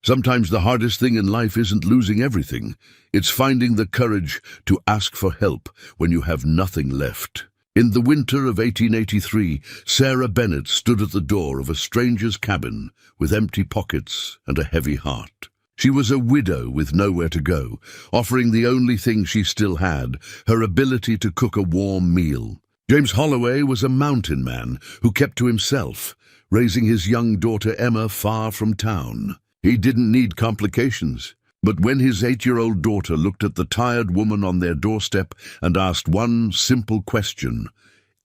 Sometimes the hardest thing in life isn't losing everything. It's finding the courage to ask for help when you have nothing left. In the winter of 1883, Sarah Bennett stood at the door of a stranger's cabin with empty pockets and a heavy heart. She was a widow with nowhere to go, offering the only thing she still had, her ability to cook a warm meal. James Holloway was a mountain man who kept to himself, raising his young daughter Emma far from town. He didn't need complications, but when his 8-year-old daughter looked at the tired woman on their doorstep and asked one simple question,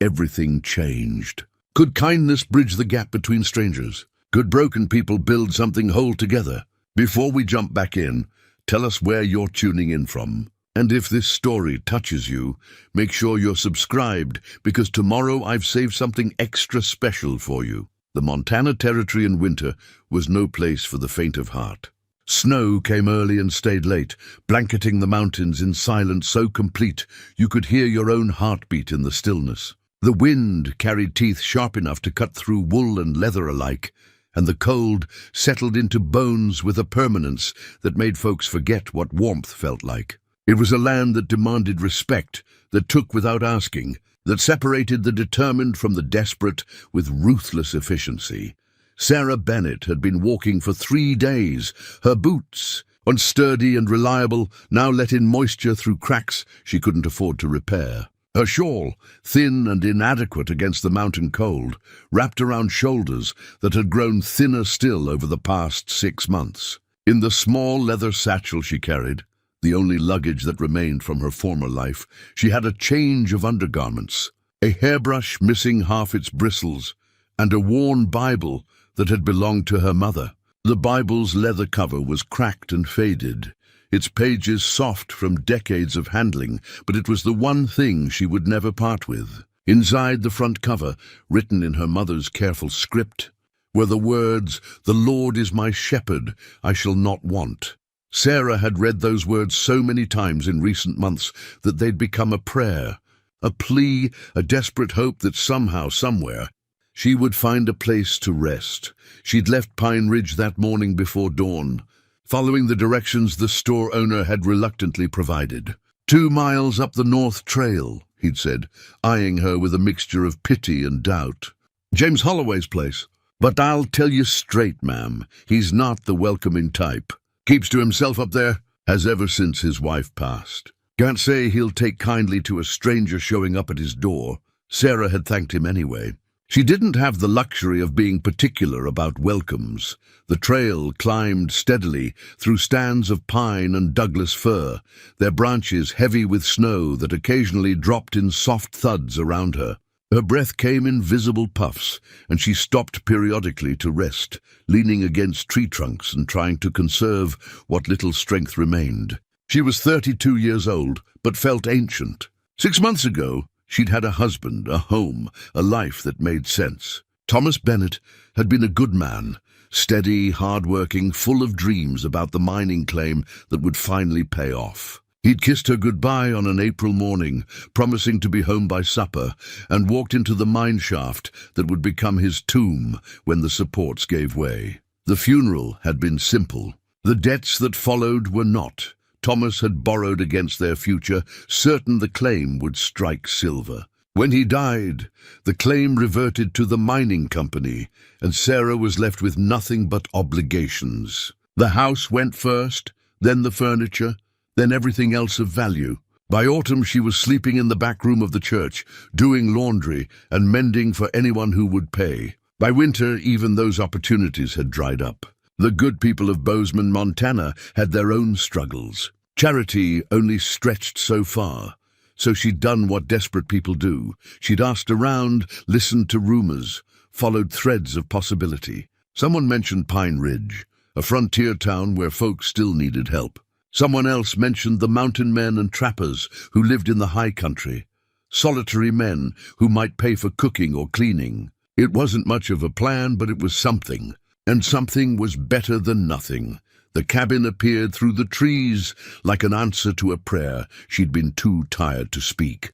everything changed. Could kindness bridge the gap between strangers? Could broken people build something whole together? Before we jump back in, tell us where you're tuning in from. And if this story touches you, make sure you're subscribed, because tomorrow I've saved something extra special for you. The Montana Territory in winter was no place for the faint of heart. Snow came early and stayed late, blanketing the mountains in silence so complete you could hear your own heartbeat in the stillness. The wind carried teeth sharp enough to cut through wool and leather alike, and the cold settled into bones with a permanence that made folks forget what warmth felt like. It was a land that demanded respect, that took without asking, that separated the determined from the desperate with ruthless efficiency. Sarah Bennett had been walking for 3 days. Her boots, once sturdy and reliable, now let in moisture through cracks she couldn't afford to repair. Her shawl, thin and inadequate against the mountain cold, wrapped around shoulders that had grown thinner still over the past 6 months. In the small leather satchel she carried, the only luggage that remained from her former life, she had a change of undergarments, a hairbrush missing half its bristles, and a worn Bible that had belonged to her mother. The Bible's leather cover was cracked and faded, its pages soft from decades of handling, but it was the one thing she would never part with. Inside the front cover, written in her mother's careful script, were the words, "The Lord is my shepherd, I shall not want." Sarah had read those words so many times in recent months that they'd become a prayer, a plea, a desperate hope that somehow, somewhere, she would find a place to rest. She'd left Pine Ridge that morning before dawn, following the directions the store owner had reluctantly provided. 2 miles up the North Trail, he'd said, eyeing her with a mixture of pity and doubt. James Holloway's place. But I'll tell you straight, ma'am, he's not the welcoming type. Keeps to himself up there, has ever since his wife passed. Can't say he'll take kindly to a stranger showing up at his door. Sarah had thanked him anyway. She didn't have the luxury of being particular about welcomes. The trail climbed steadily through stands of pine and Douglas fir, their branches heavy with snow that occasionally dropped in soft thuds around her. Her breath came in visible puffs, and she stopped periodically to rest, leaning against tree trunks and trying to conserve what little strength remained. She was 32 years old, but felt ancient. 6 months ago, she'd had a husband, a home, a life that made sense. Thomas Bennett had been a good man, steady, hard-working, full of dreams about the mining claim that would finally pay off. He'd kissed her goodbye on an April morning, promising to be home by supper, and walked into the mine shaft that would become his tomb when the supports gave way. The funeral had been simple. The debts that followed were not. Thomas had borrowed against their future, certain the claim would strike silver. When he died, the claim reverted to the mining company, and Sarah was left with nothing but obligations. The house went first, then the furniture, then everything else of value. By autumn, she was sleeping in the back room of the church, doing laundry and mending for anyone who would pay. By winter, even those opportunities had dried up. The good people of Bozeman, Montana, had their own struggles. Charity only stretched so far, so she'd done what desperate people do. She'd asked around, listened to rumors, followed threads of possibility. Someone mentioned Pine Ridge, a frontier town where folks still needed help. Someone else mentioned the mountain men and trappers who lived in the high country, solitary men who might pay for cooking or cleaning. It wasn't much of a plan, but it was something, and something was better than nothing. The cabin appeared through the trees like an answer to a prayer she'd been too tired to speak.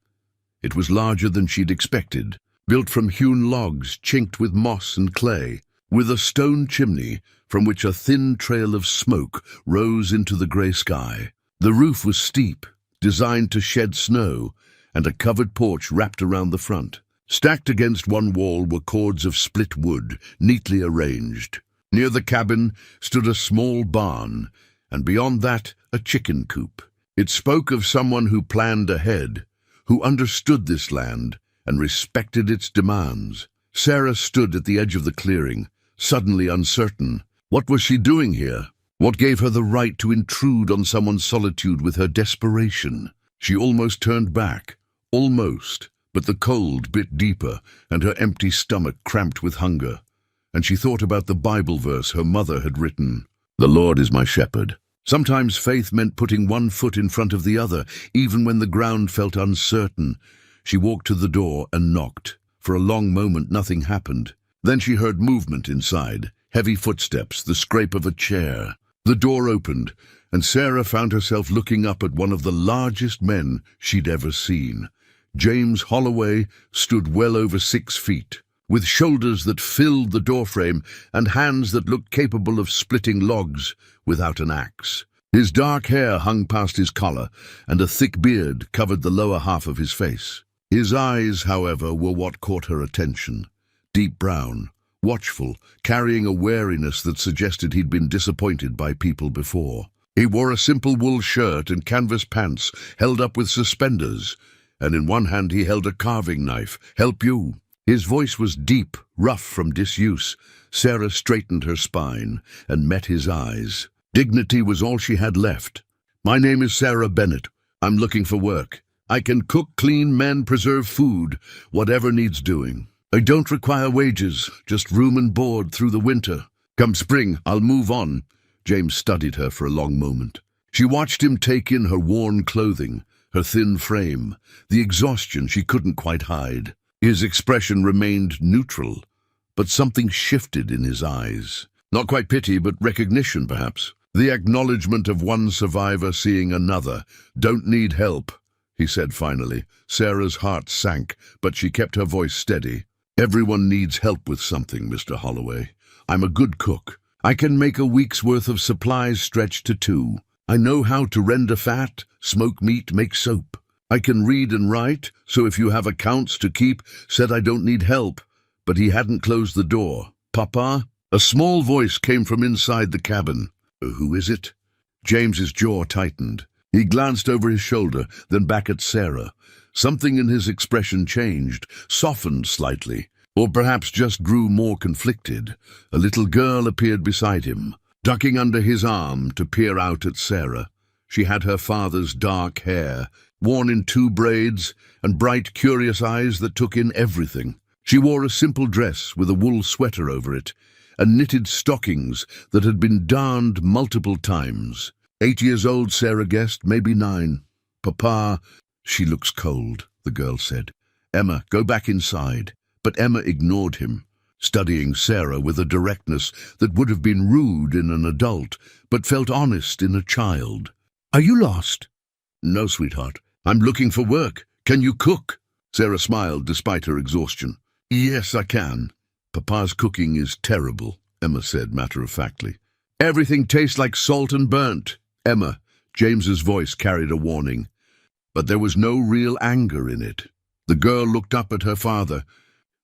It was larger than she'd expected, built from hewn logs chinked with moss and clay, with a stone chimney from which a thin trail of smoke rose into the grey sky. The roof was steep, designed to shed snow, and a covered porch wrapped around the front. Stacked against one wall were cords of split wood, neatly arranged. Near the cabin stood a small barn, and beyond that, a chicken coop. It spoke of someone who planned ahead, who understood this land and respected its demands. Sarah stood at the edge of the clearing, suddenly uncertain. What was she doing here? What gave her the right to intrude on someone's solitude with her desperation? She almost turned back. Almost. But the cold bit deeper, and her empty stomach cramped with hunger. And she thought about the Bible verse her mother had written, "The Lord is my shepherd." Sometimes faith meant putting one foot in front of the other, even when the ground felt uncertain. She walked to the door and knocked. For a long moment nothing happened. Then she heard movement inside, heavy footsteps, the scrape of a chair. The door opened, and Sarah found herself looking up at one of the largest men she'd ever seen. James Holloway stood well over 6 feet, with shoulders that filled the doorframe and hands that looked capable of splitting logs without an axe. His dark hair hung past his collar, and a thick beard covered the lower half of his face. His eyes, however, were what caught her attention. Deep brown, watchful, carrying a wariness that suggested he'd been disappointed by people before. He wore a simple wool shirt and canvas pants held up with suspenders, and in one hand he held a carving knife. "Help you?" His voice was deep, rough from disuse. Sarah straightened her spine and met his eyes. Dignity was all she had left. "My name is Sarah Bennett. I'm looking for work. I can cook, clean, mend, preserve food, whatever needs doing. I don't require wages, just room and board through the winter. Come spring, I'll move on." James studied her for a long moment. She watched him take in her worn clothing, her thin frame, the exhaustion she couldn't quite hide. His expression remained neutral, but something shifted in his eyes. Not quite pity, but recognition, perhaps. The acknowledgement of one survivor seeing another. "Don't need help," he said finally. Sarah's heart sank, but she kept her voice steady. "Everyone needs help with something, Mr. Holloway. I'm a good cook. I can make a week's worth of supplies stretch to 2. I know how to render fat, smoke meat, make soap. I can read and write, so if you have accounts to keep," said I don't need help. But he hadn't closed the door. "Papa?" A small voice came from inside the cabin. "Who is it?" James's jaw tightened. He glanced over his shoulder, then back at Sarah. Something in his expression changed, softened slightly, or perhaps just grew more conflicted. A little girl appeared beside him, ducking under his arm to peer out at Sarah. She had her father's dark hair, worn in 2 braids, and bright, curious eyes that took in everything. She wore a simple dress with a wool sweater over it, and knitted stockings that had been darned multiple times. 8 years old, Sarah guessed, maybe 9. "Papa," "She looks cold," the girl said. "Emma, go back inside." But Emma ignored him, studying Sarah with a directness that would have been rude in an adult, but felt honest in a child. "Are you lost?" "No, sweetheart. I'm looking for work. Can you cook?" Sarah smiled despite her exhaustion. "Yes, I can." "Papa's cooking is terrible," Emma said matter-of-factly. "Everything tastes like salt and burnt." "Emma," James's voice carried a warning. But there was no real anger in it. The girl looked up at her father,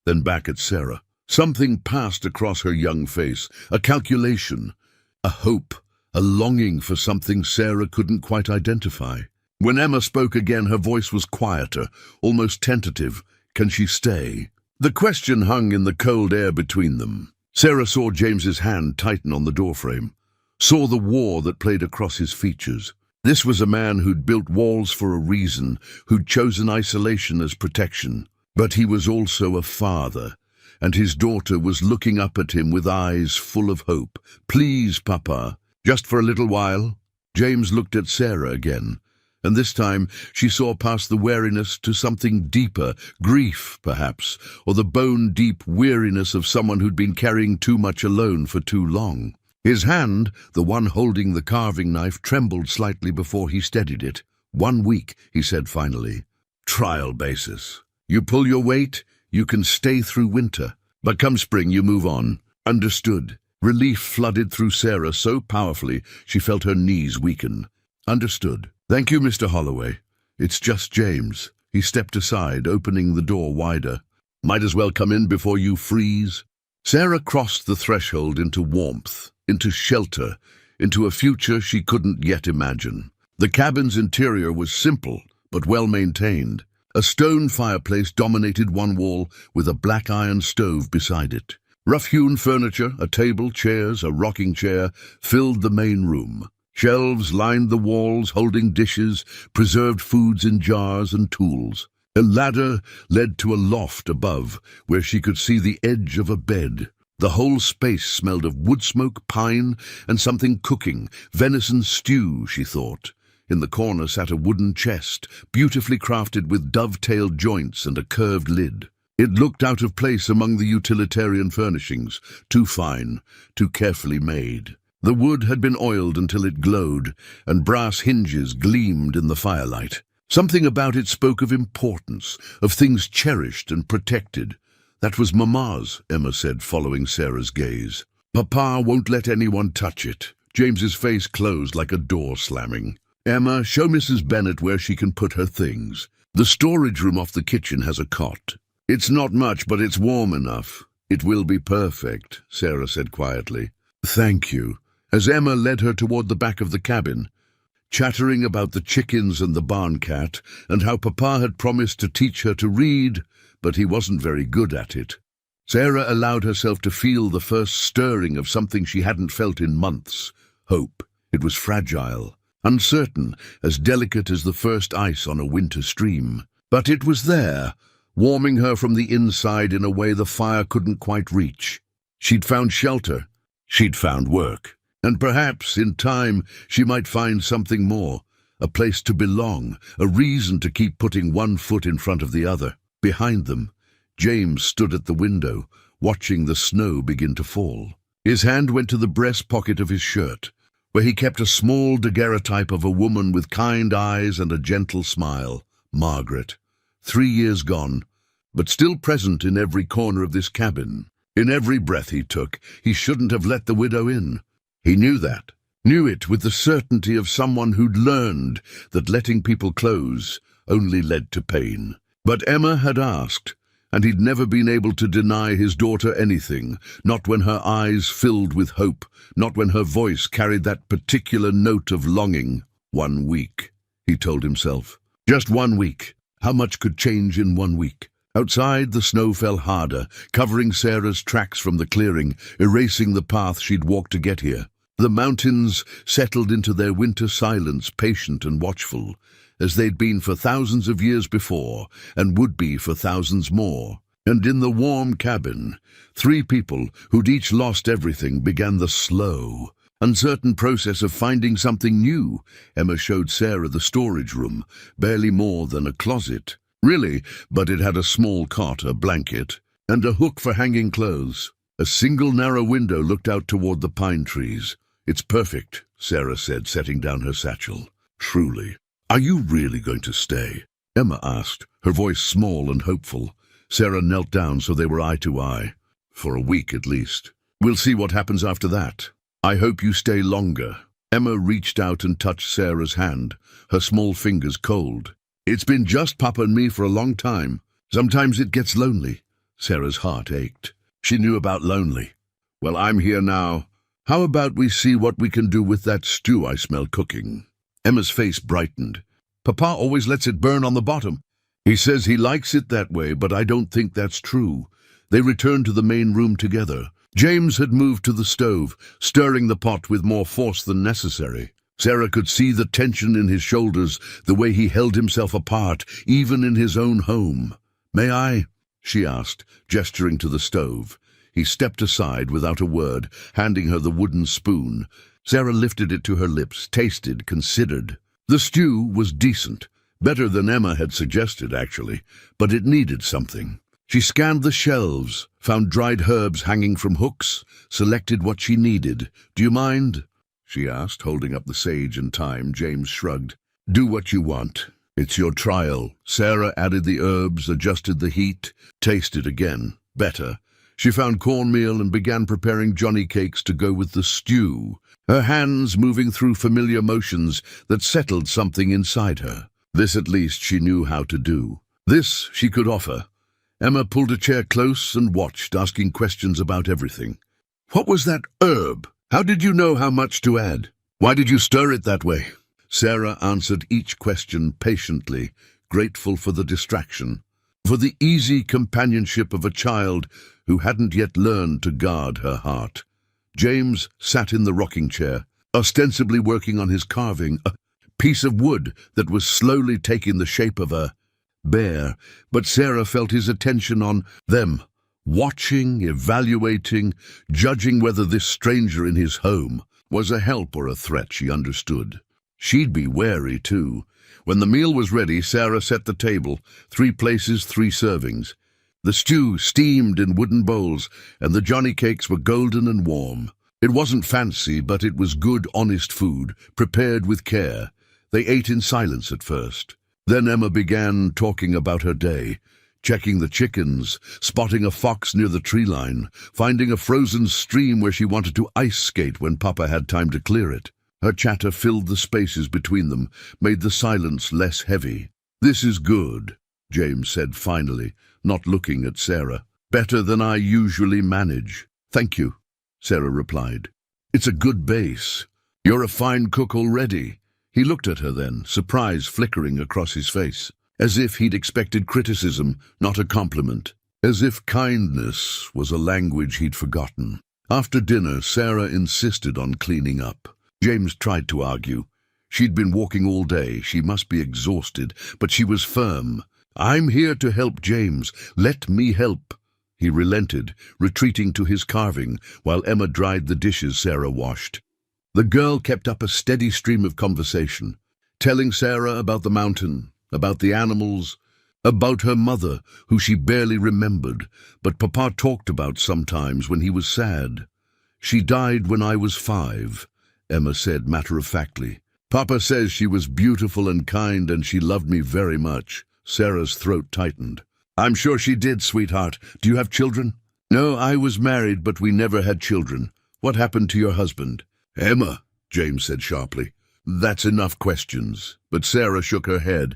then back at Sarah. Something passed across her young face, a calculation, a hope, a longing for something Sarah couldn't quite identify. When Emma spoke again, her voice was quieter, almost tentative. "Can she stay?" The question hung in the cold air between them. Sarah saw James's hand tighten on the doorframe, saw the war that played across his features. This was a man who'd built walls for a reason, who'd chosen isolation as protection. But he was also a father, and his daughter was looking up at him with eyes full of hope. "Please, Papa, just for a little while." James looked at Sarah again, and this time she saw past the wariness to something deeper, grief, perhaps, or the bone-deep weariness of someone who'd been carrying too much alone for too long. His hand, the one holding the carving knife, trembled slightly before he steadied it. "1 week," he said finally. "Trial basis. You pull your weight, you can stay through winter. But come spring, you move on." "Understood." Relief flooded through Sarah so powerfully she felt her knees weaken. Understood. Thank you, Mr. Holloway. It's just James. He stepped aside, opening the door wider. Might as well come in before you freeze. Sarah crossed the threshold into warmth, into shelter, into a future she couldn't yet imagine. The cabin's interior was simple, but well-maintained. A stone fireplace dominated one wall, with a black iron stove beside it. Rough-hewn furniture, a table, chairs, a rocking chair, filled the main room. Shelves lined the walls, holding dishes, preserved foods in jars, and tools. A ladder led to a loft above, where she could see the edge of a bed. The whole space smelled of wood smoke, pine, and something cooking. Venison stew, she thought. In the corner sat a wooden chest, beautifully crafted with dovetailed joints and a curved lid. It looked out of place among the utilitarian furnishings, too fine, too carefully made. The wood had been oiled until it glowed, and brass hinges gleamed in the firelight. Something about it spoke of importance, of things cherished and protected. That was Mama's, Emma said, following Sarah's gaze. Papa won't let anyone touch it. James's face closed like a door slamming. Emma, show Mrs. Bennet where she can put her things. The storage room off the kitchen has a cot. It's not much, but it's warm enough. It will be perfect, Sarah said quietly. Thank you. As Emma led her toward the back of the cabin, chattering about the chickens and the barn cat, and how Papa had promised to teach her to read, but he wasn't very good at it. Sarah allowed herself to feel the first stirring of something she hadn't felt in months. Hope. It was fragile, uncertain, as delicate as the first ice on a winter stream. But it was there, warming her from the inside in a way the fire couldn't quite reach. She'd found shelter. She'd found work. And perhaps, in time, she might find something more, a place to belong, a reason to keep putting one foot in front of the other. Behind them, James stood at the window, watching the snow begin to fall. His hand went to the breast pocket of his shirt, where he kept a small daguerreotype of a woman with kind eyes and a gentle smile, Margaret. 3 years gone, but still present in every corner of this cabin. In every breath he took, he shouldn't have let the widow in. He knew that, knew it with the certainty of someone who'd learned that letting people close only led to pain. But Emma had asked, and he'd never been able to deny his daughter anything, not when her eyes filled with hope, not when her voice carried that particular note of longing. 1 week, he told himself. Just 1 week. How much could change in 1 week? Outside, the snow fell harder, covering Sarah's tracks from the clearing, erasing the path she'd walked to get here. The mountains settled into their winter silence, patient and watchful, as they'd been for thousands of years before, and would be for thousands more. And in the warm cabin, 3 people who'd each lost everything began the slow, uncertain process of finding something new. Emma showed Sarah the storage room, barely more than a closet. Really, but it had a small cot, a blanket, and a hook for hanging clothes. A single narrow window looked out toward the pine trees. It's perfect, Sarah said, setting down her satchel. Truly. Are you really going to stay? Emma asked, her voice small and hopeful. Sarah knelt down so they were eye to eye. For a week at least. We'll see what happens after that. I hope you stay longer. Emma reached out and touched Sarah's hand, her small fingers cold. It's been just Papa and me for a long time. Sometimes it gets lonely. Sarah's heart ached. She knew about lonely. Well, I'm here now. How about we see what we can do with that stew I smell cooking? Emma's face brightened. Papa always lets it burn on the bottom. He says he likes it that way, but I don't think that's true. They returned to the main room together. James had moved to the stove, stirring the pot with more force than necessary. Sarah could see the tension in his shoulders, the way he held himself apart, even in his own home. May I? She asked, gesturing to the stove. He stepped aside without a word, handing her the wooden spoon. Sarah lifted it to her lips, tasted, considered. The stew was decent, better than Emma had suggested, actually, but it needed something. She scanned the shelves, found dried herbs hanging from hooks, selected what she needed. Do you mind? She asked, holding up the sage and thyme. James shrugged. Do what you want. It's your trial. Sarah added the herbs, adjusted the heat, tasted again. Better. She found cornmeal and began preparing johnny cakes to go with the stew, her hands moving through familiar motions that settled something inside her. This at least she knew how to do. This she could offer. Emma pulled a chair close and watched, asking questions about everything. What was that herb? How did you know how much to add? Why did you stir it that way? Sarah answered each question patiently, grateful for the distraction, for the easy companionship of a child who hadn't yet learned to guard her heart. James sat in the rocking chair, ostensibly working on his carving, a piece of wood that was slowly taking the shape of a bear, but Sarah felt his attention on them, watching, evaluating, judging whether this stranger in his home was a help or a threat. She understood. She'd be wary, too. When the meal was ready, Sarah set the table, 3 places, 3 servings. The stew steamed in wooden bowls, and the johnny cakes were golden and warm. It wasn't fancy, but it was good, honest food, prepared with care. They ate in silence at first. Then Emma began talking about her day, checking the chickens, spotting a fox near the tree line, finding a frozen stream where she wanted to ice skate when Papa had time to clear it. Her chatter filled the spaces between them, made the silence less heavy. "This is good," James said finally, not looking at Sarah. "Better than I usually manage." "Thank you," Sarah replied. "It's a good base. You're a fine cook already." He looked at her then, surprise flickering across his face, as if he'd expected criticism, not a compliment, as if kindness was a language he'd forgotten. After dinner, Sarah insisted on cleaning up. James tried to argue. She'd been walking all day, she must be exhausted, but she was firm. "I'm here to help, James. Let me help." He relented, retreating to his carving, while Emma dried the dishes Sarah washed. The girl kept up a steady stream of conversation, telling Sarah about the mountain, about the animals, about her mother, who she barely remembered, but Papa talked about sometimes when he was sad. "She died when I was 5, Emma said matter-of-factly. "Papa says she was beautiful and kind and she loved me very much." Sarah's throat tightened. "I'm sure she did, sweetheart. Do you have children?" "No, I was married, but we never had children. What happened to your husband?" "Emma," James said sharply. "That's enough questions." But Sarah shook her head.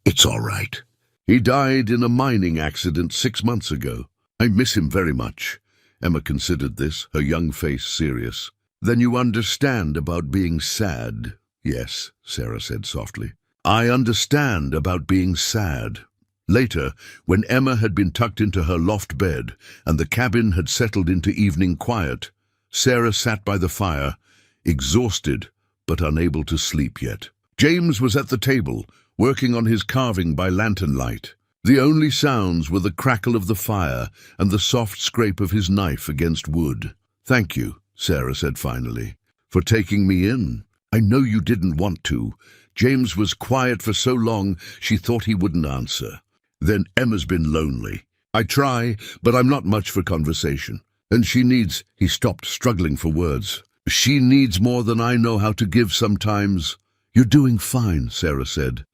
"It's all right. He died in a mining accident 6 months ago. I miss him very much." Emma considered this, her young face serious. "Then you understand about being sad?" "Yes," Sarah said softly. "I understand about being sad." Later, when Emma had been tucked into her loft bed and the cabin had settled into evening quiet, Sarah sat by the fire, exhausted but unable to sleep yet. James was at the table, working on his carving by lantern light. The only sounds were the crackle of the fire and the soft scrape of his knife against wood. "Thank you," Sarah said finally, "for taking me in. I know you didn't want to." James was quiet for so long she thought he wouldn't answer. "Then Emma's been lonely. I try, but I'm not much for conversation. And she needs—" He stopped, struggling for words. "She needs more than I know how to give sometimes." "You're doing fine," Sarah said.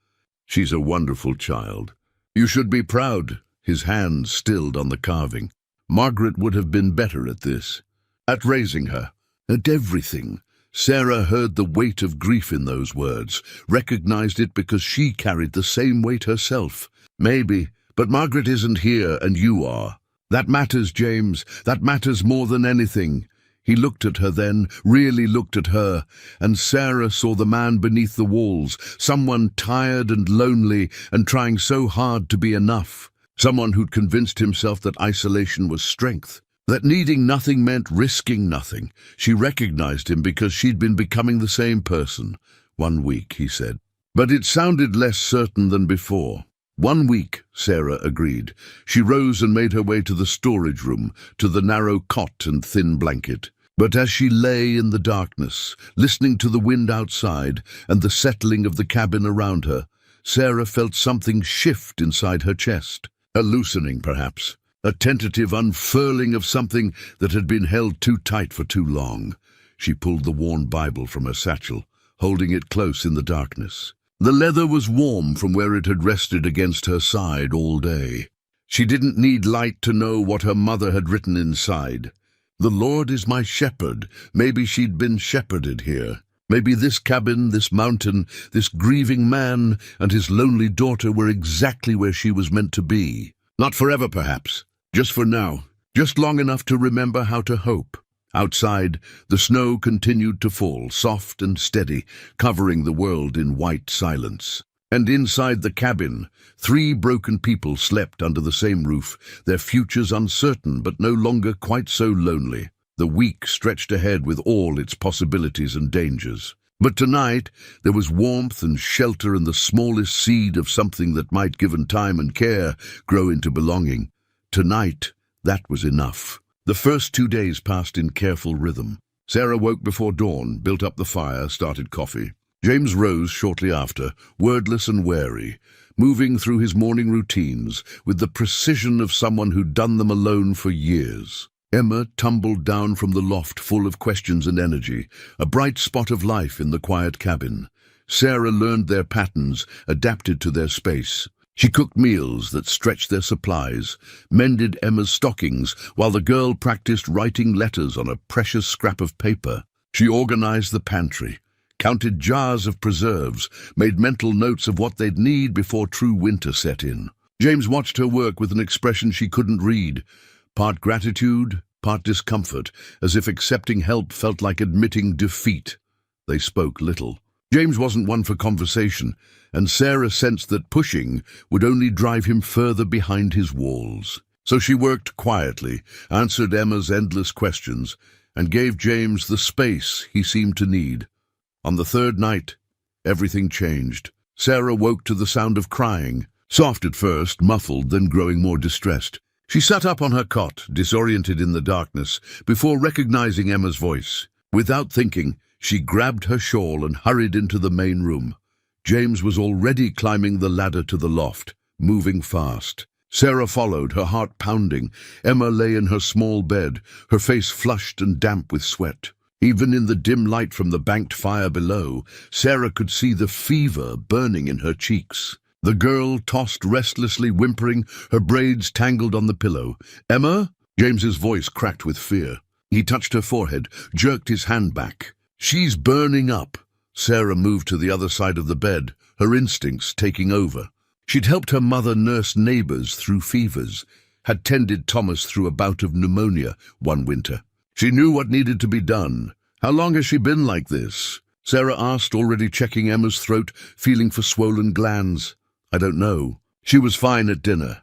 "She's a wonderful child. You should be proud." His hand stilled on the carving. "Margaret would have been better at this, at raising her, at everything." Sarah heard the weight of grief in those words, recognized it because she carried the same weight herself. "Maybe, but Margaret isn't here and you are. That matters, James. That matters more than anything." He looked at her then, really looked at her, and Sarah saw the man beneath the walls, someone tired and lonely and trying so hard to be enough, someone who'd convinced himself that isolation was strength, that needing nothing meant risking nothing. She recognized him because she'd been becoming the same person. 1 week, he said. But it sounded less certain than before. 1 week, Sarah agreed. She rose and made her way to the storage room, to the narrow cot and thin blanket. But as she lay in the darkness, listening to the wind outside and the settling of the cabin around her, Sarah felt something shift inside her chest. A loosening, perhaps. A tentative unfurling of something that had been held too tight for too long. She pulled the worn Bible from her satchel, holding it close in the darkness. The leather was warm from where it had rested against her side all day. She didn't need light to know what her mother had written inside. "The Lord is my shepherd." Maybe she'd been shepherded here. Maybe this cabin, this mountain, this grieving man and his lonely daughter were exactly where she was meant to be. Not forever, perhaps. Just for now. Just long enough to remember how to hope. Outside, the snow continued to fall, soft and steady, covering the world in white silence. And inside the cabin, 3 broken people slept under the same roof, their futures uncertain but no longer quite so lonely. The week stretched ahead with all its possibilities and dangers. But tonight, there was warmth and shelter and the smallest seed of something that might, given time and care, grow into belonging. Tonight, that was enough. The first 2 days passed in careful rhythm. Sarah woke before dawn, built up the fire, started coffee. James rose shortly after, wordless and wary, moving through his morning routines with the precision of someone who'd done them alone for years. Emma tumbled down from the loft full of questions and energy, a bright spot of life in the quiet cabin. Sarah learned their patterns, adapted to their space. She cooked meals that stretched their supplies, mended Emma's stockings, while the girl practiced writing letters on a precious scrap of paper. She organized the pantry, counted jars of preserves, made mental notes of what they'd need before true winter set in. James watched her work with an expression she couldn't read, part gratitude, part discomfort, as if accepting help felt like admitting defeat. They spoke little. James wasn't one for conversation, and Sarah sensed that pushing would only drive him further behind his walls. So she worked quietly, answered Emma's endless questions, and gave James the space he seemed to need. On the 3rd night, everything changed. Sarah woke to the sound of crying, soft at first, muffled, then growing more distressed. She sat up on her cot, disoriented in the darkness, before recognizing Emma's voice. Without thinking, she grabbed her shawl and hurried into the main room. James was already climbing the ladder to the loft, moving fast. Sarah followed, her heart pounding. Emma lay in her small bed, her face flushed and damp with sweat. Even in the dim light from the banked fire below, Sarah could see the fever burning in her cheeks. The girl tossed restlessly, whimpering, her braids tangled on the pillow. "Emma?" James's voice cracked with fear. He touched her forehead, jerked his hand back. "She's burning up." Sarah moved to the other side of the bed, her instincts taking over. She'd helped her mother nurse neighbors through fevers, had tended Thomas through a bout of pneumonia one winter. She knew what needed to be done. "How long has she been like this?" Sarah asked, already checking Emma's throat, feeling for swollen glands. "I don't know. She was fine at dinner."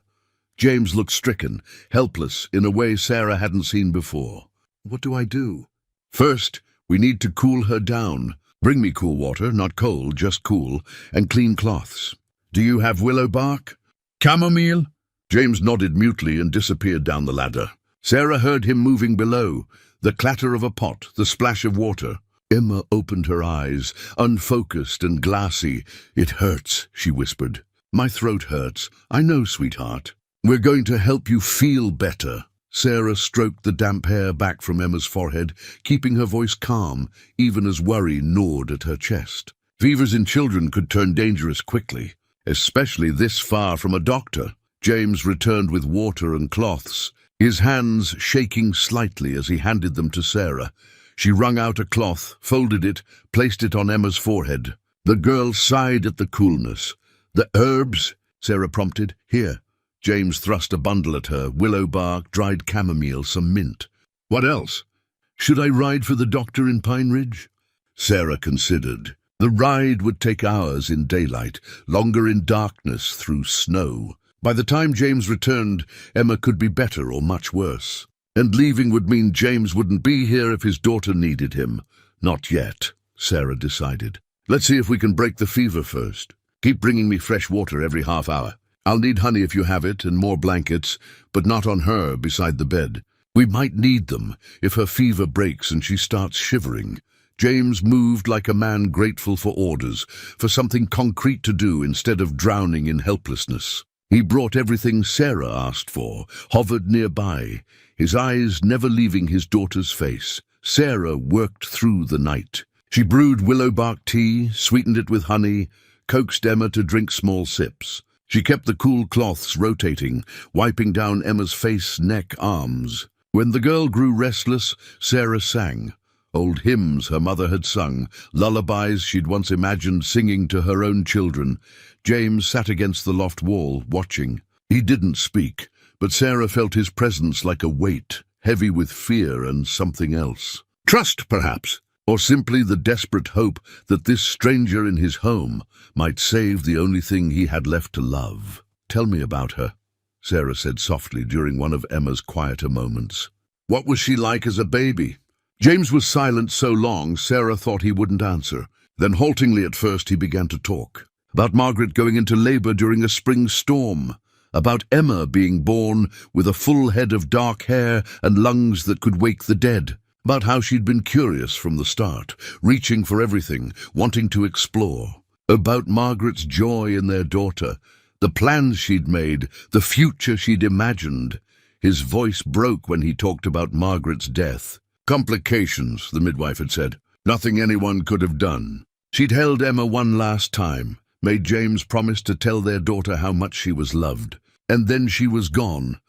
James looked stricken, helpless, in a way Sarah hadn't seen before. "What do I do?" "First, we need to cool her down. Bring me cool water, not cold, just cool, and clean cloths. Do you have willow bark?" "Chamomile?" James nodded mutely and disappeared down the ladder. Sarah heard him moving below, the clatter of a pot, the splash of water. Emma opened her eyes, unfocused and glassy. "It hurts," she whispered. "My throat hurts. I know, sweetheart. We're going to help you feel better." Sarah stroked the damp hair back from Emma's forehead, keeping her voice calm, even as worry gnawed at her chest. Fevers in children could turn dangerous quickly, especially this far from a doctor. James returned with water and cloths, his hands shaking slightly as he handed them to Sarah. She wrung out a cloth, folded it, placed it on Emma's forehead. The girl sighed at the coolness. "The herbs?" Sarah prompted. "Here." James thrust a bundle at her, willow bark, dried chamomile, some mint. "What else?" "Should I ride for the doctor in Pine Ridge?" Sarah considered. The ride would take hours in daylight, longer in darkness through snow. By the time James returned, Emma could be better or much worse. And leaving would mean James wouldn't be here if his daughter needed him. Not yet, Sarah decided. "Let's see if we can break the fever first. Keep bringing me fresh water every half hour. I'll need honey if you have it, and more blankets, but not on her beside the bed. We might need them if her fever breaks and she starts shivering." James moved like a man grateful for orders, for something concrete to do instead of drowning in helplessness. He brought everything Sarah asked for, hovered nearby, his eyes never leaving his daughter's face. Sarah worked through the night. She brewed willow bark tea, sweetened it with honey, coaxed Emma to drink small sips. She kept the cool cloths rotating, wiping down Emma's face, neck, arms. When the girl grew restless, Sarah sang. Old hymns her mother had sung, lullabies she'd once imagined singing to her own children. James sat against the loft wall, watching. He didn't speak, but Sarah felt his presence like a weight, heavy with fear and something else. Trust, perhaps, or simply the desperate hope that this stranger in his home might save the only thing he had left to love. "Tell me about her," Sarah said softly during one of Emma's quieter moments. "What was she like as a baby?" James was silent so long, Sarah thought he wouldn't answer. Then haltingly at first he began to talk. About Margaret going into labor during a spring storm. About Emma being born with a full head of dark hair and lungs that could wake the dead. About how she'd been curious from the start, reaching for everything, wanting to explore. About Margaret's joy in their daughter, the plans she'd made, the future she'd imagined. His voice broke when he talked about Margaret's death. "Complications," the midwife had said. "Nothing anyone could have done." She'd held Emma one last time, made James promise to tell their daughter how much she was loved. And then she was gone.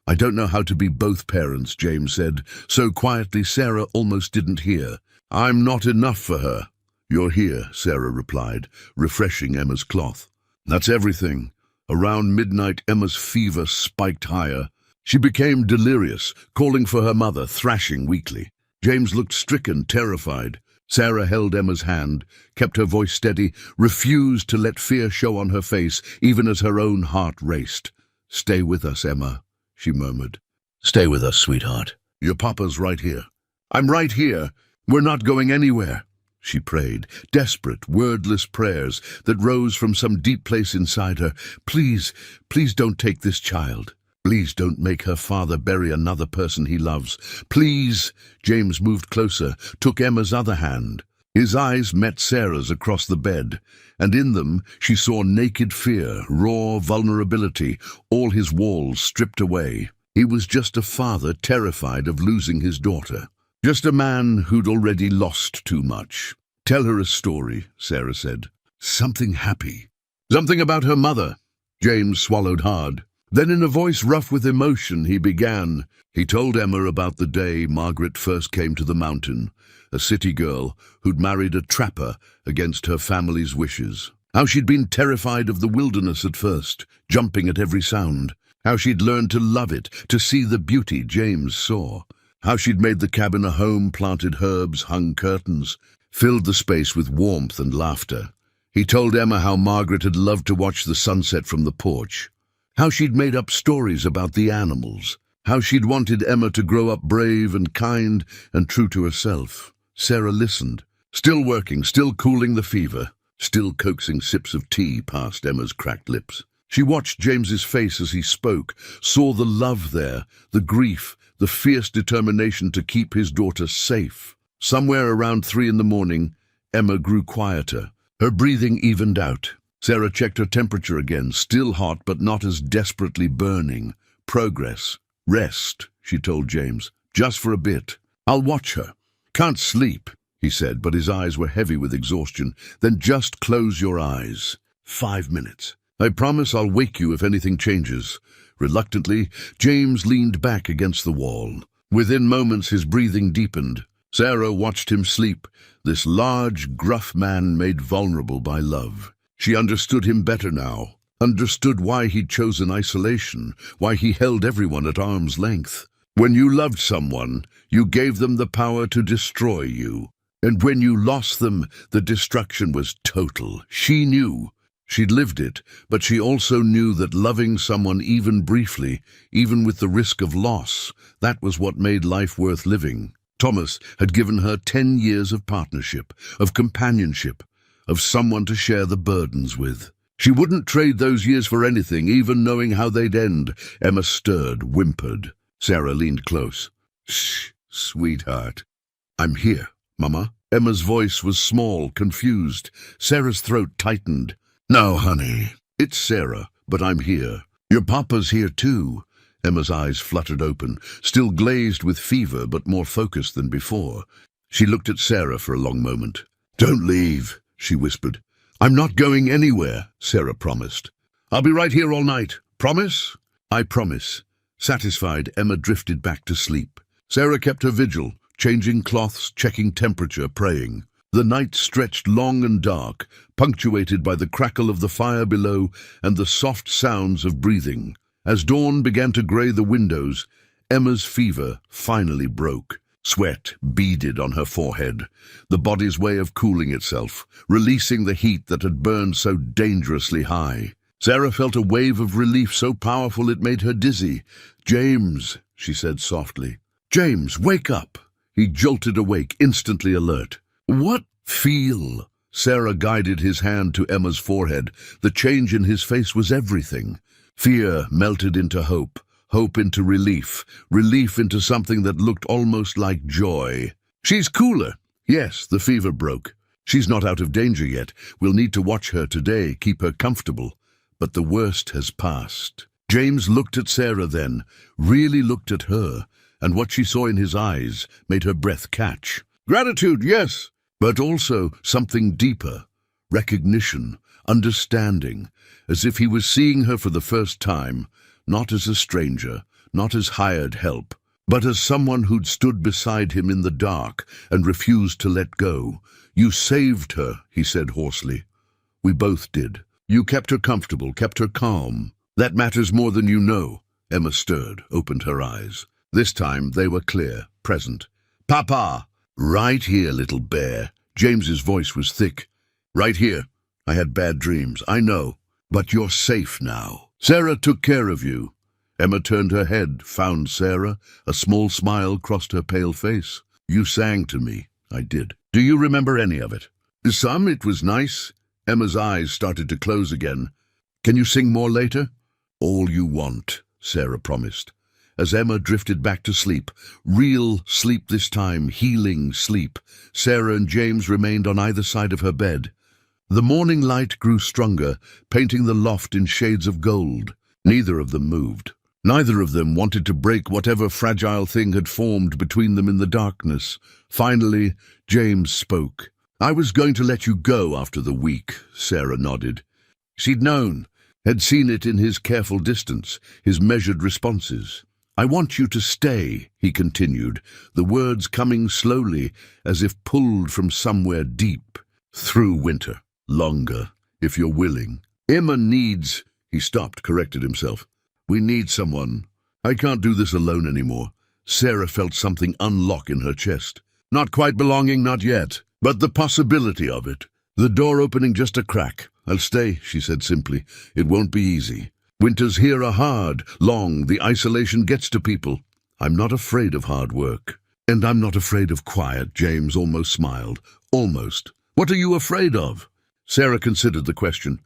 "I don't know how to be both parents," James said, so quietly Sarah almost didn't hear. "I'm not enough for her." "You're here," Sarah replied, refreshing Emma's cloth. "That's everything." Around midnight, Emma's fever spiked higher. She became delirious, calling for her mother, thrashing weakly. James looked stricken, terrified. Sarah held Emma's hand, kept her voice steady, refused to let fear show on her face, even as her own heart raced. "Stay with us, Emma," she murmured. "Stay with us, sweetheart. Your papa's right here." "I'm right here. We're not going anywhere," she prayed, desperate, wordless prayers that rose from some deep place inside her. "Please, please don't take this child. Please don't make her father bury another person he loves. Please." James moved closer, took Emma's other hand. His eyes met Sarah's across the bed, and in them she saw naked fear, raw vulnerability, all his walls stripped away. He was just a father terrified of losing his daughter. Just a man who'd already lost too much. "Tell her a story," Sarah said. "Something happy. Something about her mother." James swallowed hard. Then in a voice rough with emotion he began. He told Emma about the day Margaret first came to the mountain, a city girl who'd married a trapper against her family's wishes. How she'd been terrified of the wilderness at first, jumping at every sound. How she'd learned to love it, to see the beauty James saw. How she'd made the cabin a home, planted herbs, hung curtains, filled the space with warmth and laughter. He told Emma how Margaret had loved to watch the sunset from the porch. How she'd made up stories about the animals. How she'd wanted Emma to grow up brave and kind and true to herself. Sarah listened, still working, still cooling the fever, still coaxing sips of tea past Emma's cracked lips. She watched James's face as he spoke, saw the love there, the grief, the fierce determination to keep his daughter safe. Somewhere around 3 a.m, Emma grew quieter. Her breathing evened out. Sarah checked her temperature again, still hot but not as desperately burning. "Progress. Rest," she told James. "Just for a bit. I'll watch her." "Can't sleep," he said, but his eyes were heavy with exhaustion. "Then just close your eyes. 5 minutes. I promise I'll wake you if anything changes." Reluctantly, James leaned back against the wall. Within moments his breathing deepened. Sarah watched him sleep, this large, gruff man made vulnerable by love. She understood him better now, understood why he'd chosen isolation, why he held everyone at arm's length. When you loved someone, you gave them the power to destroy you. And when you lost them, the destruction was total. She knew. She'd lived it, but she also knew that loving someone even briefly, even with the risk of loss, that was what made life worth living. Thomas had given her 10 years of partnership, of companionship, of someone to share the burdens with. She wouldn't trade those years for anything, even knowing how they'd end. Emma stirred, whimpered. Sarah leaned close. "Shh, sweetheart. I'm here, Mama." Emma's voice was small, confused. Sarah's throat tightened. "No, honey. It's Sarah, but I'm here. Your papa's here too." Emma's eyes fluttered open, still glazed with fever but more focused than before. She looked at Sarah for a long moment. "Don't leave," she whispered. "I'm not going anywhere," Sarah promised. I'll be right here all night. Promise? I promise. Satisfied, Emma drifted back to sleep. Sarah kept her vigil, changing cloths, checking temperature, praying. The night stretched long and dark, punctuated by the crackle of the fire below and the soft sounds of breathing. As dawn began to grey the windows, Emma's fever finally broke. Sweat beaded on her forehead, the body's way of cooling itself, releasing the heat that had burned so dangerously high. Sarah felt a wave of relief so powerful it made her dizzy. "James," she said softly. "James, wake up!" He jolted awake, instantly alert. "What?" "Feel." Sarah guided his hand to Emma's forehead. The change in his face was everything. Fear melted into hope, hope into relief, relief into something that looked almost like joy. "She's cooler." "Yes, the fever broke. She's not out of danger yet. We'll need to watch her today, keep her comfortable. But the worst has passed." James looked at Sarah then, really looked at her, and what she saw in his eyes made her breath catch. Gratitude, yes, but also something deeper. Recognition, understanding, as if he was seeing her for the first time, not as a stranger, not as hired help, but as someone who'd stood beside him in the dark and refused to let go. "You saved her," he said hoarsely. "We both did. You kept her comfortable, kept her calm. That matters more than you know." Emma stirred, opened her eyes. This time they were clear, present. "Papa!" "Right here, little bear." James's voice was thick. "Right here. I had bad dreams, I know. But you're safe now. Sarah took care of you." Emma turned her head, found Sarah. A small smile crossed her pale face. "You sang to me." "I did." "Do you remember any of it?" "Some. It was nice." Emma's eyes started to close again. "Can you sing more later?" "All you want," Sarah promised. As Emma drifted back to sleep, real sleep this time, healing sleep, Sarah and James remained on either side of her bed. The morning light grew stronger, painting the loft in shades of gold. Neither of them moved. Neither of them wanted to break whatever fragile thing had formed between them in the darkness. Finally, James spoke. "I was going to let you go after the week," Sarah nodded. She'd known, had seen it in his careful distance, his measured responses. "I want you to stay," he continued, the words coming slowly, as if pulled from somewhere deep. "Through winter. Longer, if you're willing. Emma needs—" He stopped, corrected himself. "We need someone. I can't do this alone anymore." Sarah felt something unlock in her chest. Not quite belonging, not yet, but the possibility of it. The door opening just a crack. "I'll stay," she said simply. "It won't be easy. Winters here are hard, long, the isolation gets to people. I'm not afraid of hard work. And I'm not afraid of quiet," James almost smiled. "Almost. What are you afraid of?" Sarah considered the question.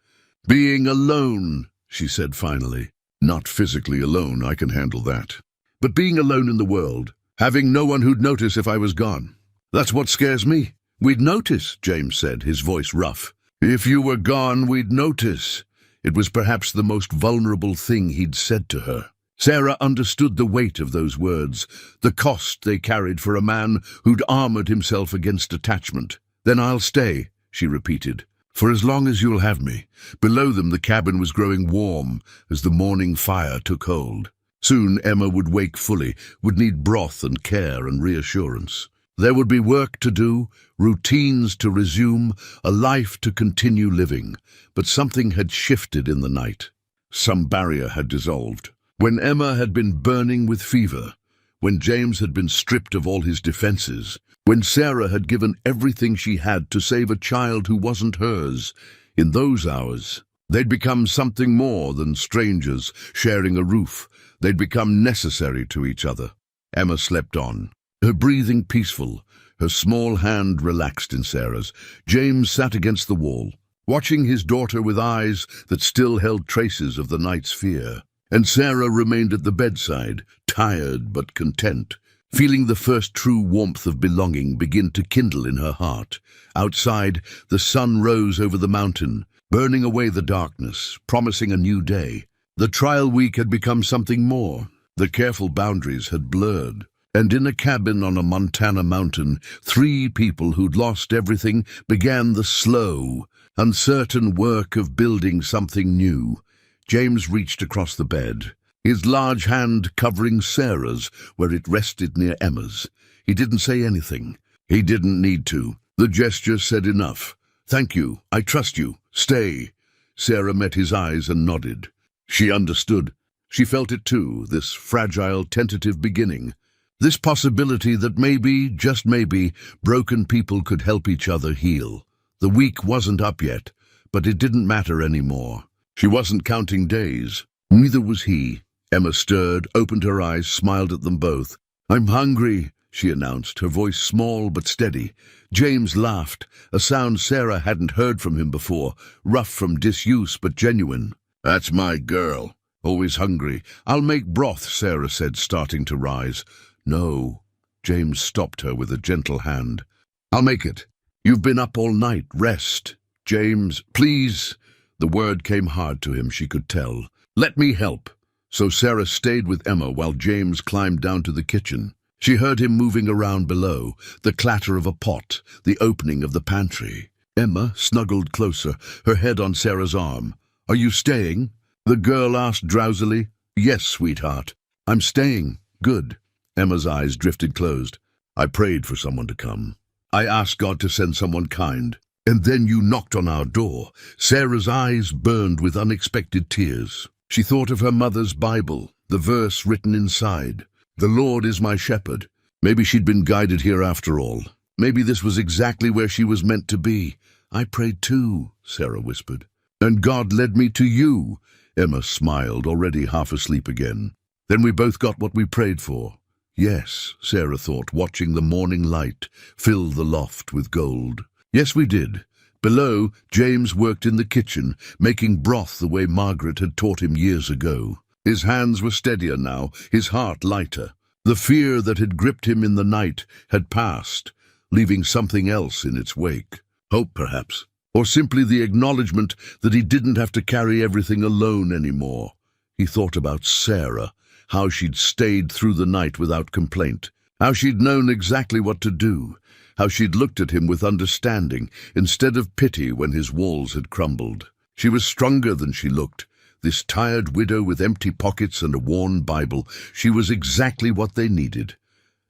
"Being alone," she said finally. "Not physically alone, I can handle that. But being alone in the world, having no one who'd notice if I was gone. That's what scares me." "We'd notice," James said, his voice rough. "If you were gone, we'd notice." It was perhaps the most vulnerable thing he'd said to her. Sarah understood the weight of those words, the cost they carried for a man who'd armored himself against attachment. "Then I'll stay," she repeated, "for as long as you'll have me." Below them the cabin was growing warm as the morning fire took hold. Soon Emma would wake fully, would need broth and care and reassurance. There would be work to do, routines to resume, a life to continue living. But something had shifted in the night. Some barrier had dissolved. When Emma had been burning with fever, when James had been stripped of all his defenses, when Sarah had given everything she had to save a child who wasn't hers, in those hours, they'd become something more than strangers sharing a roof. They'd become necessary to each other. Emma slept on, her breathing peaceful, her small hand relaxed in Sarah's. James sat against the wall, watching his daughter with eyes that still held traces of the night's fear. And Sarah remained at the bedside, tired but content, feeling the first true warmth of belonging begin to kindle in her heart. Outside, the sun rose over the mountain, burning away the darkness, promising a new day. The trial week had become something more. The careful boundaries had blurred. And in a cabin on a Montana mountain, 3 people who'd lost everything began the slow, uncertain work of building something new. James reached across the bed, his large hand covering Sarah's where it rested near Emma's. He didn't say anything. He didn't need to. The gesture said enough. "Thank you. I trust you. Stay." Sarah met his eyes and nodded. She understood. She felt it too, this fragile, tentative beginning. This possibility that maybe, just maybe, broken people could help each other heal. The week wasn't up yet, but it didn't matter anymore. She wasn't counting days. Neither was he. Emma stirred, opened her eyes, smiled at them both. "I'm hungry," she announced, her voice small but steady. James laughed, a sound Sarah hadn't heard from him before, rough from disuse but genuine. "That's my girl. Always hungry. I'll make broth," Sarah said, starting to rise. "No." James stopped her with a gentle hand. "I'll make it. You've been up all night. Rest." "James, please." The word came hard to him, she could tell. "Let me help." So Sarah stayed with Emma while James climbed down to the kitchen. She heard him moving around below, the clatter of a pot, the opening of the pantry. Emma snuggled closer, her head on Sarah's arm. "Are you staying?" the girl asked drowsily. "Yes, sweetheart. I'm staying." "Good." Emma's eyes drifted closed. "I prayed for someone to come. I asked God to send someone kind. And then you knocked on our door." Sarah's eyes burned with unexpected tears. She thought of her mother's Bible, the verse written inside. "The Lord is my shepherd." Maybe she'd been guided here after all. Maybe this was exactly where she was meant to be. "I prayed too," Sarah whispered. "And God led me to you." Emma smiled, already half asleep again. "Then we both got what we prayed for." "Yes," Sarah thought, watching the morning light fill the loft with gold. "Yes, we did." Below, James worked in the kitchen, making broth the way Margaret had taught him years ago. His hands were steadier now, his heart lighter. The fear that had gripped him in the night had passed, leaving something else in its wake. Hope, perhaps. Or simply the acknowledgement that he didn't have to carry everything alone anymore. He thought about Sarah, how she'd stayed through the night without complaint, how she'd known exactly what to do, how she'd looked at him with understanding instead of pity when his walls had crumbled. She was stronger than she looked. This tired widow with empty pockets and a worn Bible, she was exactly what they needed.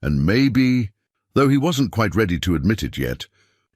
And maybe, though he wasn't quite ready to admit it yet,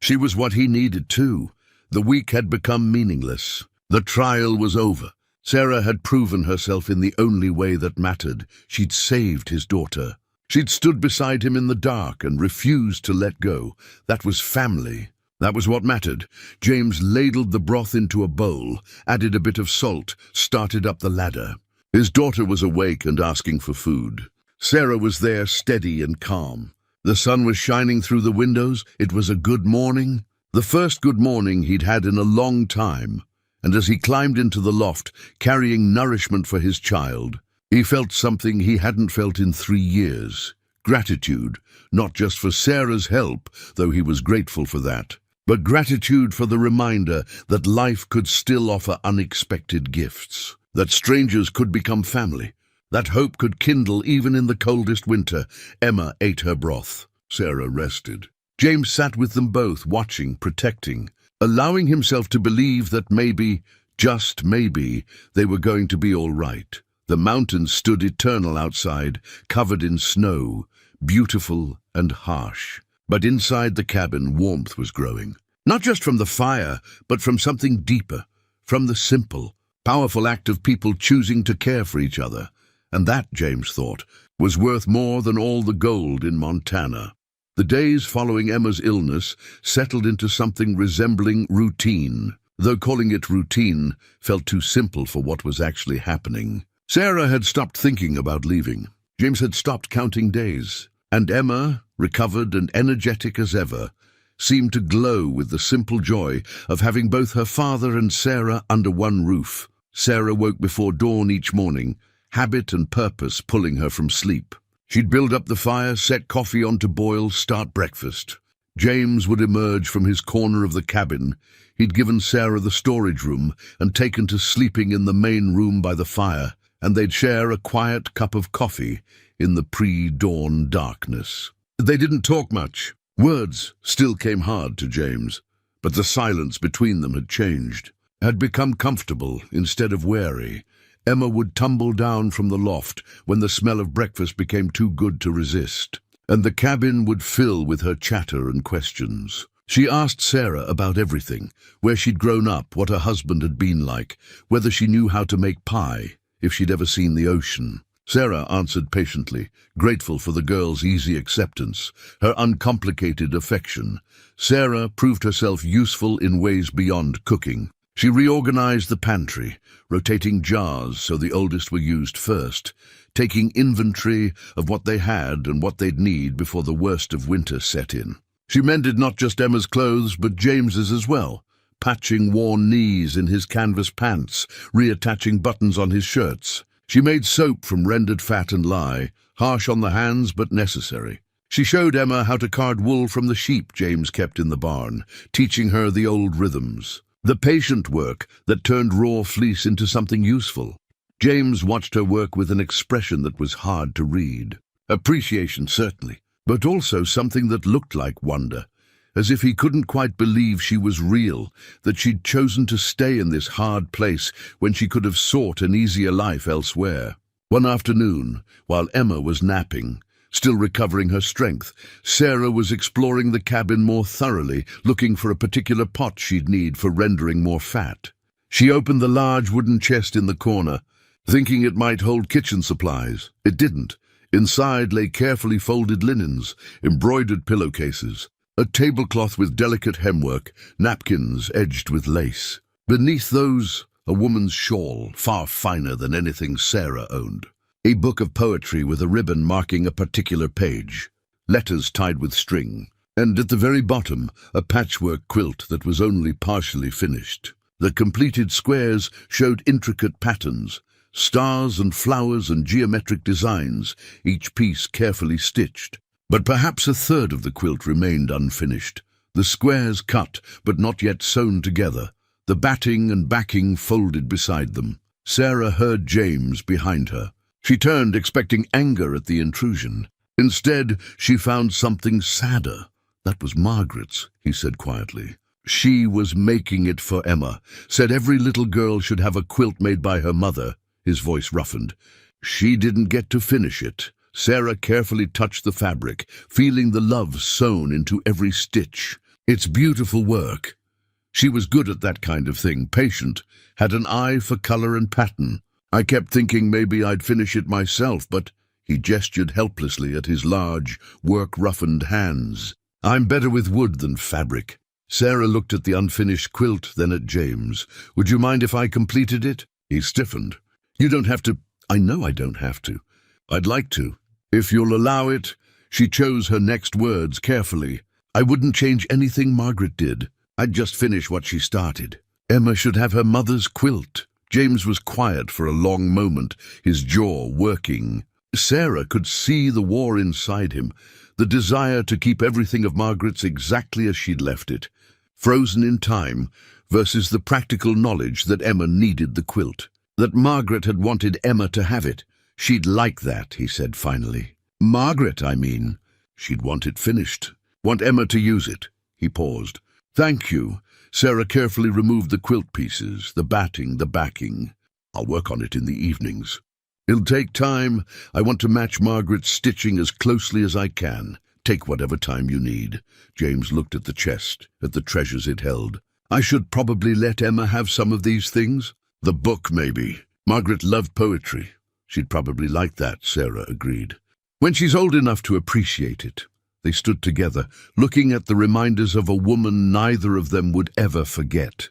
she was what he needed too. The week had become meaningless. The trial was over. Sarah had proven herself in the only way that mattered. She'd saved his daughter. She'd stood beside him in the dark and refused to let go. That was family. That was what mattered. James ladled the broth into a bowl, added a bit of salt, started up the ladder. His daughter was awake and asking for food. Sarah was there, steady and calm. The sun was shining through the windows. It was a good morning. The first good morning he'd had in a long time. And as he climbed into the loft, carrying nourishment for his child, he felt something he hadn't felt in 3 years. Gratitude, not just for Sarah's help, though he was grateful for that, but gratitude for the reminder that life could still offer unexpected gifts, that strangers could become family, that hope could kindle even in the coldest winter. Emma ate her broth. Sarah rested. James sat with them both, watching, protecting, allowing himself to believe that maybe, just maybe, they were going to be all right. The mountains stood eternal outside, covered in snow, beautiful and harsh. But inside the cabin, warmth was growing. Not just from the fire, but from something deeper, from the simple, powerful act of people choosing to care for each other. And that, James thought, was worth more than all the gold in Montana. The days following Emma's illness settled into something resembling routine, though calling it routine felt too simple for what was actually happening. Sarah had stopped thinking about leaving. James had stopped counting days. And Emma, recovered and energetic as ever, seemed to glow with the simple joy of having both her father and Sarah under one roof. Sarah woke before dawn each morning, habit and purpose pulling her from sleep. She'd build up the fire, set coffee on to boil, start breakfast. James would emerge from his corner of the cabin. He'd given Sarah the storage room and taken to sleeping in the main room by the fire, and they'd share a quiet cup of coffee in the pre-dawn darkness. They didn't talk much. Words still came hard to James, but the silence between them had changed. had become comfortable instead of wary. Emma would tumble down from the loft when the smell of breakfast became too good to resist, and the cabin would fill with her chatter and questions. She asked Sarah about everything, where she'd grown up, what her husband had been like, whether she knew how to make pie, if she'd ever seen the ocean. Sarah answered patiently, grateful for the girl's easy acceptance, her uncomplicated affection. Sarah proved herself useful in ways beyond cooking. She reorganized the pantry, rotating jars so the oldest were used first, taking inventory of what they had and what they'd need before the worst of winter set in. She mended not just Emma's clothes, but James's as well, patching worn knees in his canvas pants, reattaching buttons on his shirts. She made soap from rendered fat and lye, harsh on the hands but necessary. She showed Emma how to card wool from the sheep James kept in the barn, teaching her the old rhythms. The patient work that turned raw fleece into something useful. James watched her work with an expression that was hard to read. Appreciation, certainly, but also something that looked like wonder, as if he couldn't quite believe she was real, that she'd chosen to stay in this hard place when she could have sought an easier life elsewhere. One afternoon, while Emma was napping, still recovering her strength, Sarah was exploring the cabin more thoroughly, looking for a particular pot she'd need for rendering more fat. She opened the large wooden chest in the corner, thinking it might hold kitchen supplies. It didn't. Inside lay carefully folded linens, embroidered pillowcases, a tablecloth with delicate hemwork, napkins edged with lace. Beneath those, a woman's shawl, far finer than anything Sarah owned. A book of poetry with a ribbon marking a particular page, letters tied with string, and at the very bottom, a patchwork quilt that was only partially finished. The completed squares showed intricate patterns, stars and flowers and geometric designs, each piece carefully stitched. But perhaps a third of the quilt remained unfinished, the squares cut but not yet sewn together, the batting and backing folded beside them. Sarah heard James behind her. She turned, expecting anger at the intrusion. Instead, she found something sadder. "That was Margaret's," he said quietly. "She was making it for Emma, said every little girl should have a quilt made by her mother." His voice roughened. "She didn't get to finish it." Sarah carefully touched the fabric, feeling the love sewn into every stitch. "It's beautiful work." She was good at that kind of thing, patient, had an eye for color and pattern. "I kept thinking maybe I'd finish it myself, but—" He gestured helplessly at his large, work-roughened hands. "I'm better with wood than fabric." Sarah looked at the unfinished quilt, then at James. "Would you mind if I completed it?" He stiffened. "You don't have to." "I know I don't have to. I'd like to. If you'll allow it." She chose her next words carefully. "I wouldn't change anything Margaret did. I'd just finish what she started. Emma should have her mother's quilt." James was quiet for a long moment, his jaw working. Sarah could see the war inside him, the desire to keep everything of Margaret's exactly as she'd left it, frozen in time, versus the practical knowledge that Emma needed the quilt, that Margaret had wanted Emma to have it. "She'd like that," he said finally. "Margaret, I mean. She'd want it finished, want Emma to use it." He paused. "Thank you." Sarah carefully removed the quilt pieces, the batting, the backing. "I'll work on it in the evenings. It'll take time. I want to match Margaret's stitching as closely as I can. Take whatever time you need." James looked at the chest, at the treasures it held. "I should probably let Emma have some of these things. The book, maybe. Margaret loved poetry. She'd probably like that," Sarah agreed. "When she's old enough to appreciate it." They stood together, looking at the reminders of a woman neither of them would ever forget.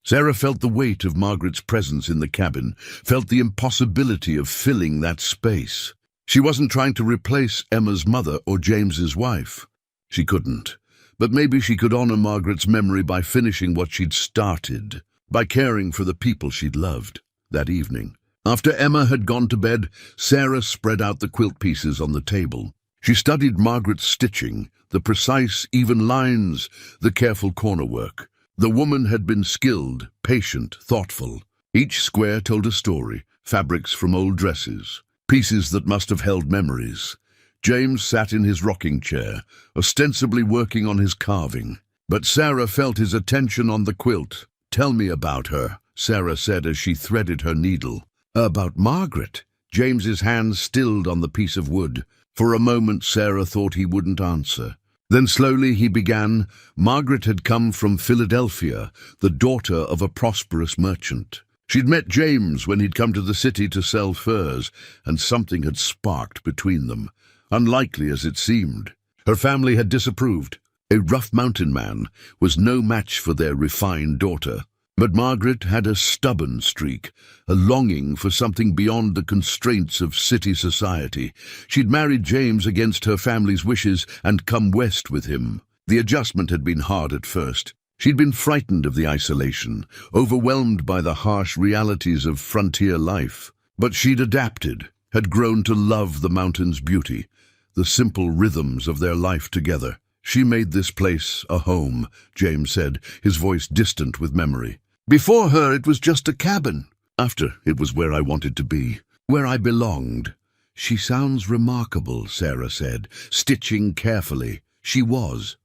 Sarah felt the weight of Margaret's presence in the cabin, felt the impossibility of filling that space. She wasn't trying to replace Emma's mother or James's wife. She couldn't. But maybe she could honor Margaret's memory by finishing what she'd started, by caring for the people she'd loved. That evening, after Emma had gone to bed, Sarah spread out the quilt pieces on the table. She studied Margaret's stitching, the precise, even lines, the careful corner work. The woman had been skilled, patient, thoughtful. Each square told a story, fabrics from old dresses, pieces that must have held memories. James sat in his rocking chair, ostensibly working on his carving. But Sarah felt his attention on the quilt. Tell me about her, Sarah said as she threaded her needle. About Margaret? James's hand stilled on the piece of wood. For a moment Sarah thought he wouldn't answer. Then slowly he began. Margaret had come from Philadelphia, the daughter of a prosperous merchant. She'd met James when he'd come to the city to sell furs, and something had sparked between them, unlikely as it seemed. Her family had disapproved. A rough mountain man was no match for their refined daughter. But Margaret had a stubborn streak, a longing for something beyond the constraints of city society. She'd married James against her family's wishes and come west with him. The adjustment had been hard at first. She'd been frightened of the isolation, overwhelmed by the harsh realities of frontier life. But she'd adapted, had grown to love the mountain's beauty, the simple rhythms of their life together. She made this place a home, James said, his voice distant with memory. Before her, it was just a cabin. After, it was where I wanted to be, where I belonged. She sounds remarkable, Sarah said, stitching carefully. She was.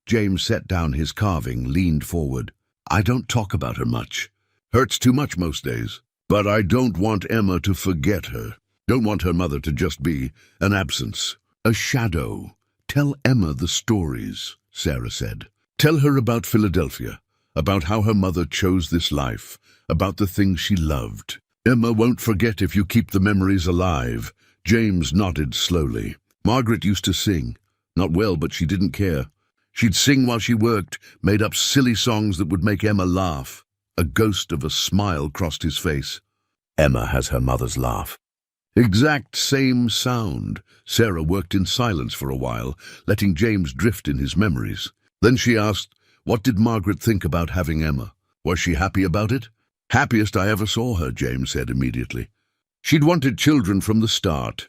James set down his carving, leaned forward. I don't talk about her much. Hurts too much most days. But I don't want Emma to forget her. Don't want her mother to just be an absence, a shadow. Tell Emma the stories, Sarah said. Tell her about Philadelphia, about how her mother chose this life, about the things she loved. Emma won't forget if you keep the memories alive. James nodded slowly. Margaret used to sing. Not well, but she didn't care. She'd sing while she worked, made up silly songs that would make Emma laugh. A ghost of a smile crossed his face. Emma has her mother's laugh. Exact same sound. Sarah worked in silence for a while, letting James drift in his memories. Then she asked, what did Margaret think about having Emma? Was she happy about it? Happiest I ever saw her, James said immediately. She'd wanted children from the start.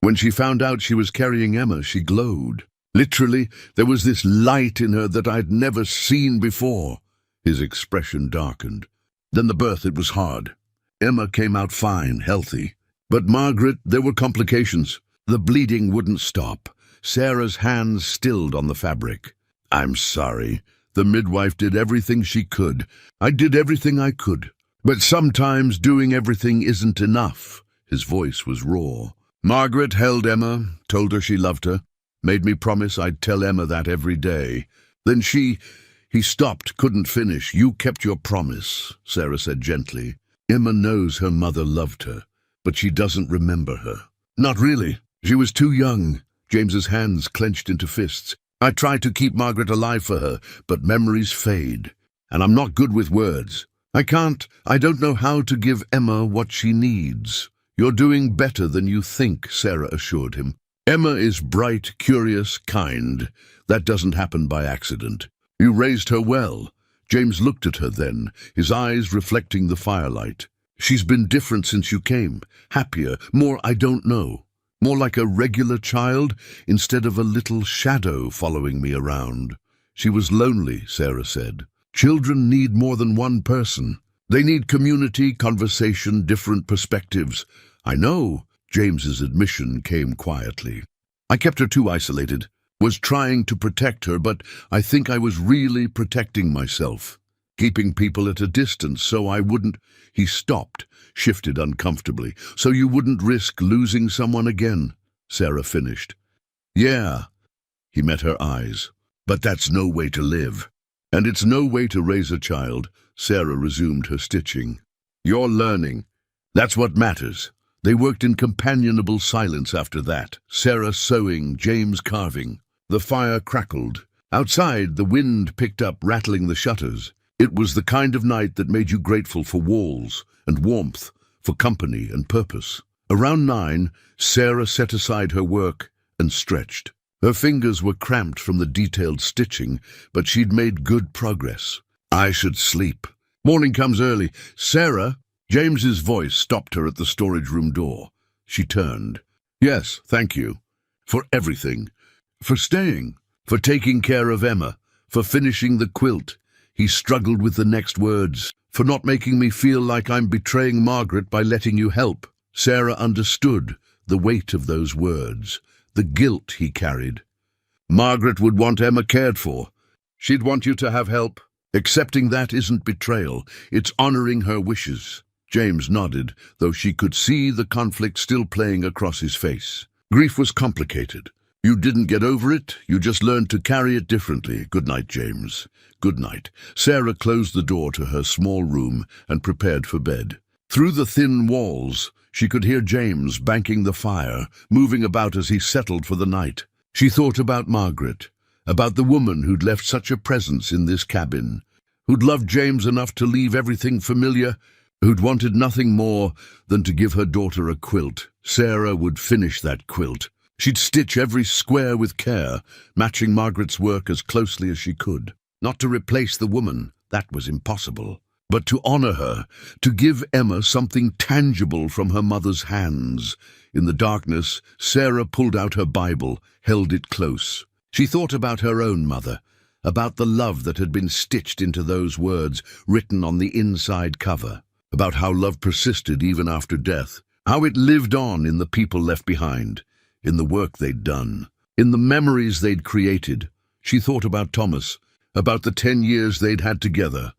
When she found out she was carrying Emma, she glowed. Literally, there was this light in her that I'd never seen before. His expression darkened. Then the birth, it was hard. Emma came out fine, healthy. But Margaret, there were complications. The bleeding wouldn't stop. Sarah's hands stilled on the fabric. I'm sorry. The midwife did everything she could. I did everything I could. But sometimes doing everything isn't enough. His voice was raw. Margaret held Emma, told her she loved her, made me promise I'd tell Emma that every day. Then he stopped, couldn't finish. You kept your promise, Sarah said gently. Emma knows her mother loved her, but she doesn't remember her. Not really. She was too young. James's hands clenched into fists. I tried to keep Margaret alive for her, but memories fade. And I'm not good with words. I don't know how to give Emma what she needs. You're doing better than you think, Sarah assured him. Emma is bright, curious, kind. That doesn't happen by accident. You raised her well. James looked at her then, his eyes reflecting the firelight. She's been different since you came. Happier, more I don't know. More like a regular child instead of a little shadow following me around. She was lonely, Sarah said. Children need more than one person. They need community, conversation, different perspectives. I know, James's admission came quietly. I kept her too isolated. Was trying to protect her, but I think I was really protecting myself. Keeping people at a distance so I wouldn't... He stopped, shifted uncomfortably. So you wouldn't risk losing someone again, Sarah finished. Yeah, he met her eyes. But that's no way to live. And it's no way to raise a child, Sarah resumed her stitching. You're learning. That's what matters. They worked in companionable silence after that, Sarah sewing, James carving. The fire crackled. Outside, the wind picked up, rattling the shutters. It was the kind of night that made you grateful for walls and warmth, for company and purpose. Around 9, Sarah set aside her work and stretched. Her fingers were cramped from the detailed stitching, but she'd made good progress. I should sleep. Morning comes early. Sarah, James's voice stopped her at the storage room door. She turned. Yes, thank you. For everything. For staying. For taking care of Emma. For finishing the quilt. He struggled with the next words. For not making me feel like I'm betraying Margaret by letting you help. Sarah understood the weight of those words, the guilt he carried. Margaret would want Emma cared for. She'd want you to have help. Accepting that isn't betrayal, it's honoring her wishes. James nodded, though she could see the conflict still playing across his face. Grief was complicated. You didn't get over it, you just learned to carry it differently. Good night, James. Good night. Sarah closed the door to her small room and prepared for bed. Through the thin walls, she could hear James banking the fire, moving about as he settled for the night. She thought about Margaret, about the woman who'd left such a presence in this cabin, who'd loved James enough to leave everything familiar, who'd wanted nothing more than to give her daughter a quilt. Sarah would finish that quilt. She'd stitch every square with care, matching Margaret's work as closely as she could. Not to replace the woman, that was impossible, but to honor her, to give Emma something tangible from her mother's hands. In the darkness, Sarah pulled out her Bible, held it close. She thought about her own mother, about the love that had been stitched into those words written on the inside cover, about how love persisted even after death, how it lived on in the people left behind, in the work they'd done, in the memories they'd created. She thought about Thomas, about the 10 years they'd had together.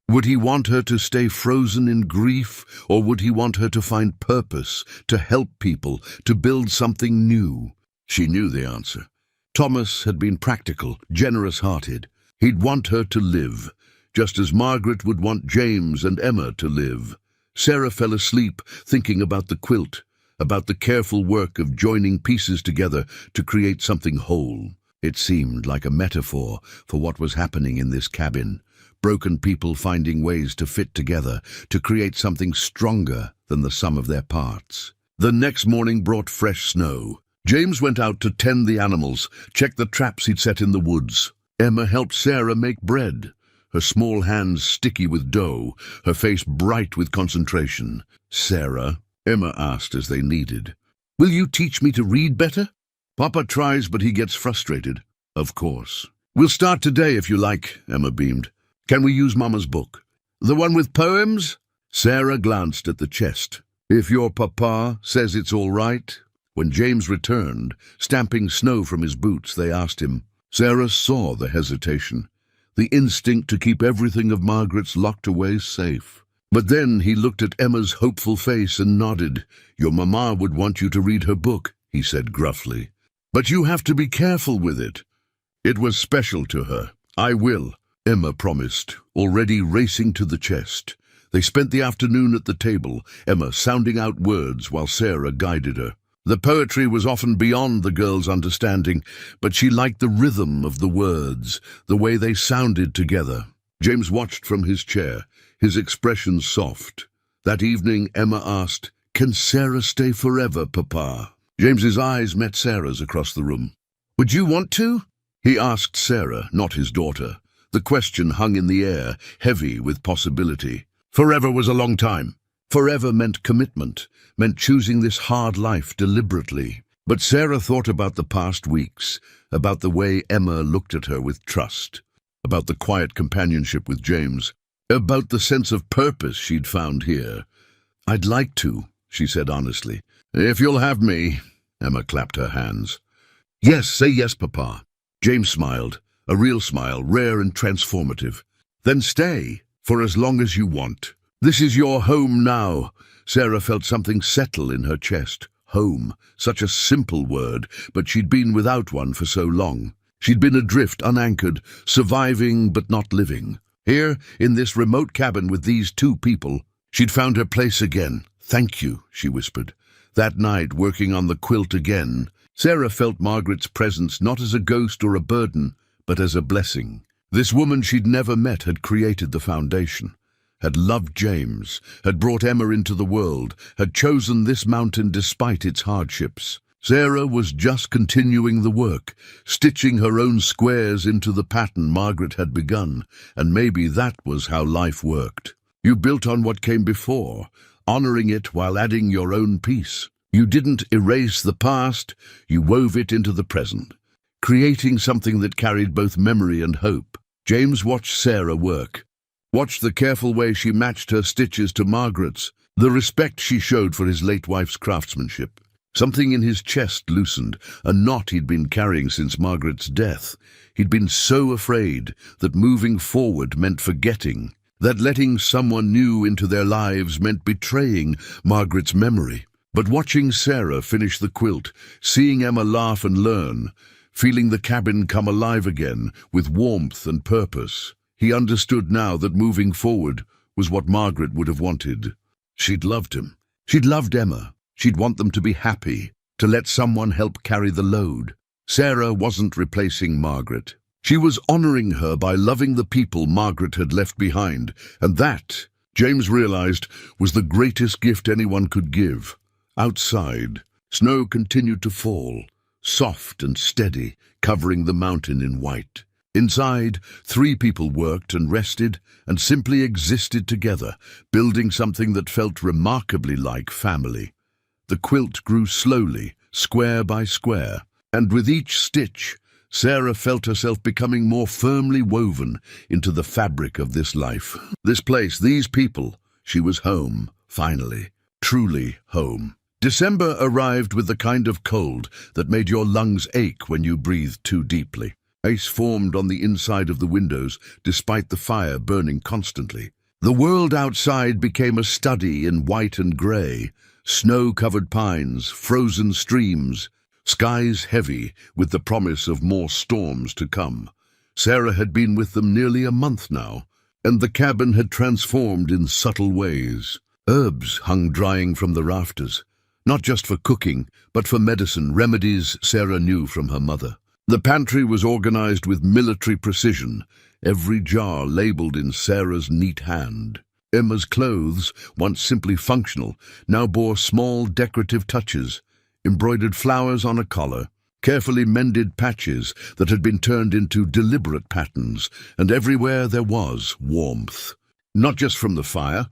Would he want her to stay frozen in grief, or would he want her to find purpose, to help people, to build something new? She knew the answer. Thomas had been practical, generous-hearted. He'd want her to live, just as Margaret would want James and Emma to live. Sarah fell asleep thinking about the quilt, about the careful work of joining pieces together to create something whole. It seemed like a metaphor for what was happening in this cabin. Broken people finding ways to fit together, to create something stronger than the sum of their parts. The next morning brought fresh snow. James went out to tend the animals, check the traps he'd set in the woods. Emma helped Sarah make bread, her small hands sticky with dough, her face bright with concentration. "Sarah," Emma asked as they kneaded, "will you teach me to read better?" "Papa tries, but he gets frustrated." "Of course." "We'll start today if you like," Emma beamed. "Can we use Mama's book?" "The one with poems?" Sarah glanced at the chest. "If your papa says it's all right." When James returned, stamping snow from his boots, they asked him. Sarah saw the hesitation, the instinct to keep everything of Margaret's locked away safe. But then he looked at Emma's hopeful face and nodded. "Your mama would want you to read her book," he said gruffly. "But you have to be careful with it. It was special to her." "I will," Emma promised, already racing to the chest. They spent the afternoon at the table, Emma sounding out words while Sarah guided her. The poetry was often beyond the girl's understanding, but she liked the rhythm of the words, the way they sounded together. James watched from his chair, his expression soft. That evening, Emma asked, "Can Sarah stay forever, Papa?" James's eyes met Sarah's across the room. "Would you want to?" He asked Sarah, not his daughter. The question hung in the air, heavy with possibility. Forever was a long time. Forever meant commitment, meant choosing this hard life deliberately. But Sarah thought about the past weeks, about the way Emma looked at her with trust, about the quiet companionship with James, about the sense of purpose she'd found here. "I'd like to," she said honestly. "If you'll have me," Emma clapped her hands. "Yes, say yes, Papa." James smiled, a real smile, rare and transformative. "Then stay, for as long as you want. This is your home now." Sarah felt something settle in her chest. Home, such a simple word, but she'd been without one for so long. She'd been adrift, unanchored, surviving but not living. Here, in this remote cabin with these two people, she'd found her place again. "Thank you," she whispered. That night, working on the quilt again, Sarah felt Margaret's presence not as a ghost or a burden, but as a blessing. This woman she'd never met had created the foundation, had loved James, had brought Emma into the world, had chosen this mountain despite its hardships. Sarah was just continuing the work, stitching her own squares into the pattern Margaret had begun, and maybe that was how life worked. You built on what came before, honoring it while adding your own piece. You didn't erase the past, you wove it into the present, creating something that carried both memory and hope. James watched Sarah work, watched the careful way she matched her stitches to Margaret's, the respect she showed for his late wife's craftsmanship. Something in his chest loosened, a knot he'd been carrying since Margaret's death. He'd been so afraid that moving forward meant forgetting, that letting someone new into their lives meant betraying Margaret's memory. But watching Sarah finish the quilt, seeing Emma laugh and learn, feeling the cabin come alive again with warmth and purpose, he understood now that moving forward was what Margaret would have wanted. She'd loved him. She'd loved Emma. She'd want them to be happy, to let someone help carry the load. Sarah wasn't replacing Margaret. She was honoring her by loving the people Margaret had left behind, and that, James realized, was the greatest gift anyone could give. Outside, snow continued to fall, soft and steady, covering the mountain in white. Inside, 3 people worked and rested and simply existed together, building something that felt remarkably like family. The quilt grew slowly, square by square, and with each stitch, Sarah felt herself becoming more firmly woven into the fabric of this life. This place, these people, she was home, finally, truly home. December arrived with the kind of cold that made your lungs ache when you breathed too deeply. Ice formed on the inside of the windows, despite the fire burning constantly. The world outside became a study in white and grey, snow-covered pines, frozen streams, skies heavy with the promise of more storms to come. Sarah had been with them nearly a month now, and the cabin had transformed in subtle ways. Herbs hung drying from the rafters, not just for cooking, but for medicine, remedies Sarah knew from her mother. The pantry was organized with military precision, every jar labeled in Sarah's neat hand. Emma's clothes, once simply functional, now bore small decorative touches, embroidered flowers on a collar, carefully mended patches that had been turned into deliberate patterns, and everywhere there was warmth. Not just from the fire,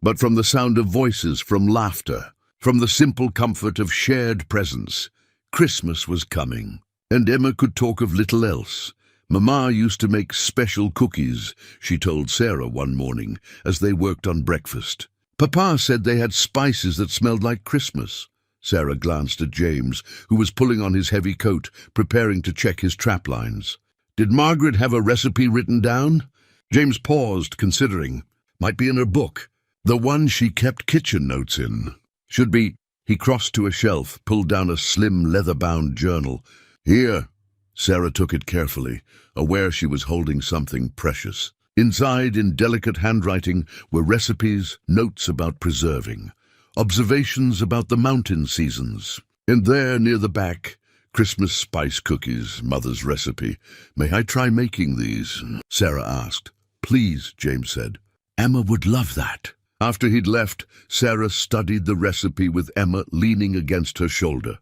but from the sound of voices, from laughter, from the simple comfort of shared presence. Christmas was coming, and Emma could talk of little else. Mama used to make special cookies, she told Sarah one morning as they worked on breakfast. Papa said they had spices that smelled like Christmas. Sarah glanced at James, who was pulling on his heavy coat, preparing to check his trap lines. Did Margaret have a recipe written down? James paused, considering. Might be in her book. The one she kept kitchen notes in. Should be. He crossed to a shelf, pulled down a slim leather-bound journal. Here. Sarah took it carefully, aware she was holding something precious. Inside, in delicate handwriting, were recipes, notes about preserving, observations about the mountain seasons. And there, near the back, Christmas spice cookies, Mother's recipe. May I try making these? Sarah asked. Please, James said. Emma would love that. After he'd left, Sarah studied the recipe with Emma leaning against her shoulder.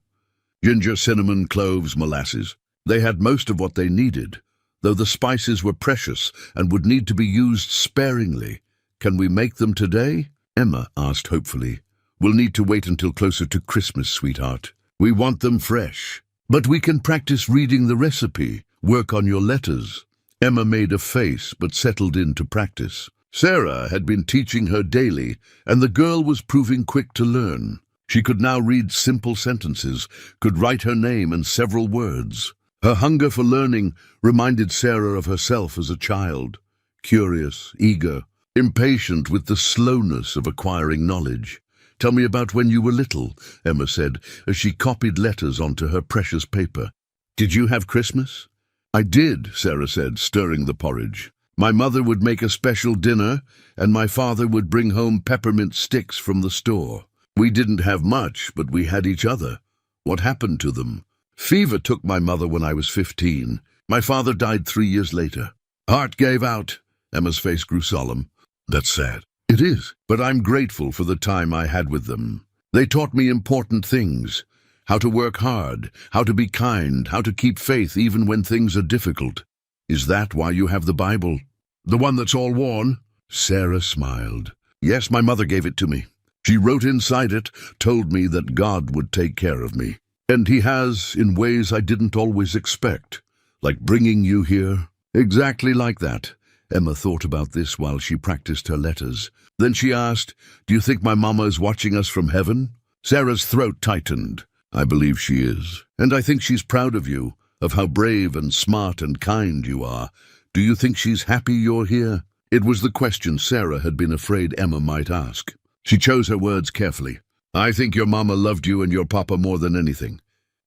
Ginger, cinnamon, cloves, molasses. They had most of what they needed, though the spices were precious and would need to be used sparingly. Can we make them today? Emma asked hopefully. We'll need to wait until closer to Christmas, sweetheart. We want them fresh. But we can practice reading the recipe, work on your letters. Emma made a face but settled in to practice. Sarah had been teaching her daily, and the girl was proving quick to learn. She could now read simple sentences, could write her name and several words. Her hunger for learning reminded Sarah of herself as a child, curious, eager, impatient with the slowness of acquiring knowledge. Tell me about when you were little, Emma said, as she copied letters onto her precious paper. Did you have Christmas? I did, Sarah said, stirring the porridge. My mother would make a special dinner, and my father would bring home peppermint sticks from the store. We didn't have much, but we had each other. What happened to them? Fever took my mother when I was 15. My father died 3 years later. Heart gave out. Emma's face grew solemn. That's sad. It is, but I'm grateful for the time I had with them. They taught me important things. How to work hard, how to be kind, how to keep faith even when things are difficult. Is that why you have the Bible? The one that's all worn? Sarah smiled. Yes, my mother gave it to me. She wrote inside it, told me that God would take care of me. And he has, in ways I didn't always expect. Like bringing you here. Exactly like that. Emma thought about this while she practiced her letters. Then she asked, Do you think my mama is watching us from heaven? Sarah's throat tightened. I believe she is. And I think she's proud of you, of how brave and smart and kind you are. Do you think she's happy you're here? It was the question Sarah had been afraid Emma might ask. She chose her words carefully. I think your mama loved you and your papa more than anything.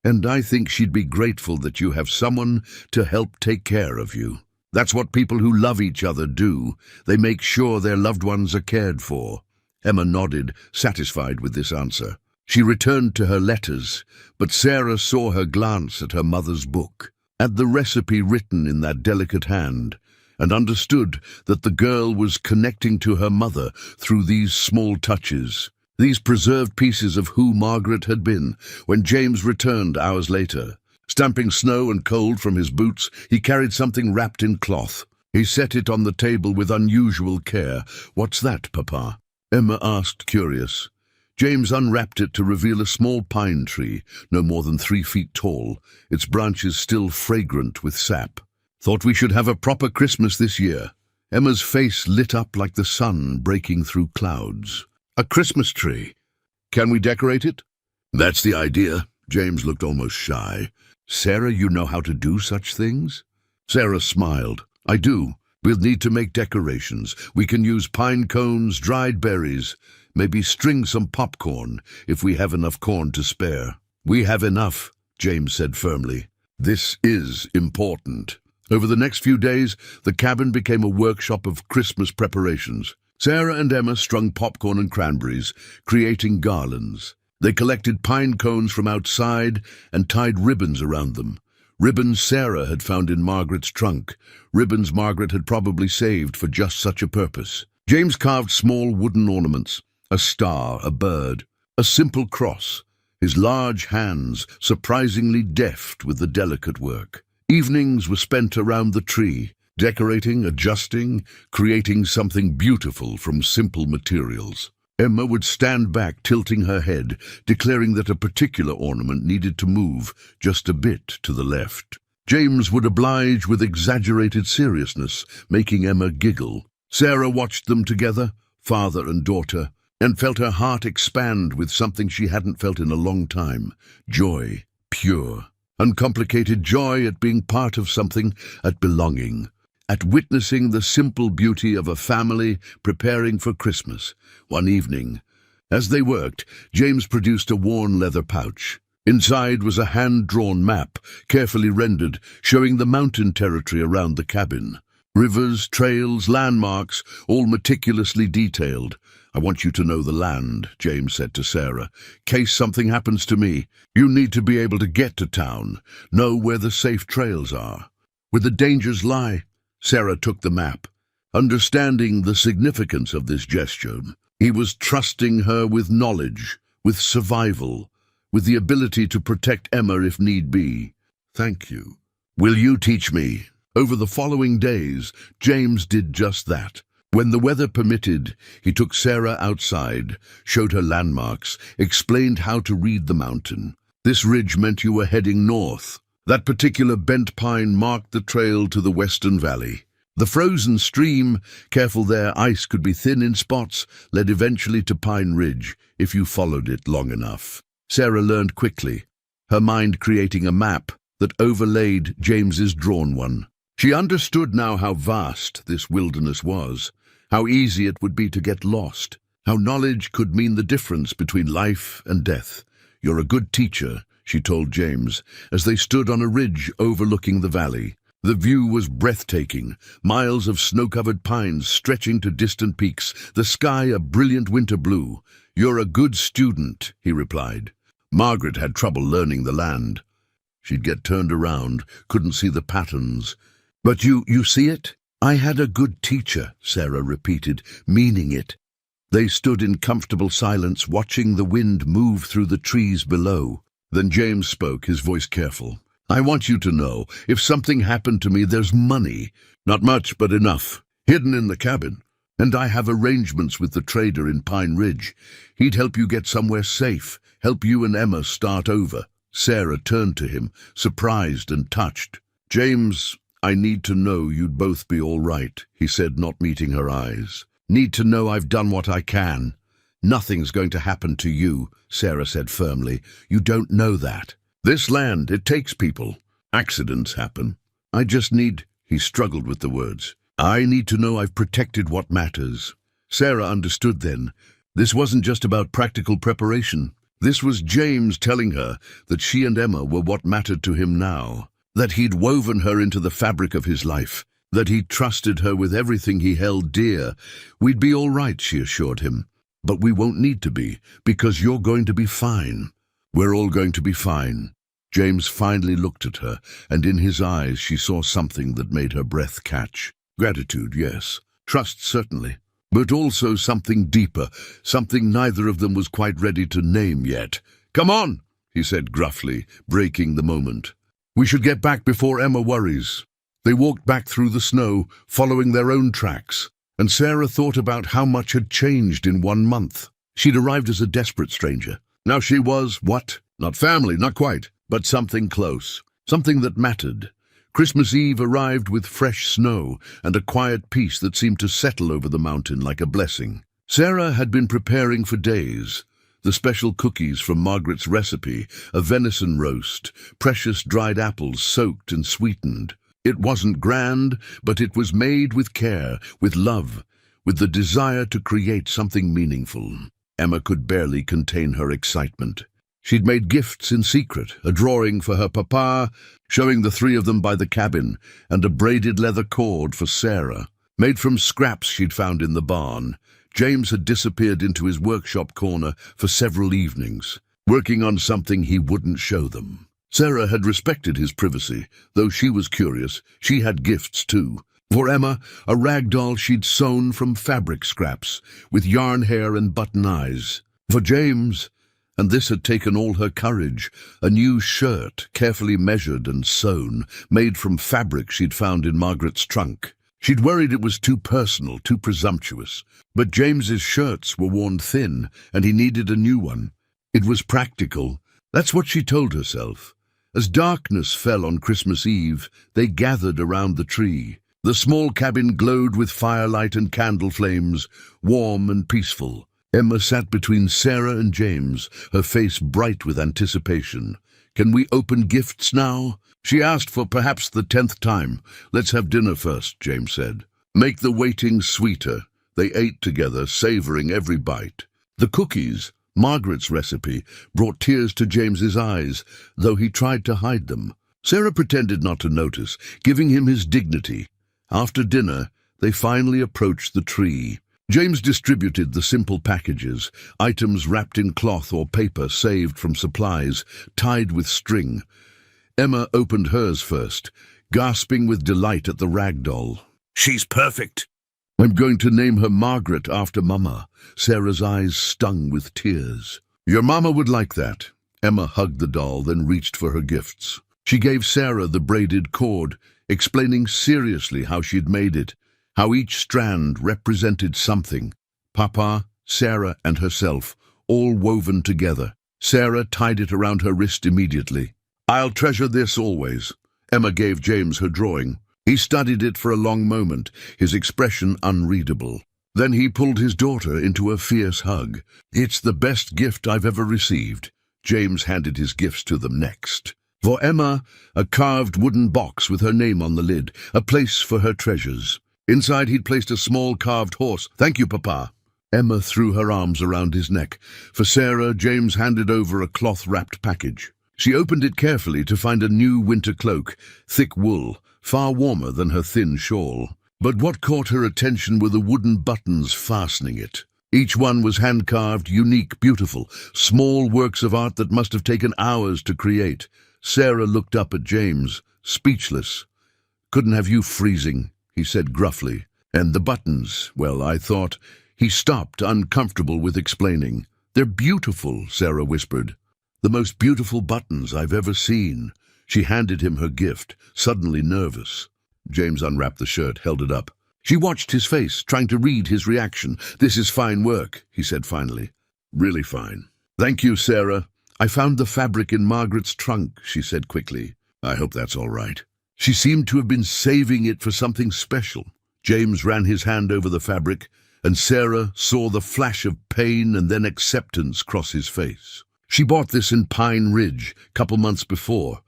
And I think she'd be grateful that you have someone to help take care of you. That's what people who love each other do. They make sure their loved ones are cared for. Emma nodded, satisfied with this answer. She returned to her letters, but Sarah saw her glance at her mother's book, at the recipe written in that delicate hand, and understood that the girl was connecting to her mother through these small touches, these preserved pieces of who Margaret had been. When James returned hours later, stamping snow and cold from his boots, he carried something wrapped in cloth. He set it on the table with unusual care. "What's that, Papa?" Emma asked, curious. James unwrapped it to reveal a small pine tree, no more than 3 feet tall, its branches still fragrant with sap. "Thought we should have a proper Christmas this year." Emma's face lit up like the sun breaking through clouds. "A Christmas tree. Can we decorate it?" "That's the idea." James looked almost shy. "Sarah, you know how to do such things?" Sarah smiled. "I do. We'll need to make decorations. We can use pine cones, dried berries, maybe string some popcorn if we have enough corn to spare." "We have enough," James said firmly. "This is important." Over the next few days, the cabin became a workshop of Christmas preparations. Sarah and Emma strung popcorn and cranberries, creating garlands. They collected pine cones from outside and tied ribbons around them. Ribbons Sarah had found in Margaret's trunk, ribbons Margaret had probably saved for just such a purpose. James carved small wooden ornaments, a star, a bird, a simple cross, his large hands surprisingly deft with the delicate work. Evenings were spent around the tree, decorating, adjusting, creating something beautiful from simple materials. Emma would stand back, tilting her head, declaring that a particular ornament needed to move just a bit to the left. James would oblige with exaggerated seriousness, making Emma giggle. Sarah watched them together, father and daughter, and felt her heart expand with something she hadn't felt in a long time. Joy, pure, uncomplicated joy at being part of something, at belonging, at witnessing the simple beauty of a family preparing for Christmas. One evening, as they worked, James produced a worn leather pouch. Inside was a hand-drawn map, carefully rendered, showing the mountain territory around the cabin. Rivers, trails, landmarks, all meticulously detailed. "I want you to know the land," James said to Sarah. "Case something happens to me, you need to be able to get to town, know where the safe trails are, where the dangers lie." Sarah took the map, understanding the significance of this gesture. He was trusting her with knowledge, with survival, with the ability to protect Emma if need be. "Thank you. Will you teach me?" Over the following days, James did just that. When the weather permitted, he took Sarah outside, showed her landmarks, explained how to read the mountain. This ridge meant you were heading north. That particular bent pine marked the trail to the western valley. The frozen stream, careful there, ice could be thin in spots, led eventually to Pine Ridge, if you followed it long enough. Sarah learned quickly, her mind creating a map that overlaid James's drawn one. She understood now how vast this wilderness was, how easy it would be to get lost, how knowledge could mean the difference between life and death. "You're a good teacher," she told James, as they stood on a ridge overlooking the valley. The view was breathtaking, miles of snow-covered pines stretching to distant peaks, the sky a brilliant winter blue. "You're a good student," he replied. Margaret had trouble learning the land. She'd get turned around, couldn't see the patterns. "But you see it?" "I had a good teacher," Sarah repeated, meaning it. They stood in comfortable silence, watching the wind move through the trees below. Then James spoke, his voice careful. "I want you to know, if something happened to me, there's money. Not much, but enough. Hidden in the cabin. And I have arrangements with the trader in Pine Ridge. He'd help you get somewhere safe, help you and Emma start over." Sarah turned to him, surprised and touched. "James, I need to know you'd both be all right," he said, not meeting her eyes. "Need to know I've done what I can. Nothing's going to happen to you, Sarah said firmly. You don't know that. This land, it takes people. Accidents happen. I just need, he struggled with the words. I need to know I've protected what matters. Sarah understood then. This wasn't just about practical preparation. This was James telling her that she and Emma were what mattered to him now, that he'd woven her into the fabric of his life, that he trusted her with everything he held dear. We'd be all right, she assured him. But we won't need to be, because you're going to be fine. We're all going to be fine. James finally looked at her, and in his eyes she saw something that made her breath catch. Gratitude, yes. Trust, certainly. But also something deeper, something neither of them was quite ready to name yet. Come on, he said gruffly, breaking the moment. We should get back before Emma worries. They walked back through the snow, following their own tracks, and Sarah thought about how much had changed in 1 month. She'd arrived as a desperate stranger. Now she was, what? Not family, not quite, but something close, something that mattered. Christmas Eve arrived with fresh snow and a quiet peace that seemed to settle over the mountain like a blessing. Sarah had been preparing for days. The special cookies from Margaret's recipe, a venison roast, precious dried apples soaked and sweetened. It wasn't grand, but it was made with care, with love, with the desire to create something meaningful. Emma could barely contain her excitement. She'd made gifts in secret, a drawing for her papa, showing the three of them by the cabin, and a braided leather cord for Sarah, made from scraps she'd found in the barn. James had disappeared into his workshop corner for several evenings, working on something he wouldn't show them. Sarah had respected his privacy. Though she was curious, she had gifts too. For Emma, a rag doll she'd sewn from fabric scraps, with yarn hair and button eyes. For James, and this had taken all her courage, a new shirt, carefully measured and sewn, made from fabric she'd found in Margaret's trunk. She'd worried it was too personal, too presumptuous. But James's shirts were worn thin, and he needed a new one. It was practical. That's what she told herself. As darkness fell on Christmas Eve, they gathered around the tree. The small cabin glowed with firelight and candle flames, warm and peaceful. Emma sat between Sarah and James, her face bright with anticipation. Can we open gifts now? She asked for perhaps the 10th time. Let's have dinner first, James said. Make the waiting sweeter. They ate together, savoring every bite. The cookies, Margaret's recipe, brought tears to James's eyes, though he tried to hide them. Sarah pretended not to notice, giving him his dignity. After dinner, they finally approached the tree. James distributed the simple packages, items wrapped in cloth or paper saved from supplies, tied with string. Emma opened hers first, gasping with delight at the rag doll. She's perfect. I'm going to name her Margaret after Mama. Sarah's eyes stung with tears. Your Mama would like that. Emma hugged the doll, then reached for her gifts. She gave Sarah the braided cord, explaining seriously how she'd made it, how each strand represented something. Papa, Sarah, and herself, all woven together. Sarah tied it around her wrist immediately. I'll treasure this always. Emma gave James her drawing. He studied it for a long moment, his expression unreadable. Then he pulled his daughter into a fierce hug. It's the best gift I've ever received. James handed his gifts to them next. For Emma, a carved wooden box with her name on the lid, a place for her treasures. Inside he'd placed a small carved horse. Thank you, Papa. Emma threw her arms around his neck. For Sarah, James handed over a cloth-wrapped package. She opened it carefully to find a new winter cloak, thick wool, far warmer than her thin shawl. But what caught her attention were the wooden buttons fastening it. Each one was hand-carved, unique, beautiful, small works of art that must have taken hours to create. Sarah looked up at James, speechless. Couldn't have you freezing, he said gruffly. And the buttons, well, I thought. He stopped, uncomfortable with explaining. They're beautiful, Sarah whispered. The most beautiful buttons I've ever seen. She handed him her gift, suddenly nervous. James unwrapped the shirt, held it up. She watched his face, trying to read his reaction. This is fine work, he said finally. Really fine. Thank you, Sarah. I found the fabric in Margaret's trunk, she said quickly. I hope that's all right. She seemed to have been saving it for something special. James ran his hand over the fabric. and Sarah saw the flash of pain and then acceptance cross his face. She bought this in Pine Ridge, couple months before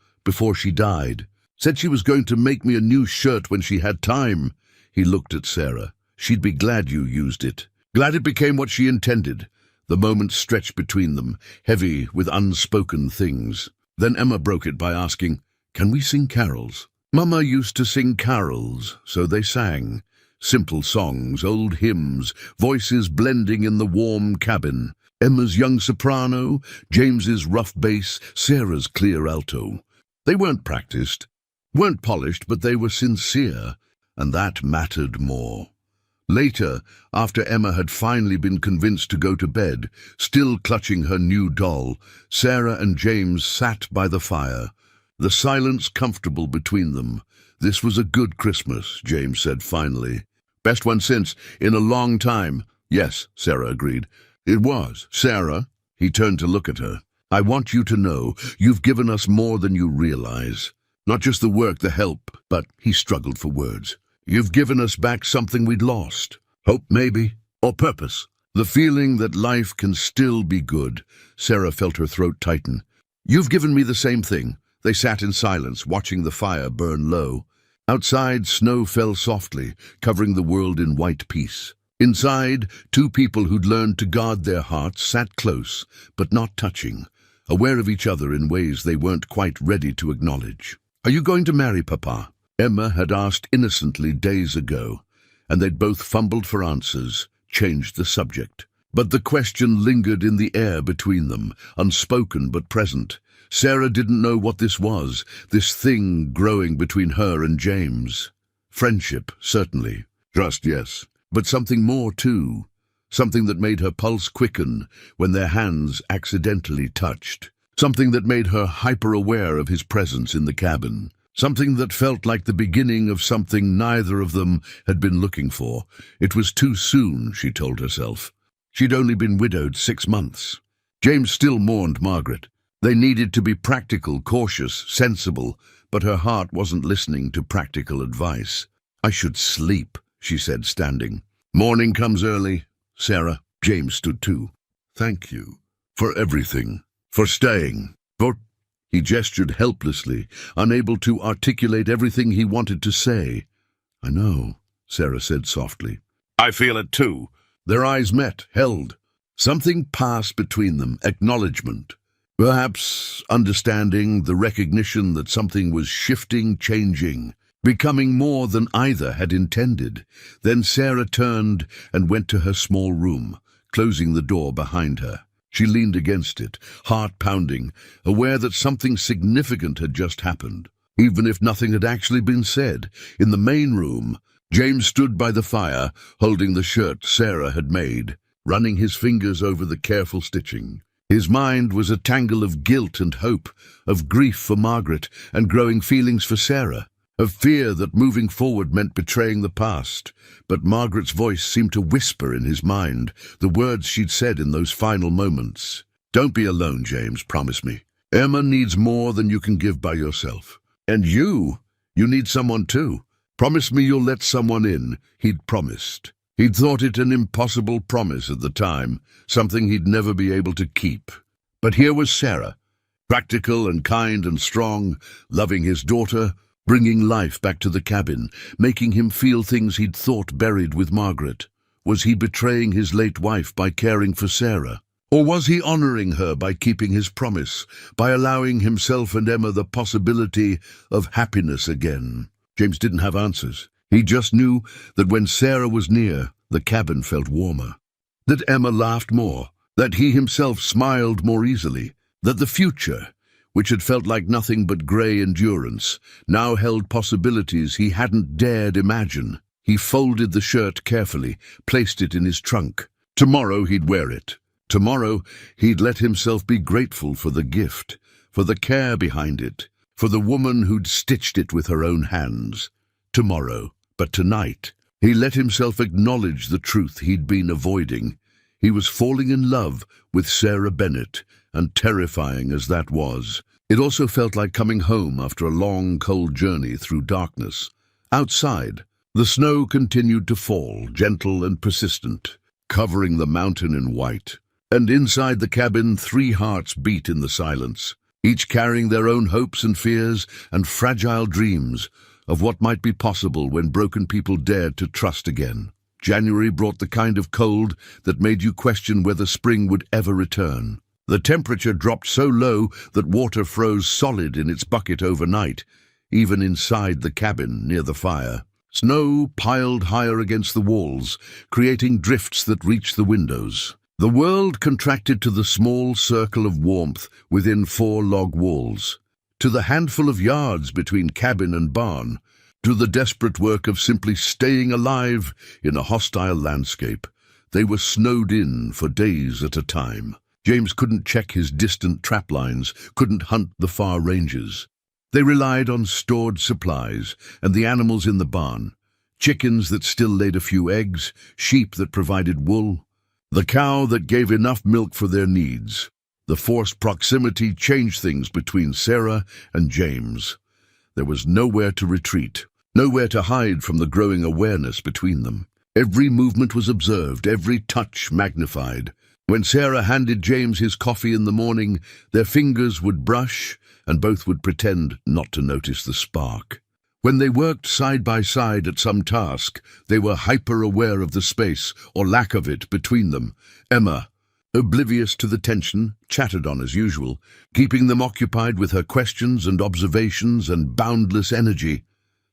she died. Said she was going to make me a new shirt when she had time. He looked at Sarah. She'd be glad you used it. Glad it became what she intended. The moment stretched between them, heavy with unspoken things. Then Emma broke it by asking, "Can we sing carols?" Mama used to sing carols, so they sang. Simple songs, old hymns, voices blending in the warm cabin. Emma's young soprano, James's rough bass, Sarah's clear alto. They weren't practiced, weren't polished, but they were sincere, and that mattered more. Later, after Emma had finally been convinced to go to bed, still clutching her new doll, Sarah and James sat by the fire, the silence comfortable between them. "This was a good Christmas," James said finally. "Best one since, in a long time." "Yes," Sarah agreed. "It was, Sarah." He turned to look at her. "I want you to know you've given us more than you realize. Not just the work, the help, but," he struggled for words, "you've given us back something we'd lost. Hope, maybe, or purpose. The feeling that life can still be good." Sarah felt her throat tighten. "You've given me the same thing." They sat in silence, watching the fire burn low. Outside, snow fell softly, covering the world in white peace. Inside, two people who'd learned to guard their hearts sat close, but not touching, aware of each other in ways they weren't quite ready to acknowledge. "Are you going to marry Papa?" Emma had asked innocently days ago, and they'd both fumbled for answers, changed the subject. But the question lingered in the air between them, unspoken but present. Sarah didn't know what this was, this thing growing between her and James. Friendship, certainly. Trust, yes. But something more, too. Something that made her pulse quicken when their hands accidentally touched. Something that made her hyper-aware of his presence in the cabin. Something that felt like the beginning of something neither of them had been looking for. It was too soon, she told herself. She'd only been widowed 6 months. James still mourned Margaret. They needed to be practical, cautious, sensible, but her heart wasn't listening to practical advice. "I should sleep," she said, standing. "Morning comes early, Sarah." James stood too. "Thank you. For everything. For staying. For—" He gestured helplessly, unable to articulate everything he wanted to say. "I know," Sarah said softly. "I feel it too." Their eyes met, held. Something passed between them, acknowledgement. Perhaps understanding, the recognition that something was shifting, changing, becoming more than either had intended. Then Sarah turned and went to her small room, closing the door behind her. She leaned against it, heart pounding, aware that something significant had just happened, even if nothing had actually been said. In the main room, James stood by the fire, holding the shirt Sarah had made, running his fingers over the careful stitching. His mind was a tangle of guilt and hope, of grief for Margaret and growing feelings for Sarah, of fear that moving forward meant betraying the past. But Margaret's voice seemed to whisper in his mind, the words she'd said in those final moments. "Don't be alone, James, promise me. Emma needs more than you can give by yourself. And you need someone too. Promise me you'll let someone in." He'd promised. He'd thought it an impossible promise at the time, something he'd never be able to keep. But here was Sarah, practical and kind and strong, loving his daughter, bringing life back to the cabin, making him feel things he'd thought buried with Margaret. Was he betraying his late wife by caring for Sarah? Or was he honoring her by keeping his promise, by allowing himself and Emma the possibility of happiness again? James didn't have answers. He just knew that when Sarah was near, the cabin felt warmer, that Emma laughed more, that he himself smiled more easily, that the future, which had felt like nothing but grey endurance, now held possibilities he hadn't dared imagine. He folded the shirt carefully, placed it in his trunk. Tomorrow he'd wear it. Tomorrow he'd let himself be grateful for the gift, for the care behind it, for the woman who'd stitched it with her own hands. Tomorrow. But tonight, he let himself acknowledge the truth he'd been avoiding. He was falling in love with Sarah Bennett, and terrifying as that was, it also felt like coming home after a long, cold journey through darkness. Outside, The snow continued to fall, gentle and persistent, covering the mountain in white. And inside the cabin, 3 hearts beat in the silence, each carrying their own hopes and fears and fragile dreams of what might be possible when broken people dared to trust again. January brought the kind of cold that made you question whether spring would ever return. The temperature dropped so low that water froze solid in its bucket overnight, even inside the cabin near the fire. Snow piled higher against the walls, creating drifts that reached the windows. The world contracted to the small circle of warmth within 4 log walls, to the handful of yards between cabin and barn, to the desperate work of simply staying alive in a hostile landscape. They were snowed in for days at a time. James couldn't check his distant trap lines, couldn't hunt the far ranges. They relied on stored supplies and the animals in the barn, chickens that still laid a few eggs, sheep that provided wool, the cow that gave enough milk for their needs. The forced proximity changed things between Sarah and James. There was nowhere to retreat, nowhere to hide from the growing awareness between them. Every movement was observed, every touch magnified. When Sarah handed James his coffee in the morning, their fingers would brush, and both would pretend not to notice the spark. When they worked side by side at some task, they were hyper-aware of the space, or lack of it, between them. Emma, oblivious to the tension, chattered on as usual, keeping them occupied with her questions and observations and boundless energy.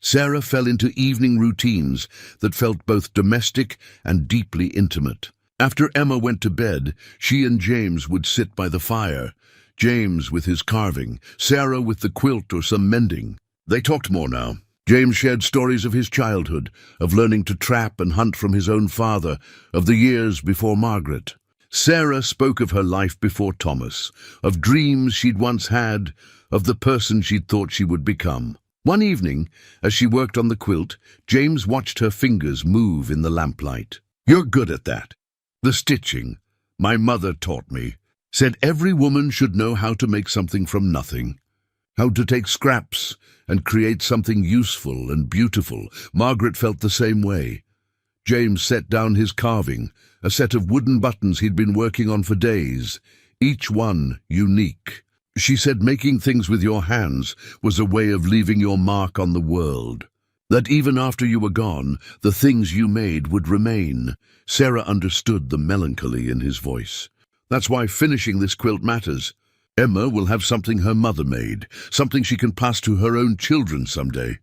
Sarah fell into evening routines that felt both domestic and deeply intimate. After Emma went to bed, she and James would sit by the fire, James with his carving, Sarah with the quilt or some mending. They talked more now. James shared stories of his childhood, of learning to trap and hunt from his own father, of the years before Margaret. Sarah spoke of her life before Thomas, of dreams she'd once had, of the person she'd thought she would become. One evening, as she worked on the quilt, James watched her fingers move in the lamplight. "You're good at that. The stitching, my mother taught me, said every woman should know how to make something from nothing, how to take scraps and create something useful and beautiful." Margaret felt the same way. James set down his carving, a set of wooden buttons he'd been working on for days, each one unique. She said making things with your hands was a way of leaving your mark on the world, that even after you were gone, the things you made would remain. Sarah understood the melancholy in his voice. "That's why finishing this quilt matters. Emma will have something her mother made, something she can pass to her own children someday."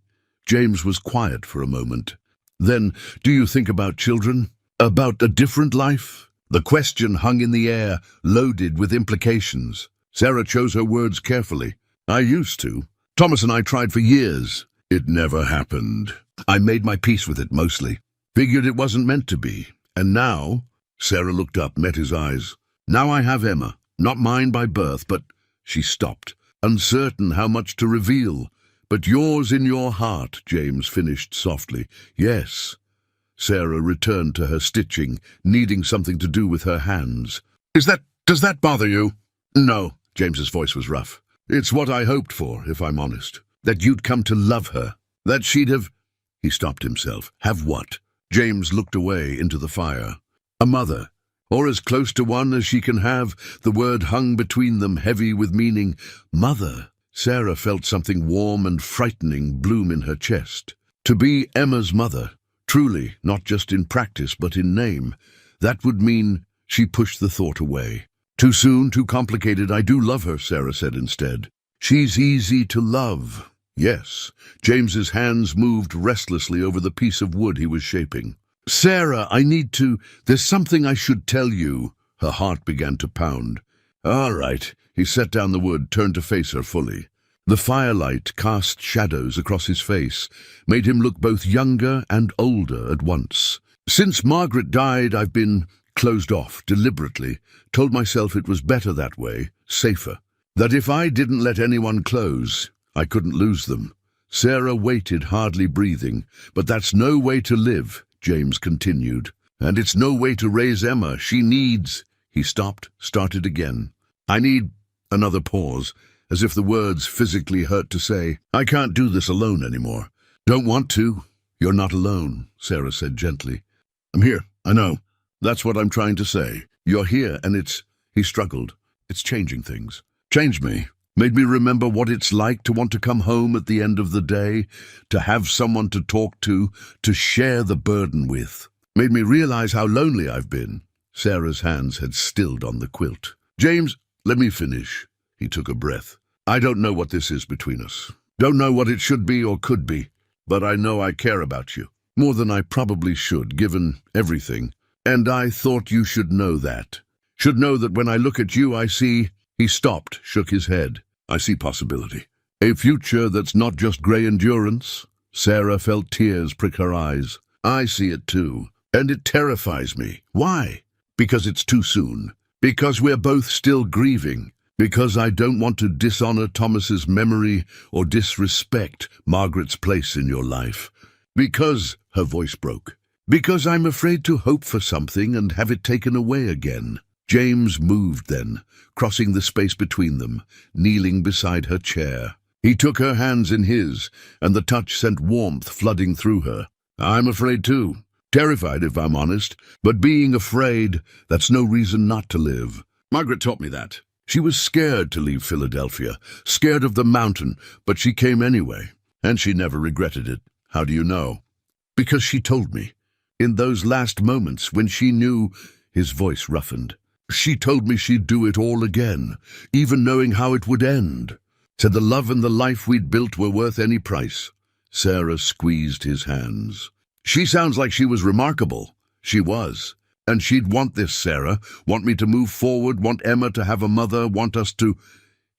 James was quiet for a moment. "Then, do you think about children? About a different life?" The question hung in the air, loaded with implications. Sarah chose her words carefully. "I used to. Thomas and I tried for years. It never happened. I made my peace with it mostly. Figured it wasn't meant to be. And now," Sarah looked up, met his eyes, "now I have Emma, not mine by birth, but—" She stopped, uncertain how much to reveal. "But yours in your heart," James finished softly. "Yes." Sarah returned to her stitching, needing something to do with her hands. Does that bother you?" "No," James's voice was rough. "It's what I hoped for, if I'm honest. That you'd come to love her. That she'd have—" He stopped himself. "Have what?" James looked away into the fire. "A mother, or as close to one as she can have." The word hung between them, heavy with meaning. Mother. Sarah felt something warm and frightening bloom in her chest. To be Emma's mother, truly, not just in practice but in name, that would mean— She pushed the thought away. "Too soon, too complicated. I do love her," Sarah said instead. "She's easy to love." "Yes." James's hands moved restlessly over the piece of wood he was shaping. "Sarah, there's something I should tell you." Her heart began to pound. "All right." He set down the wood, turned to face her fully. The firelight cast shadows across his face, made him look both younger and older at once. "Since Margaret died, I've been closed off, deliberately. Told myself it was better that way, safer. That if I didn't let anyone close, I couldn't lose them." Sarah waited, hardly breathing. "But that's no way to live," James continued. "And it's no way to raise Emma. She needs—" He stopped, started again. "I need—" Another pause, as if the words physically hurt to say. "I can't do this alone anymore. Don't want to." "You're not alone," Sarah said gently. "I'm here, I know. That's what I'm trying to say. You're here, and it's—" He struggled. "It's changing things. Changed me. Made me remember what it's like to want to come home at the end of the day, to have someone to talk to share the burden with. Made me realize how lonely I've been." Sarah's hands had stilled on the quilt. "James, let me finish." He took a breath. "I don't know what this is between us. Don't know what it should be or could be. But I know I care about you. More than I probably should, given everything. And I thought you should know that. Should know that when I look at you, I see—" He stopped, shook his head. "I see possibility. A future that's not just grey endurance." Sarah felt tears prick her eyes. "I see it too. And it terrifies me. Why? Because it's too soon. Because we're both still grieving. Because I don't want to dishonor Thomas's memory or disrespect Margaret's place in your life. Because," her voice broke, "because I'm afraid to hope for something and have it taken away again." James moved then, crossing the space between them, kneeling beside her chair. He took her hands in his, and the touch sent warmth flooding through her. "I'm afraid too. Terrified, if I'm honest. But being afraid, that's no reason not to live. Margaret taught me that. She was scared to leave Philadelphia, scared of the mountain, but she came anyway, and she never regretted it. How do you know?" "Because she told me. In those last moments when she knew—" His voice roughened. "She told me she'd do it all again, even knowing how it would end. Said the love and the life we'd built were worth any price." Sarah squeezed his hands. "She sounds like she was remarkable." "She was. And she'd want this, Sarah. Want me to move forward, want Emma to have a mother, want us to—"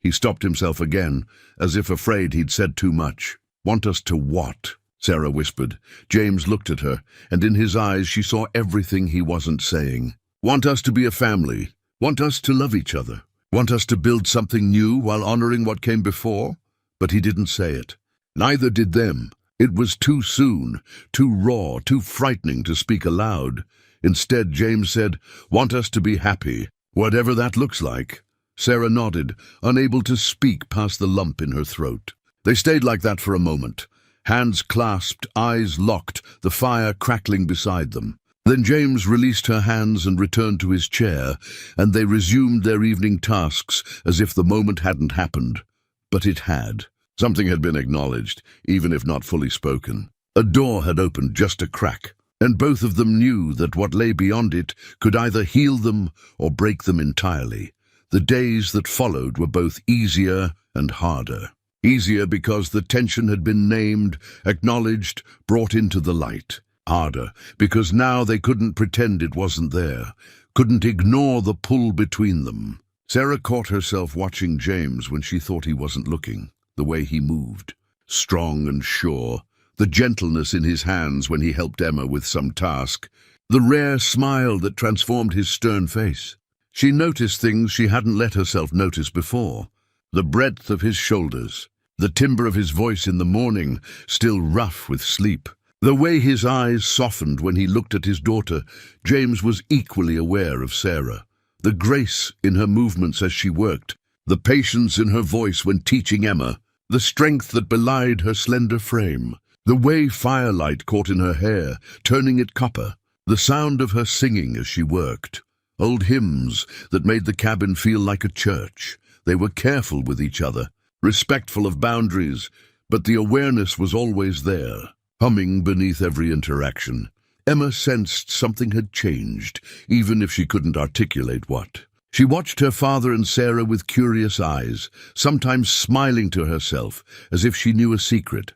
He stopped himself again, as if afraid he'd said too much. "Want us to what?" Sarah whispered. James looked at her, and in his eyes she saw everything he wasn't saying. "Want us to be a family. Want us to love each other. Want us to build something new while honoring what came before?" But he didn't say it. Neither did them. It was too soon, too raw, too frightening to speak aloud. Instead, James said, "Want us to be happy, whatever that looks like." Sarah nodded, unable to speak past the lump in her throat. They stayed like that for a moment, hands clasped, eyes locked, the fire crackling beside them. Then James released her hands and returned to his chair, and they resumed their evening tasks as if the moment hadn't happened. But it had. Something had been acknowledged, even if not fully spoken. A door had opened just a crack, and both of them knew that what lay beyond it could either heal them or break them entirely. The days that followed were both easier and harder. Easier because the tension had been named, acknowledged, brought into the light. Harder because now they couldn't pretend it wasn't there, couldn't ignore the pull between them. Sarah caught herself watching James when she thought he wasn't looking, the way he moved, strong and sure, the gentleness in his hands when he helped Emma with some task, the rare smile that transformed his stern face. She noticed things she hadn't let herself notice before. The breadth of his shoulders, the timbre of his voice in the morning, still rough with sleep. The way his eyes softened when he looked at his daughter. James was equally aware of Sarah. The grace in her movements as she worked, the patience in her voice when teaching Emma, the strength that belied her slender frame, the way firelight caught in her hair, turning it copper, the sound of her singing as she worked. Old hymns that made the cabin feel like a church. They were careful with each other, respectful of boundaries, but the awareness was always there, humming beneath every interaction. Emma sensed something had changed, even if she couldn't articulate what. She watched her father and Sarah with curious eyes, sometimes smiling to herself, as if she knew a secret.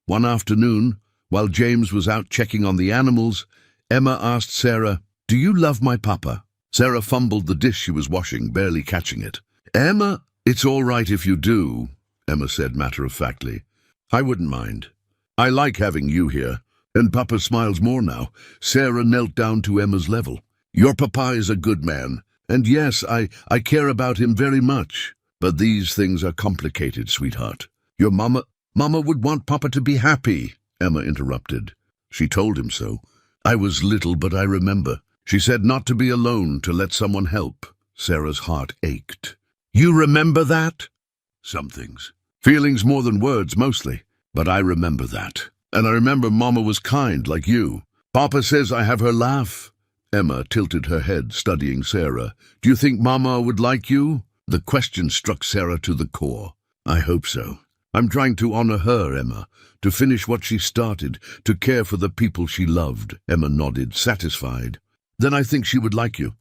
One afternoon, while James was out checking on the animals, Emma asked Sarah, "Do you love my papa?" Sarah fumbled the dish she was washing, barely catching it. "Emma, it's all right if you do," Emma said matter-of-factly. "I wouldn't mind. I like having you here." And Papa smiles more now. Sarah knelt down to Emma's level. "Your papa is a good man, and yes, I care about him very much. But these things are complicated, sweetheart. Your Mama would want Papa to be happy," Emma interrupted. "She told him so. I was little, but I remember. She said not to be alone, to let someone help." Sarah's heart ached. "You remember that?" "Some things. Feelings more than words, mostly. But I remember that." And I remember Mama was kind, like you. Papa says I have her laugh. Emma tilted her head, studying Sarah. Do you think Mama would like you? The question struck Sarah to the core. I hope so. I'm trying to honor her, Emma, to finish what she started, to care for the people she loved. Emma nodded, satisfied. Then I think she would like you.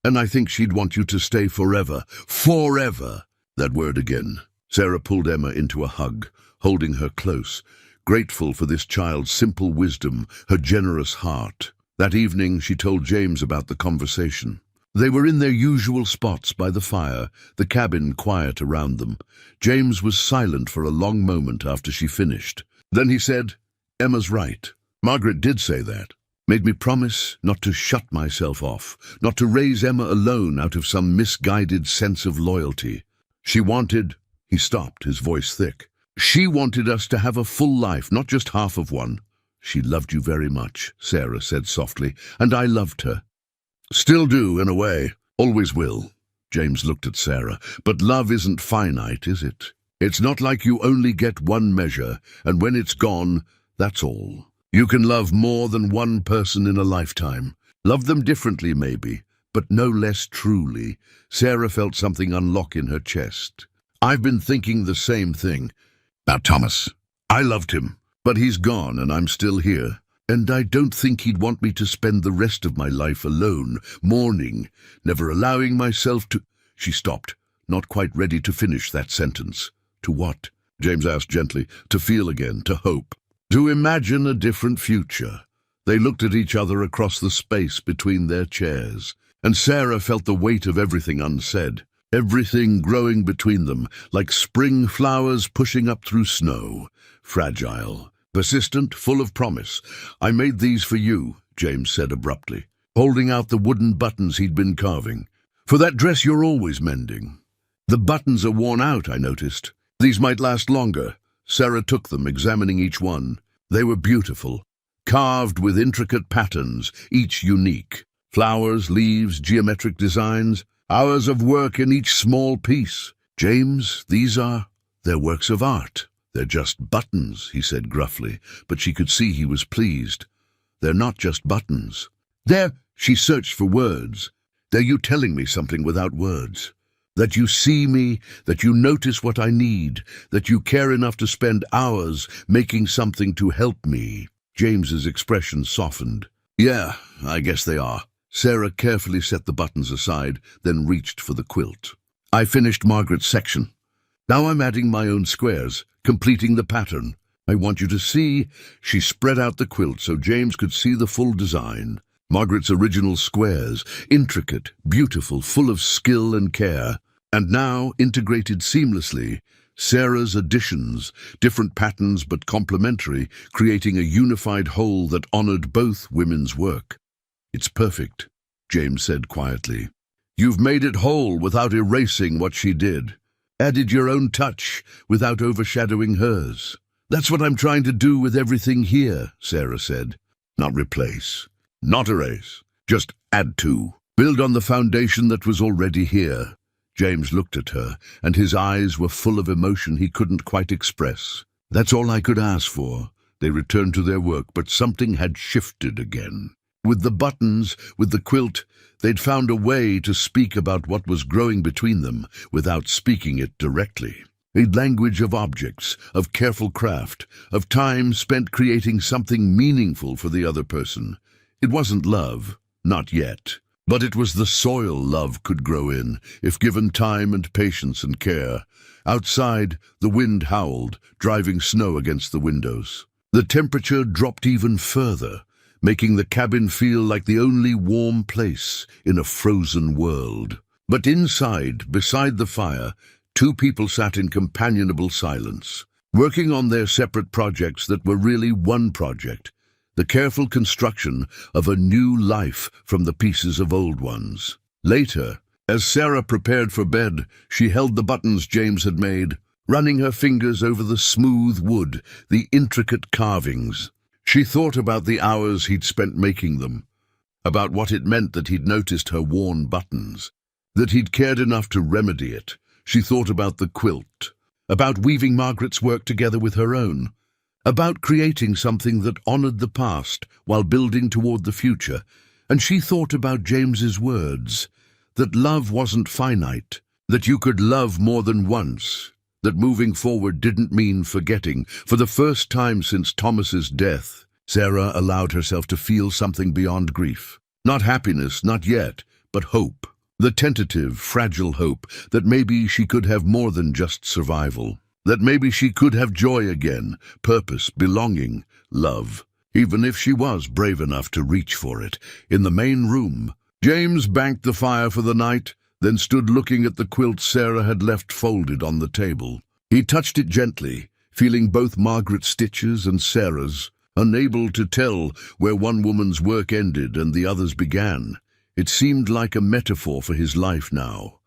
And I think she'd want you to stay forever. Forever! That word again. Sarah pulled Emma into a hug, holding her close, grateful for this child's simple wisdom, her generous heart. That evening she told James about the conversation. They were in their usual spots by the fire, the cabin quiet around them. James was silent for a long moment after she finished. Then he said, Emma's right. Margaret did say that. Made me promise not to shut myself off, not to raise Emma alone out of some misguided sense of loyalty. She wanted— He stopped, his voice thick. She wanted us to have a full life, not just half of one. She loved you very much, Sarah said softly, and I loved her. Still do, in a way. Always will. James looked at Sarah. But love isn't finite, is it? It's not like you only get one measure, and when it's gone, that's all. You can love more than one person in a lifetime. Love them differently, maybe, but no less truly. Sarah felt something unlock in her chest. I've been thinking the same thing. About Thomas. I loved him, but he's gone and I'm still here. And I don't think he'd want me to spend the rest of my life alone, mourning, never allowing myself to— She stopped, not quite ready to finish that sentence. To what? James asked gently. To feel again, to hope. To imagine a different future. They looked at each other across the space between their chairs, and Sarah felt the weight of everything unsaid, everything growing between them, like spring flowers pushing up through snow. Fragile, persistent, full of promise. I made these for you, James said abruptly, holding out the wooden buttons he'd been carving. For that dress you're always mending. The buttons are worn out, I noticed. These might last longer. Sarah took them, examining each one. They were beautiful, carved with intricate patterns, each unique. Flowers, leaves, geometric designs, hours of work in each small piece. James, they're works of art. They're just buttons, he said gruffly, but she could see he was pleased. They're not just buttons. She searched for words. They're you telling me something without words. That you see me, that you notice what I need, that you care enough to spend hours making something to help me. James's expression softened. Yeah, I guess they are. Sarah carefully set the buttons aside, then reached for the quilt. I finished Margaret's section. Now I'm adding my own squares, completing the pattern. I want you to see— She spread out the quilt so James could see the full design. Margaret's original squares, intricate, beautiful, full of skill and care. And now, integrated seamlessly, Sarah's additions, different patterns but complementary, creating a unified whole that honored both women's work. It's perfect, James said quietly. You've made it whole without erasing what she did. Added your own touch without overshadowing hers. That's what I'm trying to do with everything here, Sarah said. Not replace. Not erase, just add to. Build on the foundation that was already here. James looked at her, and his eyes were full of emotion he couldn't quite express. That's all I could ask for. They returned to their work, but something had shifted again. With the buttons, with the quilt, they'd found a way to speak about what was growing between them without speaking it directly. A language of objects, of careful craft, of time spent creating something meaningful for the other person. It wasn't love, not yet, but it was the soil love could grow in, if given time and patience and care. Outside, the wind howled, driving snow against the windows. The temperature dropped even further, making the cabin feel like the only warm place in a frozen world. But inside, beside the fire, two people sat in companionable silence, working on their separate projects that were really one project. The careful construction of a new life from the pieces of old ones. Later, as Sarah prepared for bed, she held the buttons James had made, running her fingers over the smooth wood, the intricate carvings. She thought about the hours he'd spent making them, about what it meant that he'd noticed her worn buttons, that he'd cared enough to remedy it. She thought about the quilt, about weaving Margaret's work together with her own, about creating something that honored the past while building toward the future. And she thought about James's words, that love wasn't finite, that you could love more than once, that moving forward didn't mean forgetting. For the first time since Thomas's death, Sarah allowed herself to feel something beyond grief. Not happiness, not yet, but hope. The tentative, fragile hope that maybe she could have more than just survival. That maybe she could have joy again, purpose, belonging, love. Even if she was brave enough to reach for it. In the main room, James banked the fire for the night, then stood looking at the quilt Sarah had left folded on the table. He touched it gently, feeling both Margaret's stitches and Sarah's, unable to tell where one woman's work ended and the other's began. It seemed like a metaphor for his life now.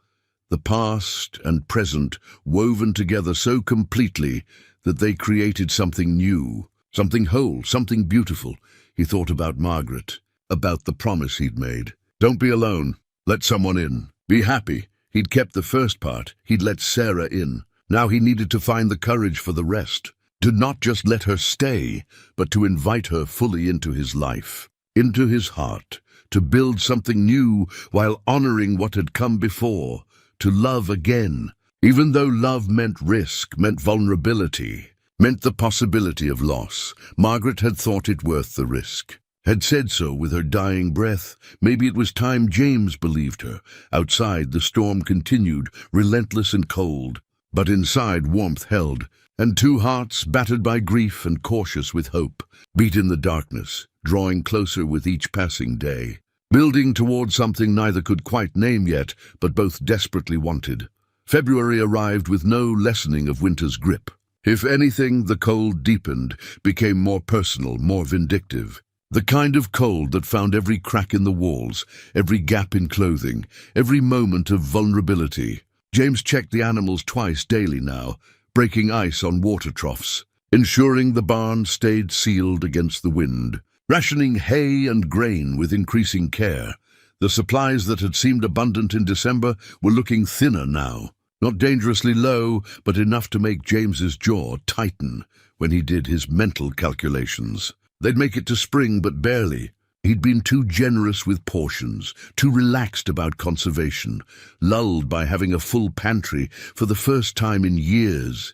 The past and present woven together so completely that they created something new, something whole, something beautiful. He thought about Margaret, about the promise he'd made. Don't be alone. Let someone in. Be happy. He'd kept the first part. He'd let Sarah in. Now he needed to find the courage for the rest. To not just let her stay, but to invite her fully into his life, into his heart, to build something new while honoring what had come before, to love again, even though love meant risk, meant vulnerability, meant the possibility of loss. Margaret had thought it worth the risk, had said so with her dying breath. Maybe it was time James believed her. Outside, the storm continued, relentless and cold, but inside warmth held, and two hearts, battered by grief and cautious with hope, beat in the darkness, drawing closer with each passing day, building toward something neither could quite name yet, but both desperately wanted. February arrived with no lessening of winter's grip. If anything, the cold deepened, became more personal, more vindictive. The kind of cold that found every crack in the walls, every gap in clothing, every moment of vulnerability. James checked the animals twice daily now, breaking ice on water troughs, ensuring the barn stayed sealed against the wind, rationing hay and grain with increasing care. The supplies that had seemed abundant in December were looking thinner now, not dangerously low, but enough to make James's jaw tighten when he did his mental calculations. They'd make it to spring, but barely. He'd been too generous with portions, too relaxed about conservation, lulled by having a full pantry for the first time in years.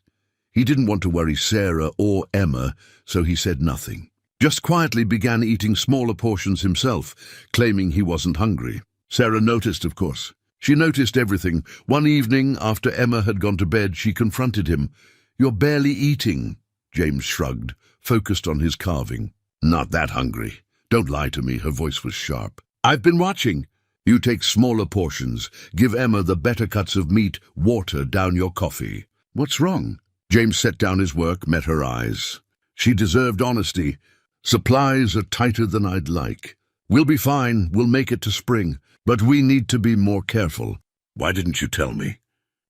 He didn't want to worry Sarah or Emma, so he said nothing. Just quietly began eating smaller portions himself, claiming he wasn't hungry. Sarah noticed, of course. She noticed everything. One evening, after Emma had gone to bed, she confronted him. "You're barely eating," James shrugged, focused on his carving. "Not that hungry. Don't lie to me," her voice was sharp. "I've been watching. You take smaller portions. Give Emma the better cuts of meat, water down your coffee." "What's wrong?" James set down his work, met her eyes. She deserved honesty. "Supplies are tighter than I'd like. We'll be fine, we'll make it to spring, but we need to be more careful." "Why didn't you tell me?"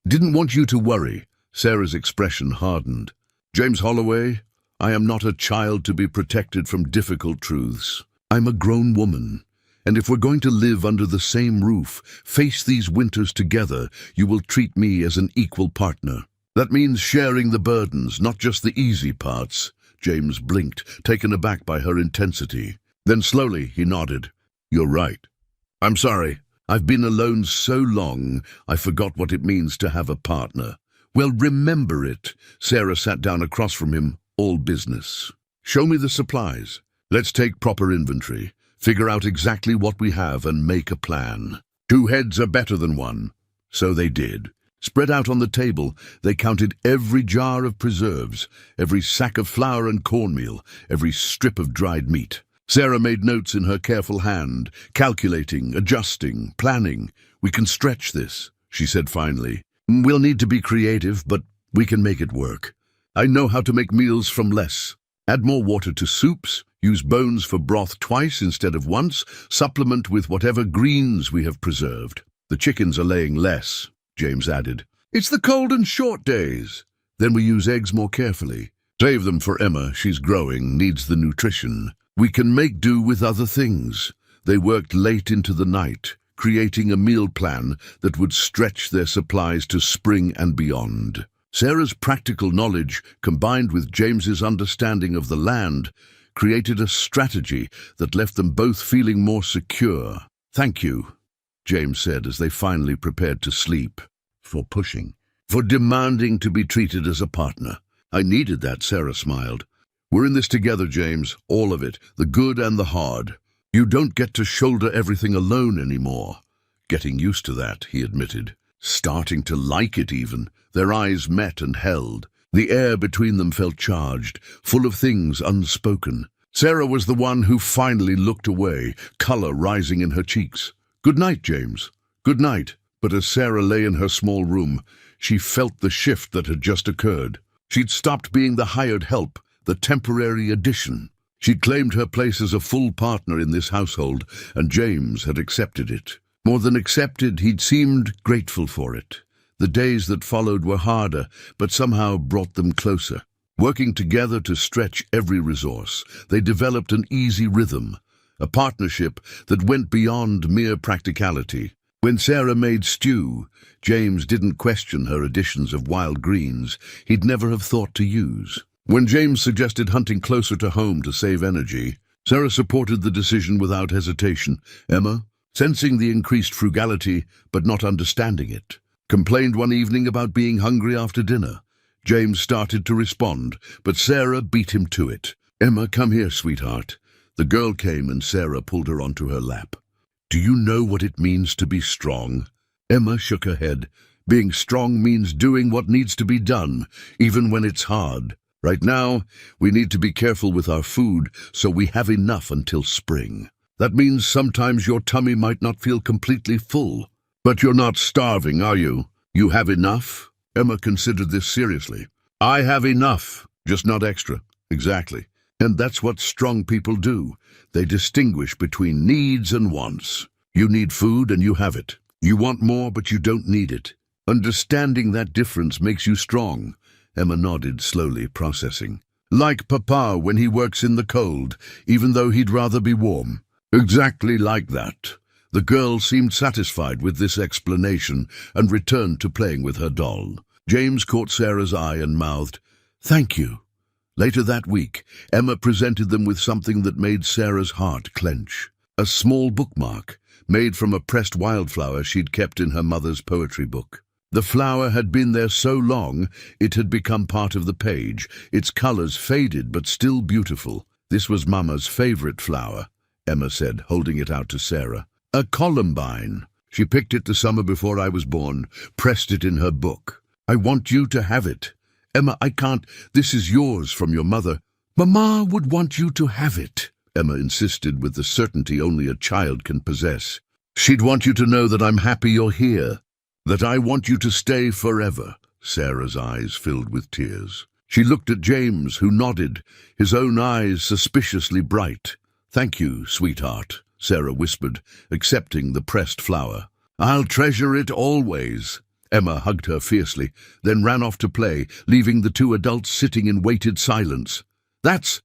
"Didn't want you to worry." Sarah's expression hardened. "James Holloway, I am not a child to be protected from difficult truths. I'm a grown woman, and if we're going to live under the same roof, face these winters together, you will treat me as an equal partner. That means sharing the burdens, not just the easy parts." James blinked, taken aback by her intensity. Then slowly he nodded. "You're right. I'm sorry. I've been alone so long, I forgot what it means to have a partner." "Well, remember it." Sarah sat down across from him, all business. "Show me the supplies. Let's take proper inventory, figure out exactly what we have and make a plan. 2 heads are better than 1. So they did. Spread out on the table, they counted every jar of preserves, every sack of flour and cornmeal, every strip of dried meat. Sarah made notes in her careful hand, calculating, adjusting, planning. "We can stretch this," she said finally. "We'll need to be creative, but we can make it work. I know how to make meals from less. Add more water to soups, use bones for broth twice instead of once, supplement with whatever greens we have preserved. The chickens are laying less," James added. "It's the cold and short days." "Then we use eggs more carefully. Save them for Emma, she's growing, needs the nutrition. We can make do with other things." They worked late into the night, creating a meal plan that would stretch their supplies to spring and beyond. Sarah's practical knowledge, combined with James's understanding of the land, created a strategy that left them both feeling more secure. "Thank you," James said as they finally prepared to sleep. "For pushing. For demanding to be treated as a partner. I needed that," Sarah smiled. "We're in this together, James, all of it, the good and the hard. You don't get to shoulder everything alone anymore." "Getting used to that," he admitted. Starting to like it even. Their eyes met and held. The air between them felt charged, full of things unspoken. Sarah was the one who finally looked away, color rising in her cheeks. "Good night, James." "Good night." But as Sarah lay in her small room, she felt the shift that had just occurred. She'd stopped being the hired help, the temporary addition. She'd claimed her place as a full partner in this household, and James had accepted it. More than accepted, he'd seemed grateful for it. The days that followed were harder, but somehow brought them closer. Working together to stretch every resource, they developed an easy rhythm, a partnership that went beyond mere practicality. When Sarah made stew, James didn't question her additions of wild greens he'd never have thought to use. When James suggested hunting closer to home to save energy, Sarah supported the decision without hesitation. Emma, sensing the increased frugality but not understanding it, complained one evening about being hungry after dinner. James started to respond, but Sarah beat him to it. "Emma, come here, sweetheart." The girl came and Sarah pulled her onto her lap. "Do you know what it means to be strong?" Emma shook her head. "Being strong means doing what needs to be done, even when it's hard. Right now, we need to be careful with our food so we have enough until spring. That means sometimes your tummy might not feel completely full. But you're not starving, are you? You have enough?" Emma considered this seriously. "I have enough, just not extra." "Exactly. And that's what strong people do. They distinguish between needs and wants. You need food and you have it. You want more, but you don't need it. Understanding that difference makes you strong." Emma nodded slowly, processing. "Like Papa when he works in the cold, even though he'd rather be warm." "Exactly like that." The girl seemed satisfied with this explanation and returned to playing with her doll. James caught Sarah's eye and mouthed, "Thank you." Later that week, Emma presented them with something that made Sarah's heart clench. A small bookmark, made from a pressed wildflower she'd kept in her mother's poetry book. The flower had been there so long, it had become part of the page, its colors faded but still beautiful. "This was Mama's favorite flower," Emma said, holding it out to Sarah. "A columbine. She picked it the summer before I was born, pressed it in her book. I want you to have it." "Emma, I can't. This is yours from your mother." "Mama would want you to have it," Emma insisted with the certainty only a child can possess. "She'd want you to know that I'm happy you're here, that I want you to stay forever." Sarah's eyes filled with tears. She looked at James, who nodded, his own eyes suspiciously bright. "Thank you, sweetheart," Sarah whispered, accepting the pressed flower. "I'll treasure it always." Emma hugged her fiercely, then ran off to play, leaving the two adults sitting in weighted silence. That's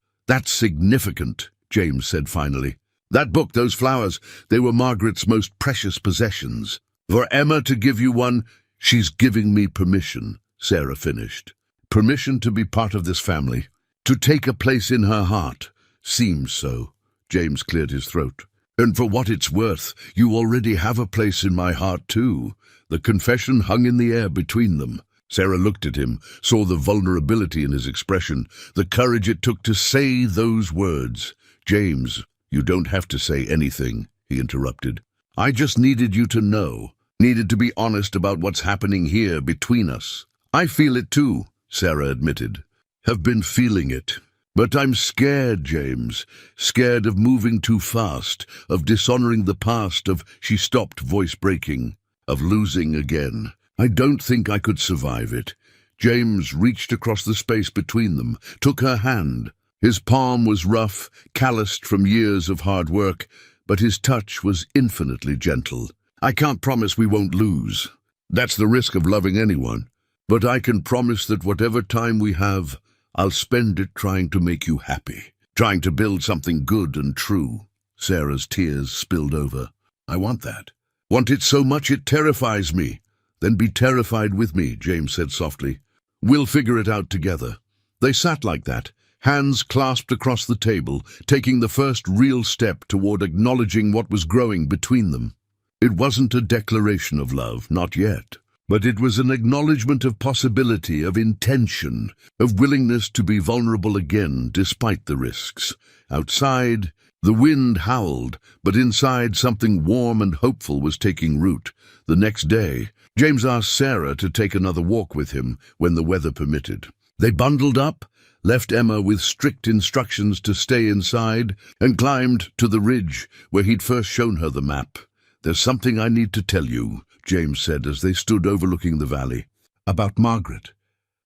significant," James said finally. "That book, those flowers, they were Margaret's most precious possessions. For Emma to give you one, she's giving me permission," Sarah finished. "Permission to be part of this family, to take a place in her heart. Seems so." James cleared his throat. "And for what it's worth, you already have a place in my heart too." The confession hung in the air between them. Sarah looked at him, saw the vulnerability in his expression, the courage it took to say those words. "James, you don't have to say anything," he interrupted. "I just needed you to know, needed to be honest about what's happening here between us." "I feel it too," Sarah admitted. "Have been feeling it. But I'm scared, James, scared of moving too fast, of dishonoring the past, of—" She stopped, voice breaking. "Of losing again. I don't think I could survive it." James reached across the space between them, took her hand. His palm was rough, calloused from years of hard work, but his touch was infinitely gentle. "I can't promise we won't lose. That's the risk of loving anyone. But I can promise that whatever time we have, I'll spend it trying to make you happy, trying to build something good and true." Sarah's tears spilled over. "I want that. Want it so much it terrifies me." "Then be terrified with me," James said softly. We'll figure it out together. They sat like that, hands clasped across the table, taking the first real step toward acknowledging what was growing between them. It wasn't a declaration of love, not yet, but it was an acknowledgement of possibility, of intention, of willingness to be vulnerable again despite the risks. Outside, the wind howled, but inside something warm and hopeful was taking root. The next day, James asked Sarah to take another walk with him when the weather permitted. They bundled up, left Emma with strict instructions to stay inside, and climbed to the ridge where he'd first shown her the map. "There's something I need to tell you," James said as they stood overlooking the valley. "About Margaret.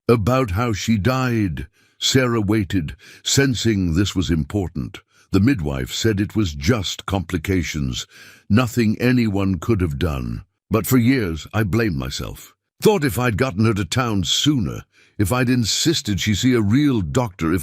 About how she died." Sarah waited, sensing this was important. The midwife said it was just complications, nothing anyone could have done. But for years, I blamed myself. Thought if I'd gotten her to town sooner, if I'd insisted she see a real doctor,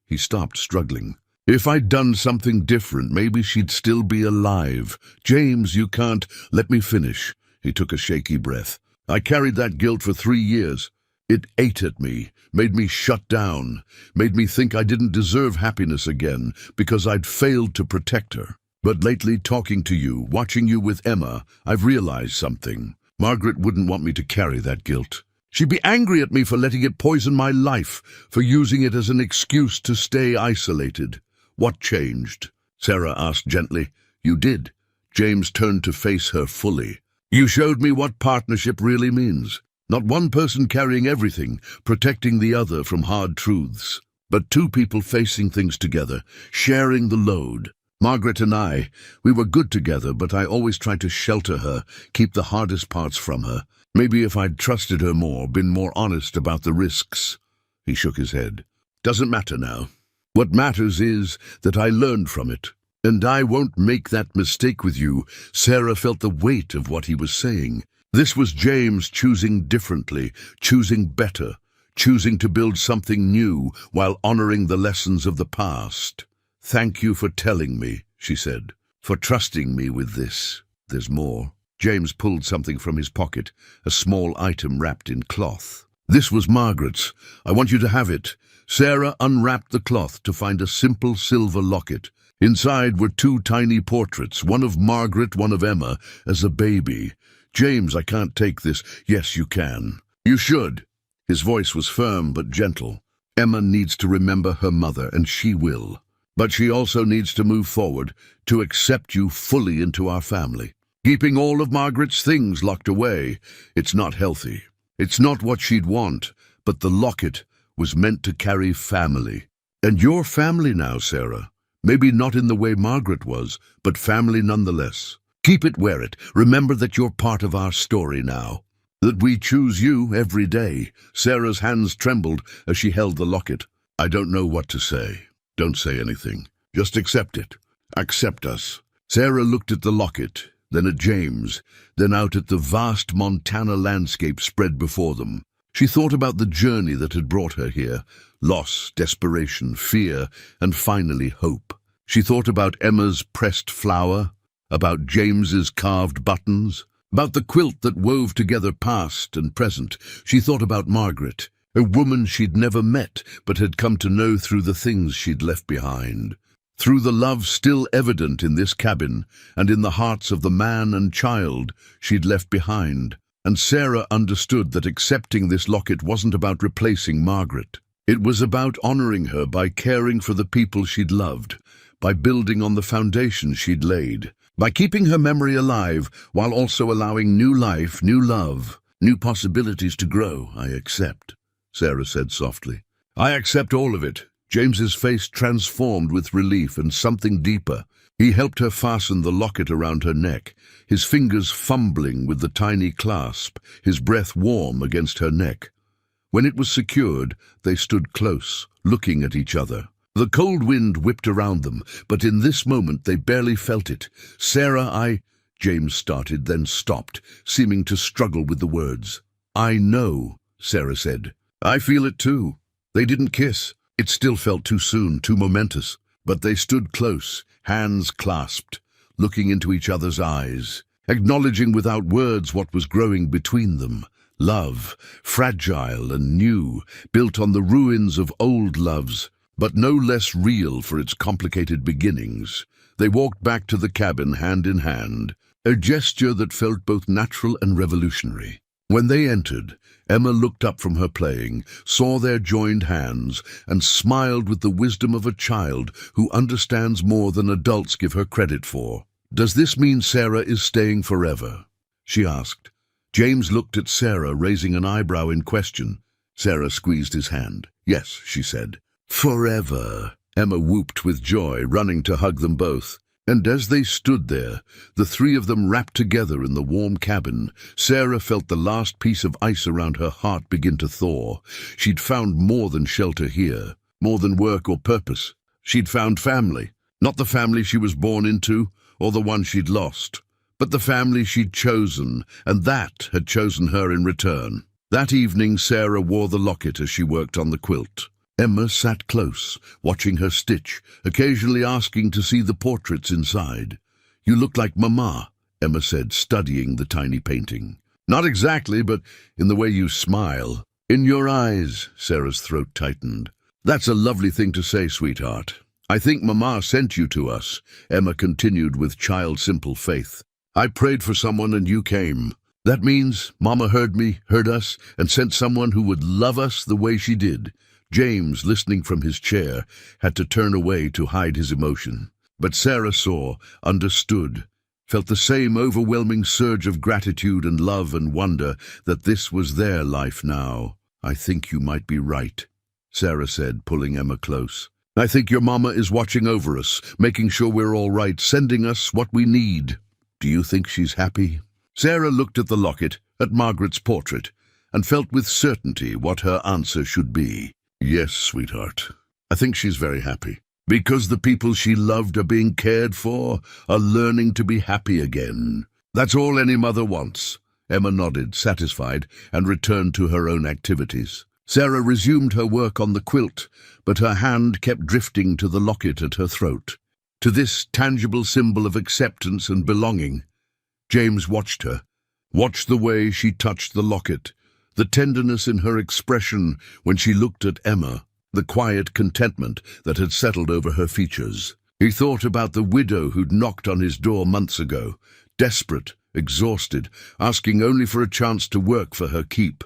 He stopped, struggling. "If I'd done something different, maybe she'd still be alive." "James, you can't—" "Let me finish." He took a shaky breath. "I carried that guilt for 3 years. It ate at me, made me shut down, made me think I didn't deserve happiness again because I'd failed to protect her. But lately, talking to you, watching you with Emma, I've realized something. Margaret wouldn't want me to carry that guilt. She'd be angry at me for letting it poison my life, for using it as an excuse to stay isolated." "What changed?" Sarah asked gently. "You did." James turned to face her fully. "You showed me what partnership really means. Not one person carrying everything, protecting the other from hard truths, but 2 people facing things together, sharing the load. Margaret and I, we were good together, but I always tried to shelter her, keep the hardest parts from her. Maybe if I'd trusted her more, been more honest about the risks." He shook his head. "Doesn't matter now. What matters is that I learned from it. And I won't make that mistake with you." Sarah felt the weight of what he was saying. This was James choosing differently, choosing better, choosing to build something new while honoring the lessons of the past. "Thank you for telling me," she said, "for trusting me with this. There's more." James pulled something from his pocket, a small item wrapped in cloth. "This was Margaret's. I want you to have it." Sarah unwrapped the cloth to find a simple silver locket. Inside were 2 tiny portraits, one of Margaret, one of Emma, as a baby. "James, I can't take this." "Yes, you can. You should." His voice was firm but gentle. "Emma needs to remember her mother, and she will. But she also needs to move forward, to accept you fully into our family. Keeping all of Margaret's things locked away, it's not healthy. It's not what she'd want, but the locket was meant to carry family. And you're family now, Sarah. Maybe not in the way Margaret was, but family nonetheless. Keep it, wear it. Remember that you're part of our story now. That we choose you every day." Sarah's hands trembled as she held the locket. "I don't know what to say." "Don't say anything. Just accept it. Accept us." Sarah looked at the locket, then at James, then out at the vast Montana landscape spread before them. She thought about the journey that had brought her here. Loss, desperation, fear, and finally hope. She thought about Emma's pressed flower, about James's carved buttons, about the quilt that wove together past and present. She thought about Margaret, a woman she'd never met but had come to know through the things she'd left behind, through the love still evident in this cabin and in the hearts of the man and child she'd left behind. And Sarah understood that accepting this locket wasn't about replacing Margaret. It was about honoring her by caring for the people she'd loved, by building on the foundation she'd laid, by keeping her memory alive while also allowing new life, new love, new possibilities to grow. "I accept," Sarah said softly. "I accept all of it." James's face transformed with relief and something deeper. He helped her fasten the locket around her neck, his fingers fumbling with the tiny clasp, his breath warm against her neck. When it was secured, they stood close, looking at each other. The cold wind whipped around them, but in this moment they barely felt it. James started, then stopped, seeming to struggle with the words. "I know," Sarah said. "I feel it too." They didn't kiss. It still felt too soon, too momentous. But they stood close, hands clasped, looking into each other's eyes, acknowledging without words what was growing between them. Love, fragile and new, built on the ruins of old loves, but no less real for its complicated beginnings. They walked back to the cabin hand in hand, a gesture that felt both natural and revolutionary. When they entered, Emma looked up from her playing, saw their joined hands, and smiled with the wisdom of a child who understands more than adults give her credit for. "Does this mean Sarah is staying forever?" she asked. James looked at Sarah, raising an eyebrow in question. Sarah squeezed his hand. "Yes," she said. "Forever," Emma whooped with joy, running to hug them both. And as they stood there, the three of them wrapped together in the warm cabin, Sarah felt the last piece of ice around her heart begin to thaw. She'd found more than shelter here, more than work or purpose. She'd found family, not the family she was born into, or the one she'd lost, but the family she'd chosen, and that had chosen her in return. That evening, Sarah wore the locket as she worked on the quilt. Emma sat close, watching her stitch, occasionally asking to see the portraits inside. "You look like Mama," Emma said, studying the tiny painting. "Not exactly, but in the way you smile." "In your eyes," Sarah's throat tightened. "That's a lovely thing to say, sweetheart. I think Mama sent you to us," Emma continued with child-simple faith. "I prayed for someone and you came. That means Mama heard me, heard us, and sent someone who would love us the way she did." James, listening from his chair, had to turn away to hide his emotion. But Sarah saw, understood, felt the same overwhelming surge of gratitude and love and wonder that this was their life now. "I think you might be right," Sarah said, pulling Emma close. "I think your mama is watching over us, making sure we're all right, sending us what we need. Do you think she's happy?" Sarah looked at the locket, at Margaret's portrait, and felt with certainty what her answer should be. "Yes, sweetheart. I think she's very happy. Because the people she loved are being cared for, are learning to be happy again. That's all any mother wants." Emma nodded, satisfied, and returned to her own activities. Sarah resumed her work on the quilt, but her hand kept drifting to the locket at her throat, to this tangible symbol of acceptance and belonging. James watched her, watched the way she touched the locket, the tenderness in her expression when she looked at Emma, the quiet contentment that had settled over her features. He thought about the widow who'd knocked on his door months ago, desperate, exhausted, asking only for a chance to work for her keep.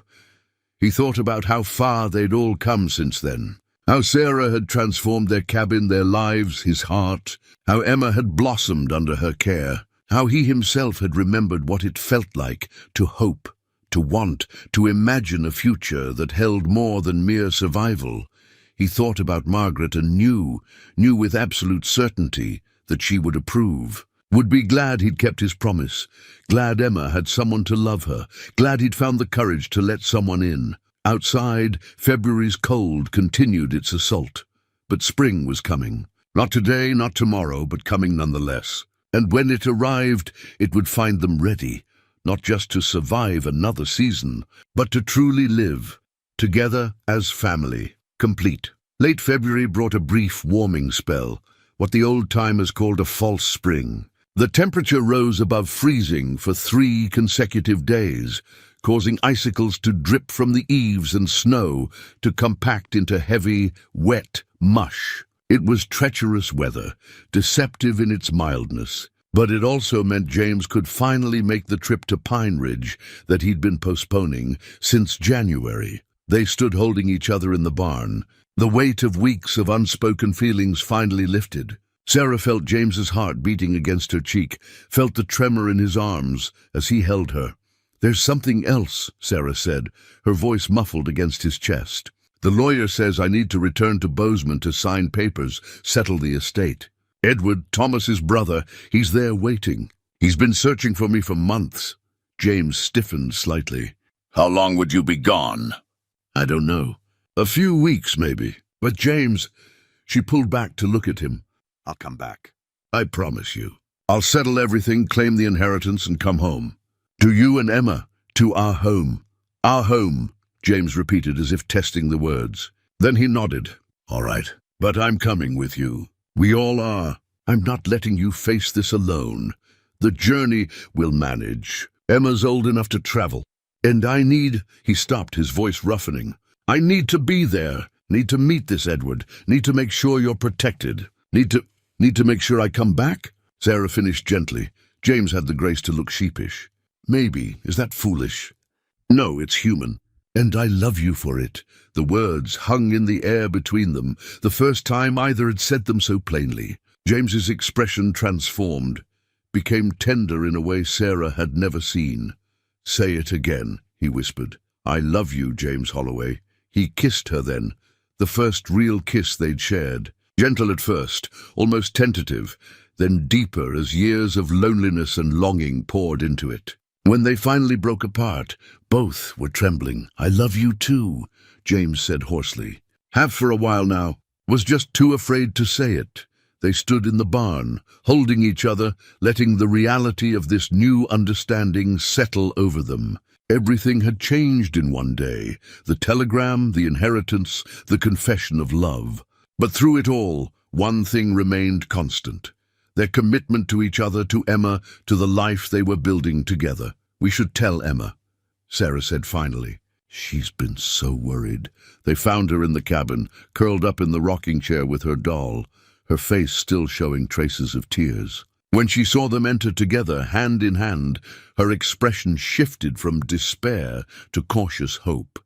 He thought about how far they'd all come since then, how Sarah had transformed their cabin, their lives, his heart, how Emma had blossomed under her care, how he himself had remembered what it felt like to hope, to want, to imagine a future that held more than mere survival. He thought about Margaret and knew with absolute certainty that she would approve, would be glad he'd kept his promise, glad Emma had someone to love her, glad he'd found the courage to let someone in. Outside, February's cold continued its assault, but spring was coming. Not today, not tomorrow, but coming nonetheless. And when it arrived, it would find them ready, not just to survive another season, but to truly live, together as family, complete. Late February brought a brief warming spell, what the old-timers called a false spring. The temperature rose above freezing for 3 consecutive days, causing icicles to drip from the eaves and snow to compact into heavy, wet mush. It was treacherous weather, deceptive in its mildness. But it also meant James could finally make the trip to Pine Ridge that he'd been postponing since January. They stood holding each other in the barn. The weight of weeks of unspoken feelings finally lifted. Sarah felt James's heart beating against her cheek, felt the tremor in his arms as he held her. "There's something else," Sarah said, her voice muffled against his chest. "The lawyer says I need to return to Bozeman to sign papers, settle the estate. Edward, Thomas's brother, he's there waiting. He's been searching for me for months." James stiffened slightly. "How long would you be gone?" "I don't know. A few weeks, maybe. But James..." She pulled back to look at him. "I'll come back. I promise you. I'll settle everything, claim the inheritance, and come home. To you and Emma. To our home. Our home," James repeated as if testing the words. Then he nodded. "All right. But I'm coming with you. We all are. I'm not letting you face this alone. The journey we'll manage. Emma's old enough to travel. And I need, he stopped, his voice roughening. I need to be there. Need to meet this Edward. Need to make sure you're protected. Need to make sure I come back? Sarah finished gently. James had the grace to look sheepish. Maybe. Is that foolish? No, it's human. And I love you for it. The words hung in the air between them, the first time either had said them so plainly. James's expression transformed, became tender in a way Sarah had never seen. Say it again, he whispered. I love you, James Holloway. He kissed her then, the first real kiss they'd shared. Gentle at first, almost tentative, then deeper as years of loneliness and longing poured into it. When they finally broke apart, both were trembling. I love you too, James said hoarsely. Have for a while now. Was just too afraid to say it. They stood in the barn, holding each other, letting the reality of this new understanding settle over them. Everything had changed in one day. The telegram, the inheritance, the confession of love. But through it all, one thing remained constant. Their commitment to each other, to Emma, to the life they were building together. We should tell Emma, Sarah said finally. She's been so worried. They found her in the cabin, curled up in the rocking chair with her doll, her face still showing traces of tears. When she saw them enter together, hand in hand, her expression shifted from despair to cautious hope.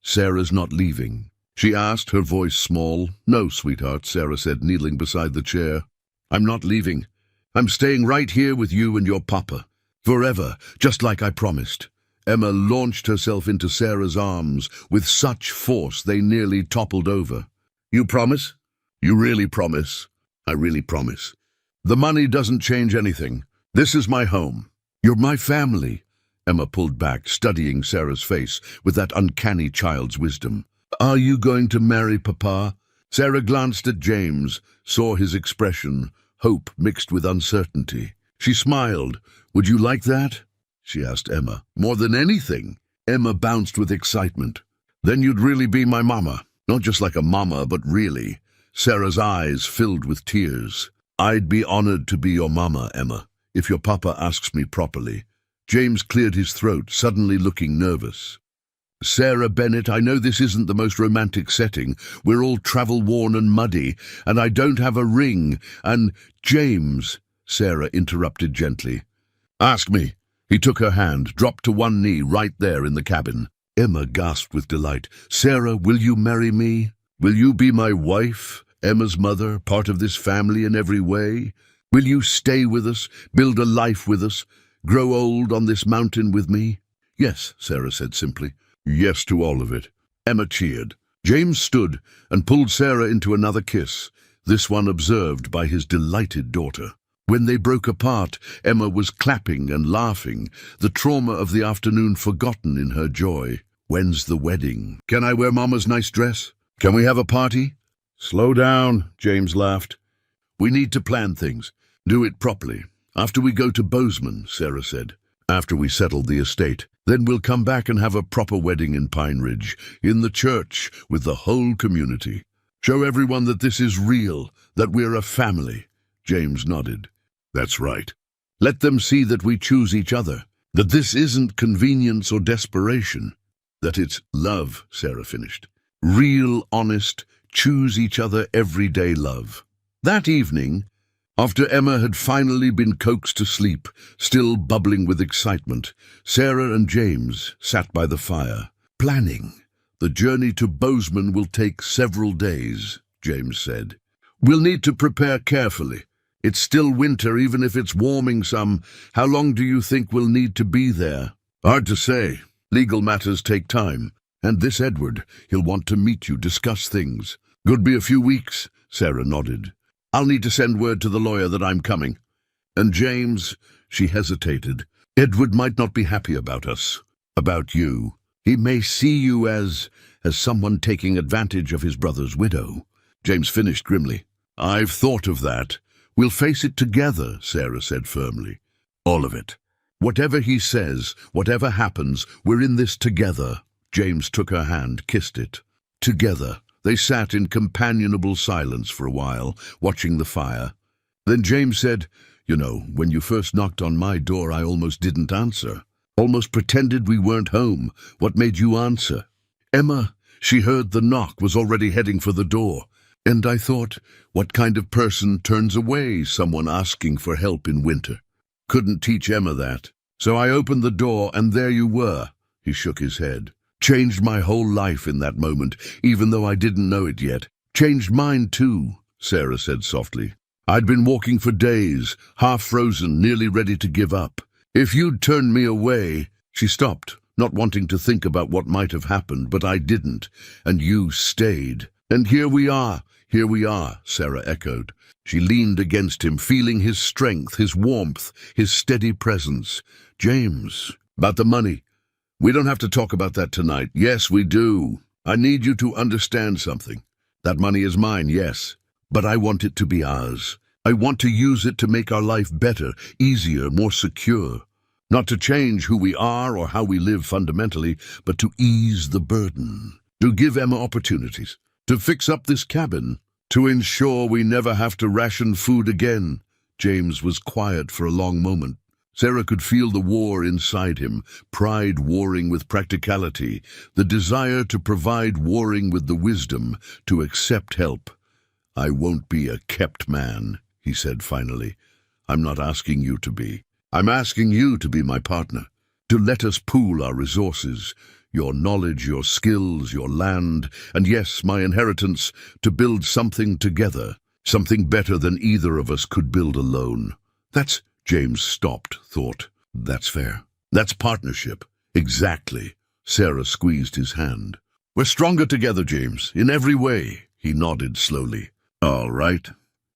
Sarah's not leaving, she asked, her voice small. No, sweetheart, Sarah said, kneeling beside the chair. I'm not leaving. I'm staying right here with you and your papa. Forever, just like I promised. Emma launched herself into Sarah's arms with such force they nearly toppled over. You promise? You really promise? I really promise. The money doesn't change anything. This is my home. You're my family. Emma pulled back, studying Sarah's face with that uncanny child's wisdom. Are you going to marry Papa? Sarah glanced at James, saw his expression, hope mixed with uncertainty. She smiled. Would you like that? She asked Emma. More than anything. Emma bounced with excitement. Then you'd really be my mama. Not just like a mama, but really. Sarah's eyes filled with tears. I'd be honored to be your mama, Emma, if your papa asks me properly. James cleared his throat, suddenly looking nervous. Sarah Bennett, I know this isn't the most romantic setting. We're all travel-worn and muddy, and I don't have a ring, and James, Sarah interrupted gently. Ask me. He took her hand, dropped to one knee right there in the cabin. Emma gasped with delight. Sarah, will you marry me? Will you be my wife, Emma's mother, part of this family in every way? Will you stay with us, build a life with us, grow old on this mountain with me? Yes, Sarah said simply. Yes to all of it. Emma cheered. James stood and pulled Sarah into another kiss, this one observed by his delighted daughter. When they broke apart, Emma was clapping and laughing, the trauma of the afternoon forgotten in her joy. When's the wedding? Can I wear Mama's nice dress? Can we have a party? Slow down, James laughed. We need to plan things. Do it properly. After we go to Bozeman, Sarah said. After we settle the estate. Then we'll come back and have a proper wedding in Pine Ridge, in the church, with the whole community. Show everyone that this is real, that we're a family. James nodded. That's right. Let them see that we choose each other, that this isn't convenience or desperation, that it's love, Sarah finished. Real, honest, choose each other everyday love. That evening, after Emma had finally been coaxed to sleep, still bubbling with excitement, Sarah and James sat by the fire, planning. The journey to Bozeman will take several days, James said. We'll need to prepare carefully. It's still winter, even if it's warming some. How long do you think we'll need to be there? Hard to say. Legal matters take time. And this Edward, he'll want to meet you, discuss things. Could be a few weeks, Sarah nodded. I'll need to send word to the lawyer that I'm coming. And James, she hesitated. Edward might not be happy about us, about you. He may see you as someone taking advantage of his brother's widow. James finished grimly. I've thought of that. We'll face it together, Sarah said firmly. All of it. Whatever he says, whatever happens, we're in this together. James took her hand, kissed it. Together. They sat in companionable silence for a while, watching the fire. Then James said, You know, when you first knocked on my door, I almost didn't answer. Almost pretended we weren't home. What made you answer?" "Emma," she heard the knock, was already heading for the door. And I thought, what kind of person turns away someone asking for help in winter? Couldn't teach Emma that. So I opened the door and there you were. He shook his head. Changed my whole life in that moment, even though I didn't know it yet. Changed mine too, Sarah said softly. I'd been walking for days, half frozen, nearly ready to give up. If you'd turned me away, she stopped, not wanting to think about what might have happened, but I didn't, and you stayed. And here we are, Sarah echoed. She leaned against him, feeling his strength, his warmth, his steady presence. James, about the money. We don't have to talk about that tonight. Yes, we do. I need you to understand something. That money is mine, yes, but I want it to be ours. I want to use it to make our life better, easier, more secure. Not to change who we are or how we live fundamentally, but to ease the burden. To give Emma opportunities. To fix up this cabin. To ensure we never have to ration food again. James was quiet for a long moment. Sarah could feel the war inside him, pride warring with practicality, the desire to provide warring with the wisdom to accept help. I won't be a kept man, he said finally. I'm not asking you to be. I'm asking you to be my partner, to let us pool our resources, your knowledge, your skills, your land, and yes, my inheritance, to build something together, something better than either of us could build alone. That's... James stopped, thought. That's fair. That's partnership. Exactly. Sarah squeezed his hand. We're stronger together, James, in every way. He nodded slowly. All right.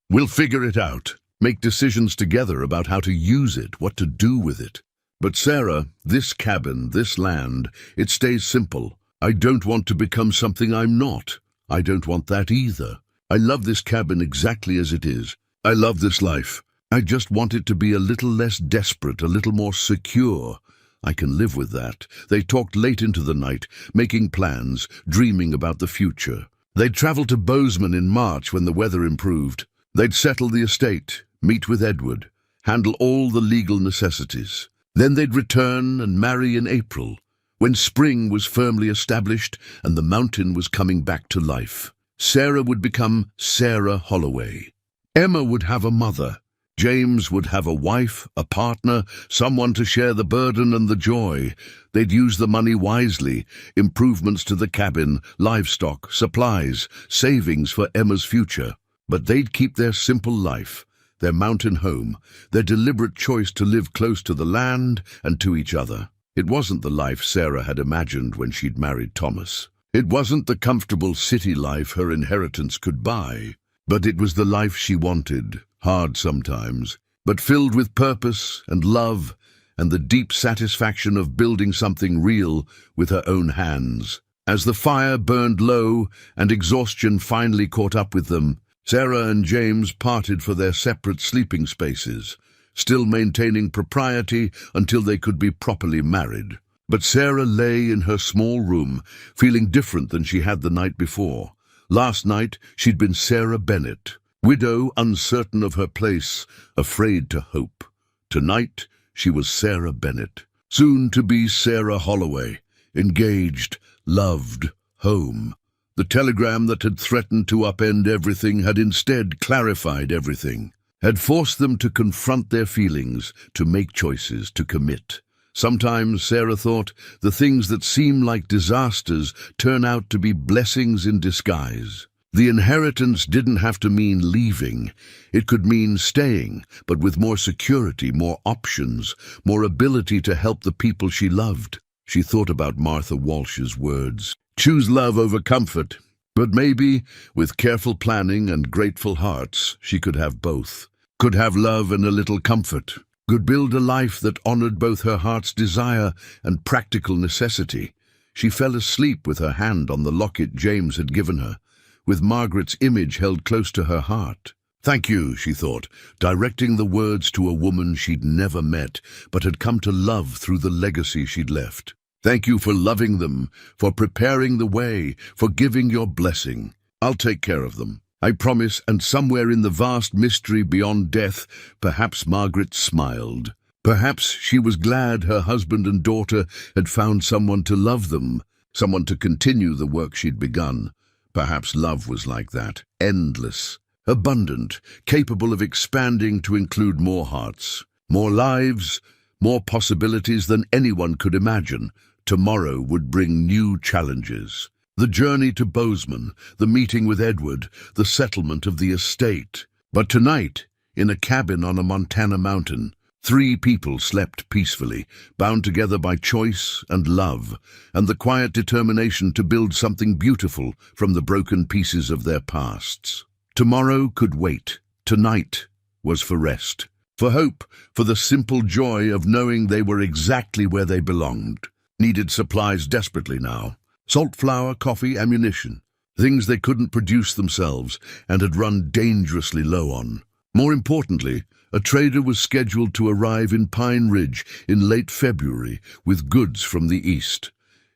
We'll figure it out. Make decisions together about how to use it, what to do with it. But Sarah, this cabin, this land, it stays simple. I don't want to become something I'm not. I don't want that either. I love this cabin exactly as it is. I love this life. I just want it to be a little less desperate, a little more secure. I can live with that. They talked late into the night, making plans, dreaming about the future. They'd travel to Bozeman in March when the weather improved. They'd settle the estate, meet with Edward, handle all the legal necessities. Then they'd return and marry in April, when spring was firmly established and the mountain was coming back to life. Sarah would become Sarah Holloway. Emma would have a mother. James would have a wife, a partner, someone to share the burden and the joy. They'd use the money wisely, improvements to the cabin, livestock, supplies, savings for Emma's future. But they'd keep their simple life, their mountain home, their deliberate choice to live close to the land and to each other. It wasn't the life Sarah had imagined when she'd married Thomas. It wasn't the comfortable city life her inheritance could buy. But it was the life she wanted. Hard sometimes, but filled with purpose and love and the deep satisfaction of building something real with her own hands. As the fire burned low and exhaustion finally caught up with them, Sarah and James parted for their separate sleeping spaces, still maintaining propriety until they could be properly married. But Sarah lay in her small room, feeling different than she had the night before. Last night she'd been Sarah Bennett, widow, uncertain of her place, afraid to hope. Tonight, she was Sarah Bennett, soon to be Sarah Holloway, engaged, loved, home. The telegram that had threatened to upend everything had instead clarified everything, had forced them to confront their feelings, to make choices, to commit. Sometimes, Sarah thought, the things that seem like disasters turn out to be blessings in disguise. The inheritance didn't have to mean leaving. It could mean staying, but with more security, more options, more ability to help the people she loved. She thought about Martha Walsh's words. Choose love over comfort. But maybe, with careful planning and grateful hearts, she could have both. Could have love and a little comfort. Could build a life that honored both her heart's desire and practical necessity. She fell asleep with her hand on the locket James had given her, with Margaret's image held close to her heart. Thank you, she thought, directing the words to a woman she'd never met, but had come to love through the legacy she'd left. Thank you for loving them, for preparing the way, for giving your blessing. I'll take care of them, I promise, and somewhere in the vast mystery beyond death, perhaps Margaret smiled. Perhaps she was glad her husband and daughter had found someone to love them, someone to continue the work she'd begun. Perhaps love was like that, endless, abundant, capable of expanding to include more hearts, more lives, more possibilities than anyone could imagine. Tomorrow would bring new challenges. The journey to Bozeman, the meeting with Edward, the settlement of the estate. But tonight, in a cabin on a Montana mountain, 3 people slept peacefully, bound together by choice and love, and the quiet determination to build something beautiful from the broken pieces of their pasts. Tomorrow could wait. Tonight was for rest, for hope, for the simple joy of knowing they were exactly where they belonged. Needed supplies desperately now. Salt, flour, coffee, ammunition. Things they couldn't produce themselves and had run dangerously low on. More importantly, a trader was scheduled to arrive in Pine Ridge in late February with goods from the east.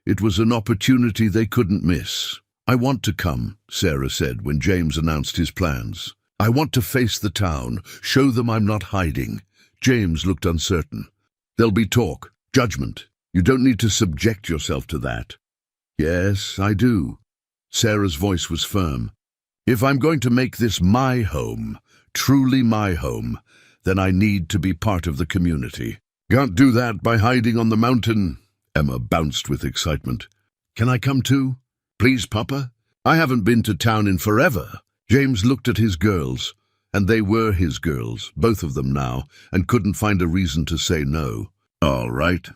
It was an opportunity they couldn't miss. "I want to come," Sarah said when James announced his plans. "I want to face the town, show them I'm not hiding." James looked uncertain. "There'll be talk, judgment. You don't need to subject yourself to that." "Yes, I do." Sarah's voice was firm. "If I'm going to make this my home, truly my home, then I need to be part of the community." "Can't do that by hiding on the mountain." Emma bounced with excitement. "Can I come too? Please, Papa? I haven't been to town in forever." James looked at his girls, and they were his girls, both of them now, and couldn't find a reason to say no. "All right.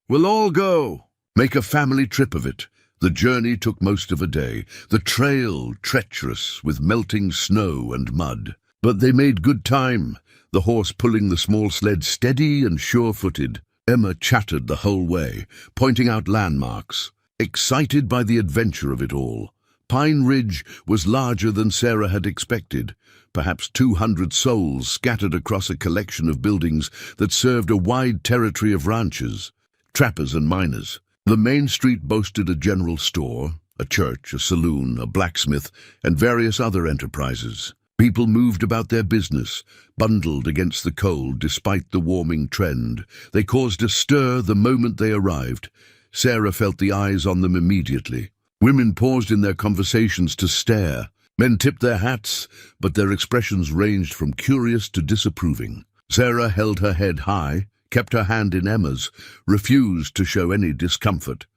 We'll all go. Make a family trip of it." The journey took most of a day, the trail treacherous with melting snow and mud. But they made good time, the horse pulling the small sled steady and sure-footed. Emma chattered the whole way, pointing out landmarks, excited by the adventure of it all. Pine Ridge was larger than Sarah had expected, perhaps 200 souls scattered across a collection of buildings that served a wide territory of ranchers, trappers and miners. The main street boasted a general store, a church, a saloon, a blacksmith, and various other enterprises. People moved about their business, bundled against the cold despite the warming trend. They caused a stir the moment they arrived. Sarah felt the eyes on them immediately. Women paused in their conversations to stare. Men tipped their hats, but their expressions ranged from curious to disapproving. Sarah held her head high, kept her hand in Emma's, refused to show any discomfort.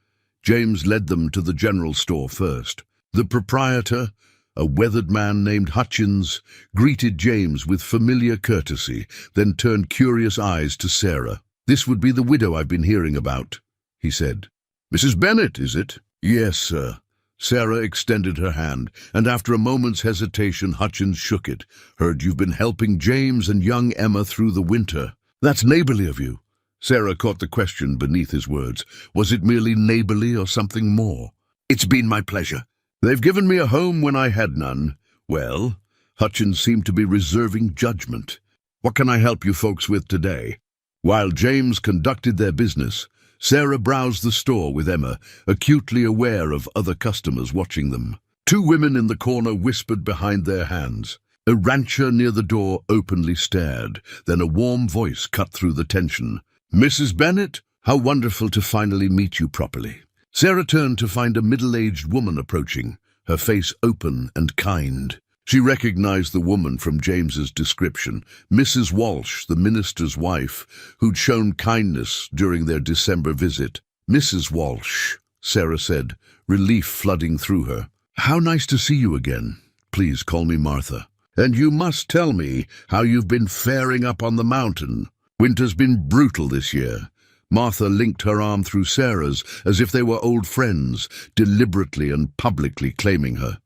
James led them to the general store first. The proprietor, a weathered man named Hutchins, greeted James with familiar courtesy, then turned curious eyes to Sarah. "This would be the widow I've been hearing about," he said. "Mrs. Bennett, is it?" "Yes, sir." Sarah extended her hand, and after a moment's hesitation, Hutchins shook it. "Heard you've been helping James and young Emma through the winter." "That's neighborly of you." Sarah caught the question beneath his words. Was it merely neighborly or something more? "It's been my pleasure. They've given me a home when I had none." "Well," Hutchins seemed to be reserving judgment. "What can I help you folks with today?" While James conducted their business, Sarah browsed the store with Emma, acutely aware of other customers watching them. 2 women in the corner whispered behind their hands. A rancher near the door openly stared. Then a warm voice cut through the tension. "Mrs. Bennett, how wonderful to finally meet you properly." Sarah turned to find a middle-aged woman approaching, her face open and kind. She recognized the woman from James's description, Mrs. Walsh, the minister's wife, who'd shown kindness during their December visit. "Mrs. Walsh," Sarah said, relief flooding through her. "How nice to see you again. Please call me Martha. And you must tell me how you've been faring up on the mountain. Winter's been brutal this year." Martha linked her arm through Sarah's as if they were old friends, deliberately and publicly claiming her.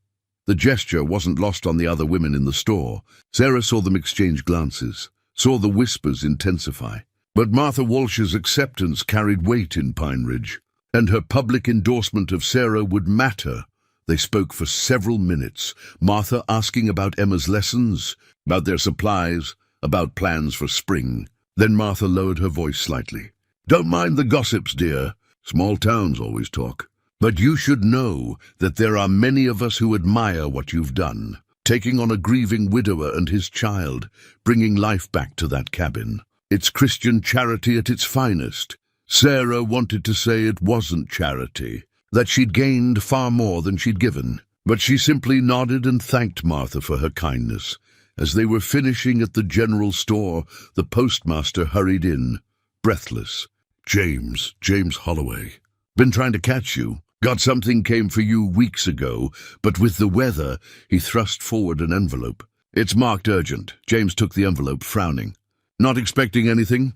The gesture wasn't lost on the other women in the store. Sarah saw them exchange glances, saw the whispers intensify. But Martha Walsh's acceptance carried weight in Pine Ridge, and her public endorsement of Sarah would matter. They spoke for several minutes, Martha asking about Emma's lessons, about their supplies, about plans for spring. Then Martha lowered her voice slightly. "Don't mind the gossips, dear. Small towns always talk. But you should know that there are many of us who admire what you've done, taking on a grieving widower and his child, bringing life back to that cabin. It's Christian charity at its finest. Sarah wanted to say it wasn't charity, that she'd gained far more than she'd given, but she simply nodded and thanked Martha for her kindness. As they were finishing at the general store, the postmaster hurried in, breathless. James Holloway. Been trying to catch you. Got something came for you weeks ago, but with the weather, he thrust forward an envelope. It's marked urgent. James took the envelope, frowning. Not expecting anything?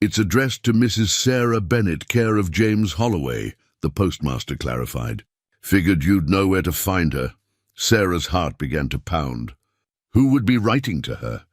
It's addressed to Mrs. Sarah Bennett, care of James Holloway, the postmaster clarified. Figured you'd know where to find her. Sarah's heart began to pound. Who would be writing to her?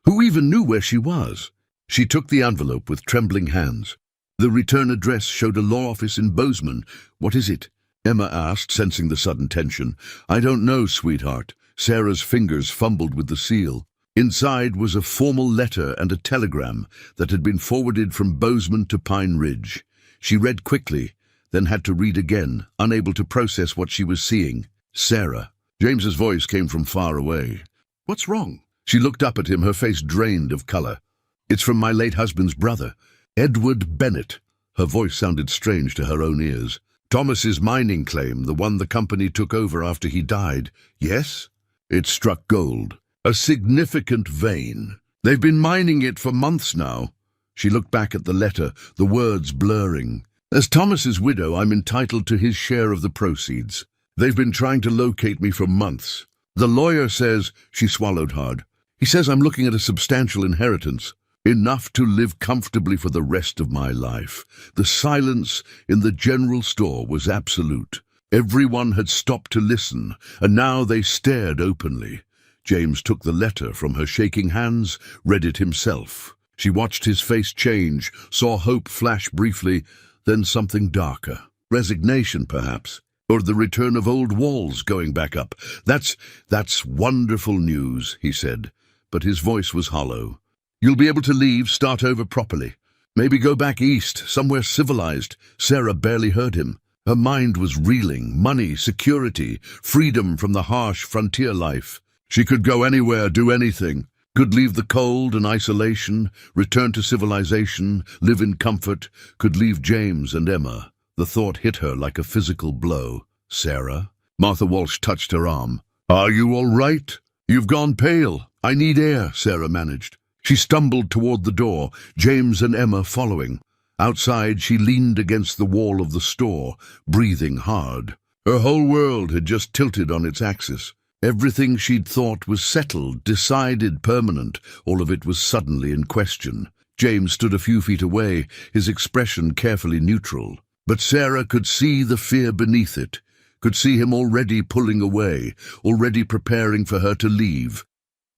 Who even knew where she was? She took the envelope with trembling hands. The return address showed a law office in Bozeman. What is it? Emma asked, sensing the sudden tension. I don't know, sweetheart. Sarah's fingers fumbled with the seal. Inside was a formal letter and a telegram that had been forwarded from Bozeman to Pine Ridge. She read quickly, then had to read again, unable to process what she was seeing. Sarah. James's voice came from far away. What's wrong? She looked up at him, her face drained of color. It's from my late husband's brother, Edward Bennett. Her voice sounded strange to her own ears. Thomas's mining claim, the one the company took over after he died. Yes? It struck gold. A significant vein. They've been mining it for months now. She looked back at the letter, the words blurring. As Thomas's widow, I'm entitled to his share of the proceeds. They've been trying to locate me for months. The lawyer says, she swallowed hard. He says I'm looking at a substantial inheritance. Enough to live comfortably for the rest of my life. The silence in the general store was absolute. Everyone had stopped to listen, and now they stared openly. James took the letter from her shaking hands, read it himself. She watched his face change, saw hope flash briefly, then something darker. Resignation, perhaps, or the return of old walls going back up. That's wonderful news, he said, but his voice was hollow. You'll be able to leave, start over properly. Maybe go back east, somewhere civilized. Sarah barely heard him. Her mind was reeling. Money, security, freedom from the harsh frontier life. She could go anywhere, do anything. Could leave the cold and isolation, return to civilization, live in comfort. Could leave James and Emma. The thought hit her like a physical blow. Sarah? Martha Walsh touched her arm. Are you all right? You've gone pale. I need air, Sarah managed. She stumbled toward the door, James and Emma following. Outside, she leaned against the wall of the store, breathing hard. Her whole world had just tilted on its axis. Everything she'd thought was settled, decided, permanent, all of it was suddenly in question. James stood a few feet away, his expression carefully neutral. But Sarah could see the fear beneath it, could see him already pulling away, already preparing for her to leave.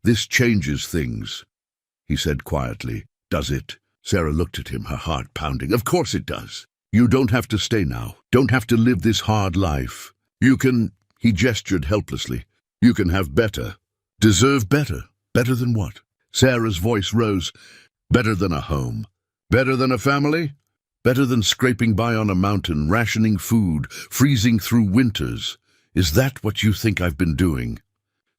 This changes things, he said quietly. Does it? Sarah looked at him, her heart pounding. Of course it does. You don't have to stay now. Don't have to live this hard life. You can, he gestured helplessly. You can have better. Deserve better. Better than what? Sarah's voice rose. Better than a home. Better than a family? Better than scraping by on a mountain, rationing food, freezing through winters. Is that what you think I've been doing?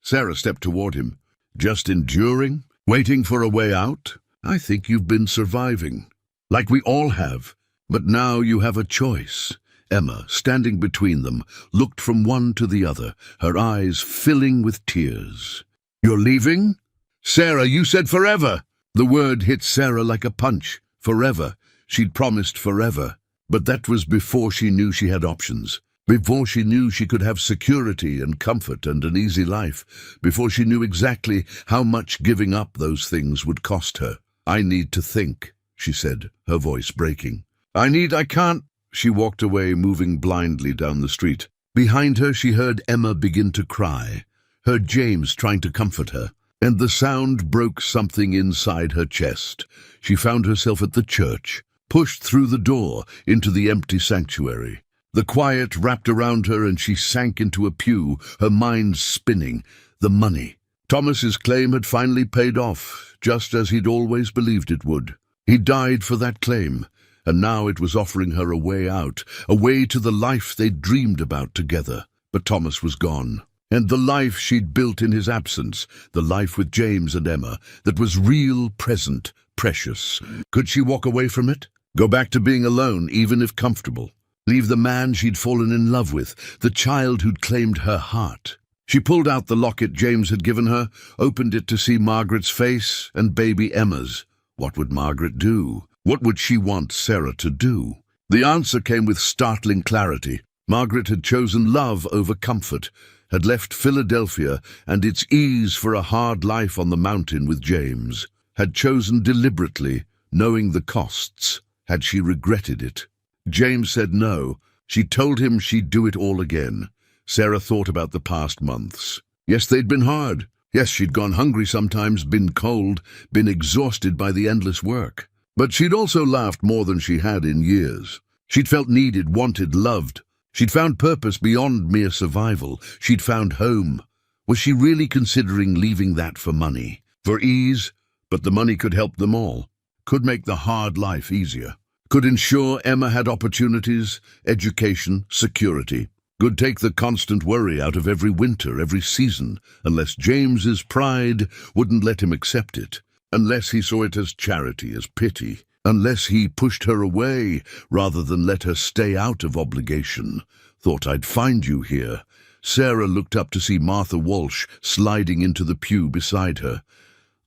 Sarah stepped toward him. Just enduring? Waiting for a way out? I think you've been surviving. Like we all have. But now you have a choice. Emma, standing between them, looked from one to the other, her eyes filling with tears. You're leaving? Sarah, you said forever. The word hit Sarah like a punch. Forever. She'd promised forever. But that was before she knew she had options. Before she knew she could have security and comfort and an easy life. Before she knew exactly how much giving up those things would cost her. I need to think, she said, her voice breaking. I can't. She walked away, moving blindly down the street. Behind her, she heard Emma begin to cry, heard James trying to comfort her, and the sound broke something inside her chest. She found herself at the church, pushed through the door into the empty sanctuary. The quiet wrapped around her and she sank into a pew, her mind spinning. The money. Thomas's claim had finally paid off, just as he'd always believed it would. He died for that claim, and now it was offering her a way out, a way to the life they'd dreamed about together. But Thomas was gone, and the life she'd built in his absence, the life with James and Emma, that was real, present, precious. Could she walk away from it? Go back to being alone, even if comfortable? Leave the man she'd fallen in love with, the child who'd claimed her heart? She pulled out the locket James had given her, opened it to see Margaret's face and baby Emma's. What would Margaret do? What would she want Sarah to do? The answer came with startling clarity. Margaret had chosen love over comfort, had left Philadelphia and its ease for a hard life on the mountain with James, had chosen deliberately, knowing the costs. Had she regretted it? James said no. She told him she'd do it all again. Sarah thought about the past months. Yes, they'd been hard. Yes, she'd gone hungry sometimes, been cold, been exhausted by the endless work. But she'd also laughed more than she had in years. She'd felt needed, wanted, loved. She'd found purpose beyond mere survival. She'd found home. Was she really considering leaving that for money? For ease? But the money could help them all. Could make the hard life easier. Could ensure Emma had opportunities, education, security. Could take the constant worry out of every winter, every season, unless James's pride wouldn't let him accept it, unless he saw it as charity, as pity, unless he pushed her away rather than let her stay out of obligation. Thought I'd find you here. Sarah looked up to see Martha Walsh sliding into the pew beside her.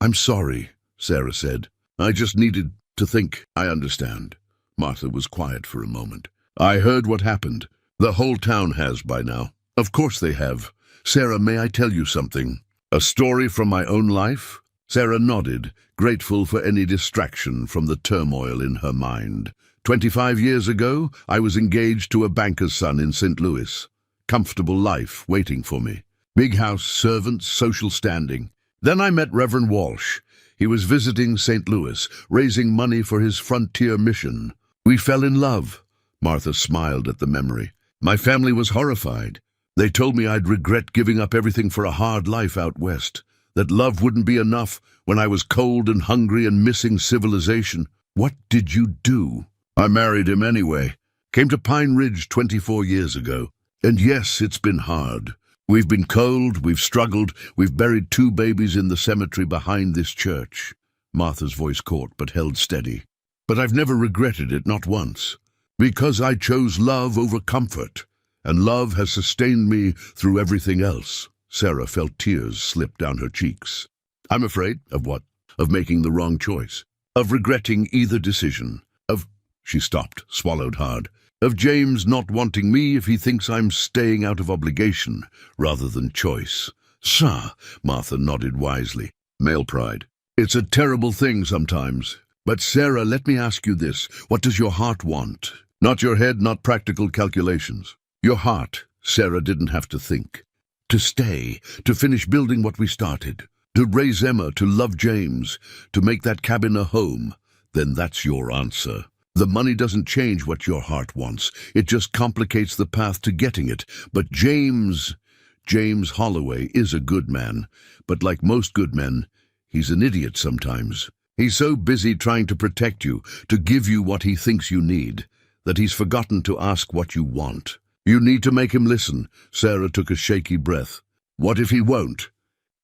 I'm sorry, Sarah said. I just needed to think. I understand. Martha was quiet for a moment. I heard what happened. The whole town has by now. Of course they have. Sarah, may I tell you something? A story from my own life? Sarah nodded, grateful for any distraction from the turmoil in her mind. 25 years ago, I was engaged to a banker's son in St. Louis. Comfortable life waiting for me. Big house, servants, social standing. Then I met Reverend Walsh. He was visiting St. Louis, raising money for his frontier mission. We fell in love. Martha smiled at the memory. My family was horrified. They told me I'd regret giving up everything for a hard life out west, that love wouldn't be enough when I was cold and hungry and missing civilization. What did you do? I married him anyway. Came to Pine Ridge 24 years ago. And yes, it's been hard. We've been cold, we've struggled, we've buried 2 babies in the cemetery behind this church. Martha's voice caught but held steady. But I've never regretted it, not once. Because I chose love over comfort, and love has sustained me through everything else. Sarah felt tears slip down her cheeks. I'm afraid of what? Of making the wrong choice. Of regretting either decision. She stopped, swallowed hard. Of James not wanting me if he thinks I'm staying out of obligation rather than choice. Sir, Martha nodded wisely. Male pride. It's a terrible thing sometimes. But Sarah, let me ask you this. What does your heart want? Not your head, not practical calculations. Your heart. Sarah didn't have to think. To stay, to finish building what we started, to raise Emma, to love James, to make that cabin a home. Then that's your answer. The money doesn't change what your heart wants. It just complicates the path to getting it. But James Holloway is a good man. But like most good men, he's an idiot sometimes. He's so busy trying to protect you, to give you what he thinks you need, that he's forgotten to ask what you want. You need to make him listen. Sarah took a shaky breath. What if he won't?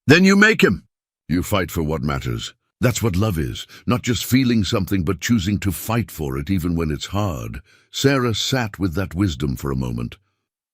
Then you make him. You fight for what matters. That's what love is, not just feeling something but choosing to fight for it even when it's hard. Sarah sat with that wisdom for a moment,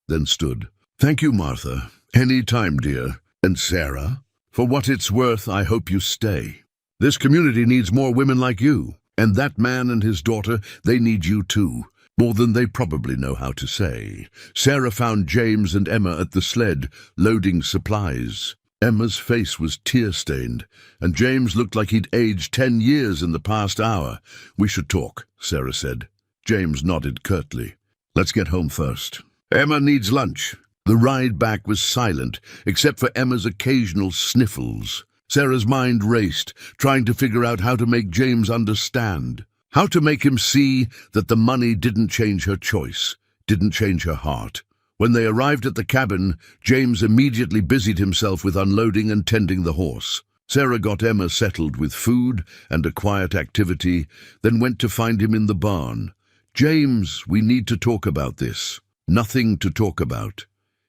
then stood. Thank you, Martha. Any time, dear. And Sarah, for what it's worth, I hope you stay. This community needs more women like you, and that man and his daughter, they need you too, more than they probably know how to say. Sarah found James and Emma at the sled, loading supplies. Emma's face was tear-stained, and James looked like he'd aged 10 years in the past hour. We should talk, Sarah said. James nodded curtly. Let's get home first. Emma needs lunch. The ride back was silent, except for Emma's occasional sniffles. Sarah's mind raced, trying to figure out how to make James understand. How to make him see that the money didn't change her choice, didn't change her heart. When they arrived at the cabin, James immediately busied himself with unloading and tending the horse. Sarah got Emma settled with food and a quiet activity, then went to find him in the barn. James, we need to talk about this. Nothing to talk about.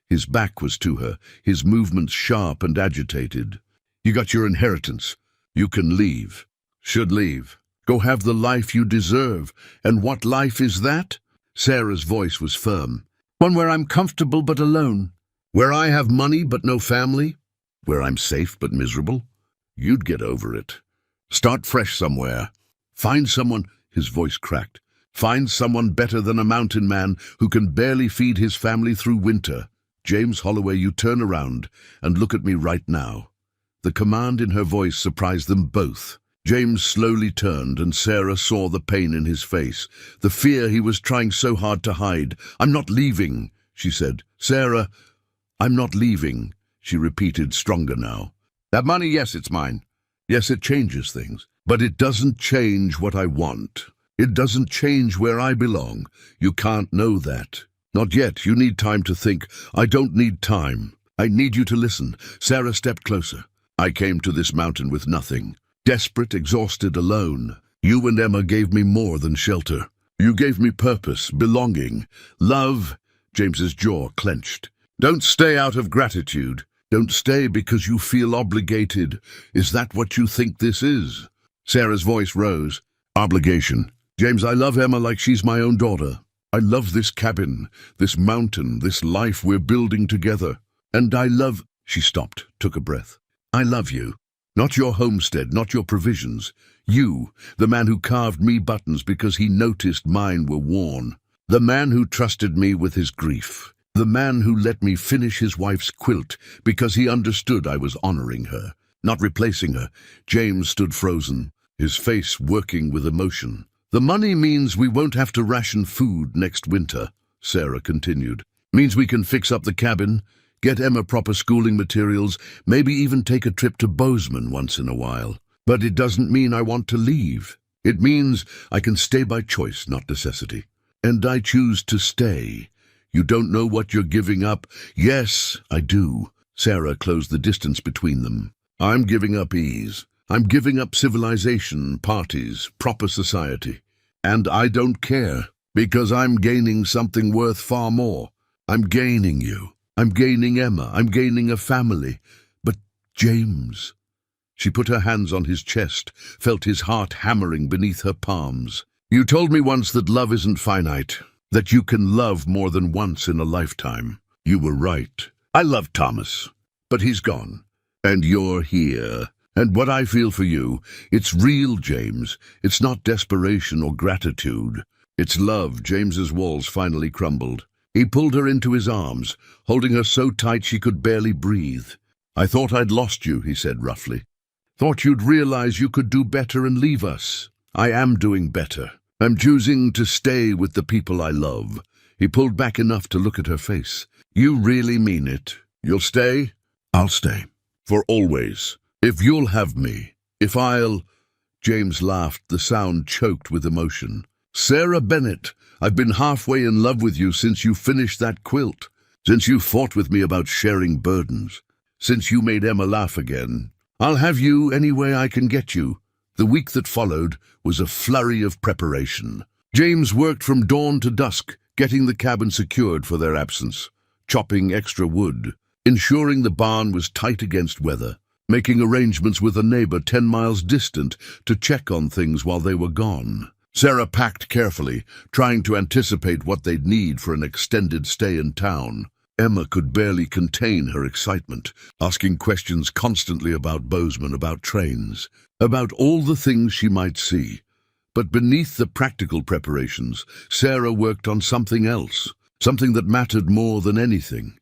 His back was to her, his movements sharp and agitated. You got your inheritance. You can leave. should leave. Go have the life you deserve. And what life is that? Sarah's voice was firm. One where I'm comfortable but alone. Where I have money but no family? Where I'm safe but miserable? You'd get over it. Start fresh somewhere. Find someone, his voice cracked. Find someone better than a mountain man who can barely feed his family through winter. James Holloway, you turn around and look at me right now. The command in her voice surprised them both. James slowly turned, and Sarah saw the pain in his face, the fear he was trying so hard to hide. I'm not leaving, she said. Sarah, I'm not leaving, she repeated, stronger now. That money, yes, it's mine. Yes, it changes things. But it doesn't change what I want. It doesn't change where I belong. You can't know that. Not yet. You need time to think. I don't need time. I need you to listen. Sarah stepped closer. I came to this mountain with nothing. Desperate, exhausted, alone. You and Emma gave me more than shelter. You gave me purpose, belonging, love. James's jaw clenched. Don't stay out of gratitude. Don't stay because you feel obligated. Is that what you think this is? Sarah's voice rose. Obligation. James, I love Emma like she's my own daughter. I love this cabin, this mountain, this life we're building together. And I love... She stopped, took a breath. I love you. Not your homestead, not your provisions. You, the man who carved me buttons because he noticed mine were worn. The man who trusted me with his grief. The man who let me finish his wife's quilt because he understood I was honoring her, not replacing her. James stood frozen, his face working with emotion. The money means we won't have to ration food next winter, Sarah continued. Means we can fix up the cabin, get Emma proper schooling materials, maybe even take a trip to Bozeman once in a while. But it doesn't mean I want to leave. It means I can stay by choice, not necessity. And I choose to stay. You don't know what you're giving up. Yes, I do. Sarah closed the distance between them. I'm giving up ease. I'm giving up civilization, parties, proper society. And I don't care, because I'm gaining something worth far more. I'm gaining you. I'm gaining Emma. I'm gaining a family. But James... She put her hands on his chest, felt his heart hammering beneath her palms. You told me once that love isn't finite, that you can love more than once in a lifetime. You were right. I love Thomas, but he's gone. And you're here. And what I feel for you, it's real, James. It's not desperation or gratitude. It's love. James's walls finally crumbled. He pulled her into his arms, holding her so tight she could barely breathe. I thought I'd lost you, he said roughly. Thought you'd realize you could do better and leave us. I am doing better. I'm choosing to stay with the people I love. He pulled back enough to look at her face. You really mean it? You'll stay? I'll stay. For always. If you'll have me. If I'll... James laughed, the sound choked with emotion. Sarah Bennett, I've been halfway in love with you since you finished that quilt. Since you fought with me about sharing burdens. Since you made Emma laugh again. I'll have you any way I can get you. The week that followed was a flurry of preparation. James worked from dawn to dusk, getting the cabin secured for their absence, chopping extra wood, ensuring the barn was tight against weather, making arrangements with a neighbor 10 miles distant to check on things while they were gone. Sarah packed carefully, trying to anticipate what they'd need for an extended stay in town. Emma could barely contain her excitement, asking questions constantly about Bozeman, about trains, about all the things she might see. But beneath the practical preparations, Sarah worked on something else, something that mattered more than anything.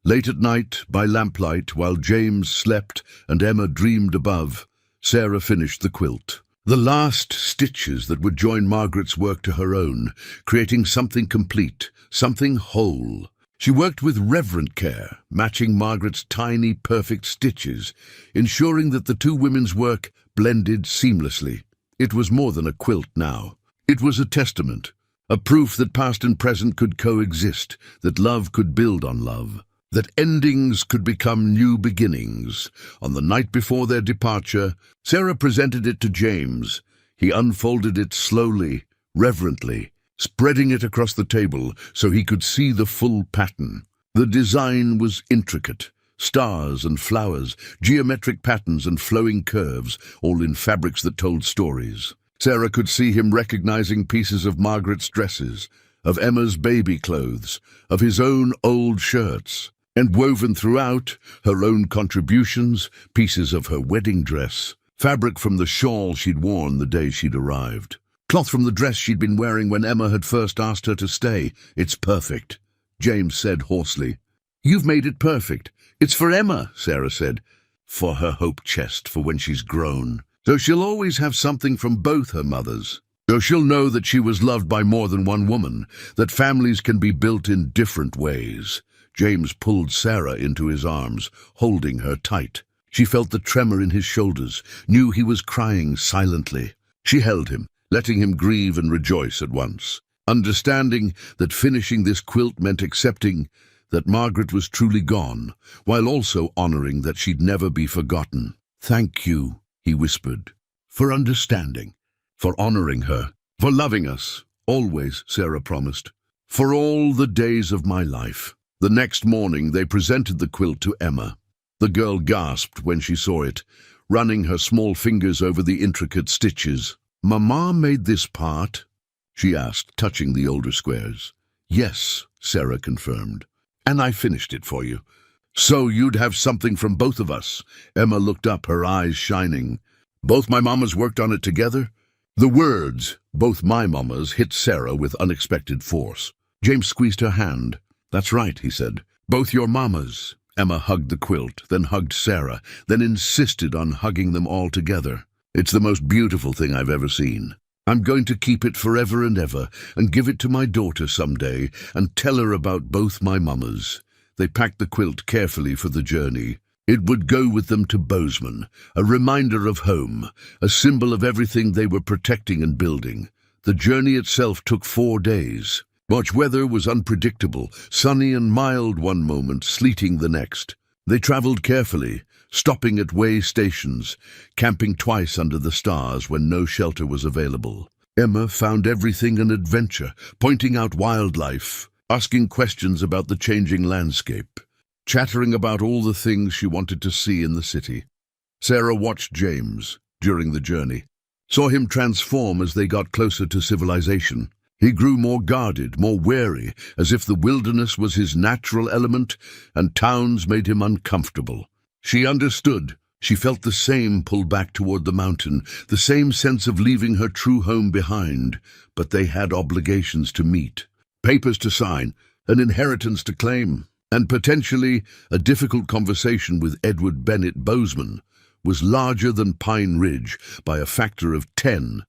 Late at night, by lamplight, while James slept and Emma dreamed above, Sarah finished the quilt. The last stitches that would join Margaret's work to her own, creating something complete, something whole. She worked with reverent care, matching Margaret's tiny, perfect stitches, ensuring that the two women's work blended seamlessly. It was more than a quilt now. It was a testament, a proof that past and present could coexist, that love could build on love, that endings could become new beginnings. On the night before their departure, Sarah presented it to James. He unfolded it slowly, reverently, spreading it across the table so he could see the full pattern. The design was intricate, stars and flowers, geometric patterns and flowing curves, all in fabrics that told stories. Sarah could see him recognizing pieces of Margaret's dresses, of Emma's baby clothes, of his own old shirts, and woven throughout, her own contributions, pieces of her wedding dress, fabric from the shawl she'd worn the day she'd arrived, cloth from the dress she'd been wearing when Emma had first asked her to stay. "It's perfect," James said hoarsely. "You've made it perfect. It's for Emma," Sarah said. "For her hope chest, for when she's grown. So she'll always have something from both her mothers. So she'll know that she was loved by more than one woman, that families can be built in different ways." James pulled Sarah into his arms, holding her tight. She felt the tremor in his shoulders, knew he was crying silently. She held him, letting him grieve and rejoice at once, understanding that finishing this quilt meant accepting that Margaret was truly gone, while also honoring that she'd never be forgotten. "Thank you," he whispered, "for understanding, for honoring her, for loving us, always," Sarah promised, "for all the days of my life." The next morning they presented the quilt to Emma. The girl gasped when she saw it, running her small fingers over the intricate stitches. "Mama made this part?" she asked, touching the older squares. "Yes," Sarah confirmed, "and I finished it for you. So you'd have something from both of us." Emma looked up, her eyes shining. "Both my mamas worked on it together?" The words, "both my mamas," hit Sarah with unexpected force. James squeezed her hand. "That's right," he said. "Both your mamas." Emma hugged the quilt, then hugged Sarah, then insisted on hugging them all together. "It's the most beautiful thing I've ever seen. I'm going to keep it forever and ever, and give it to my daughter someday, and tell her about both my mamas." They packed the quilt carefully for the journey. It would go with them to Bozeman, a reminder of home, a symbol of everything they were protecting and building. The journey itself took 4 days. March weather was unpredictable, sunny and mild one moment, sleeting the next. They traveled carefully, stopping at way stations, camping twice under the stars when no shelter was available. Emma found everything an adventure, pointing out wildlife, asking questions about the changing landscape, chattering about all the things she wanted to see in the city. Sarah watched James during the journey, saw him transform as they got closer to civilization. He grew more guarded, more wary, as if the wilderness was his natural element and towns made him uncomfortable. She understood. She felt the same pull back toward the mountain, the same sense of leaving her true home behind, but they had obligations to meet, papers to sign, an inheritance to claim, and potentially a difficult conversation with Edward Bennett Bozeman was larger than Pine Ridge by a factor of 10,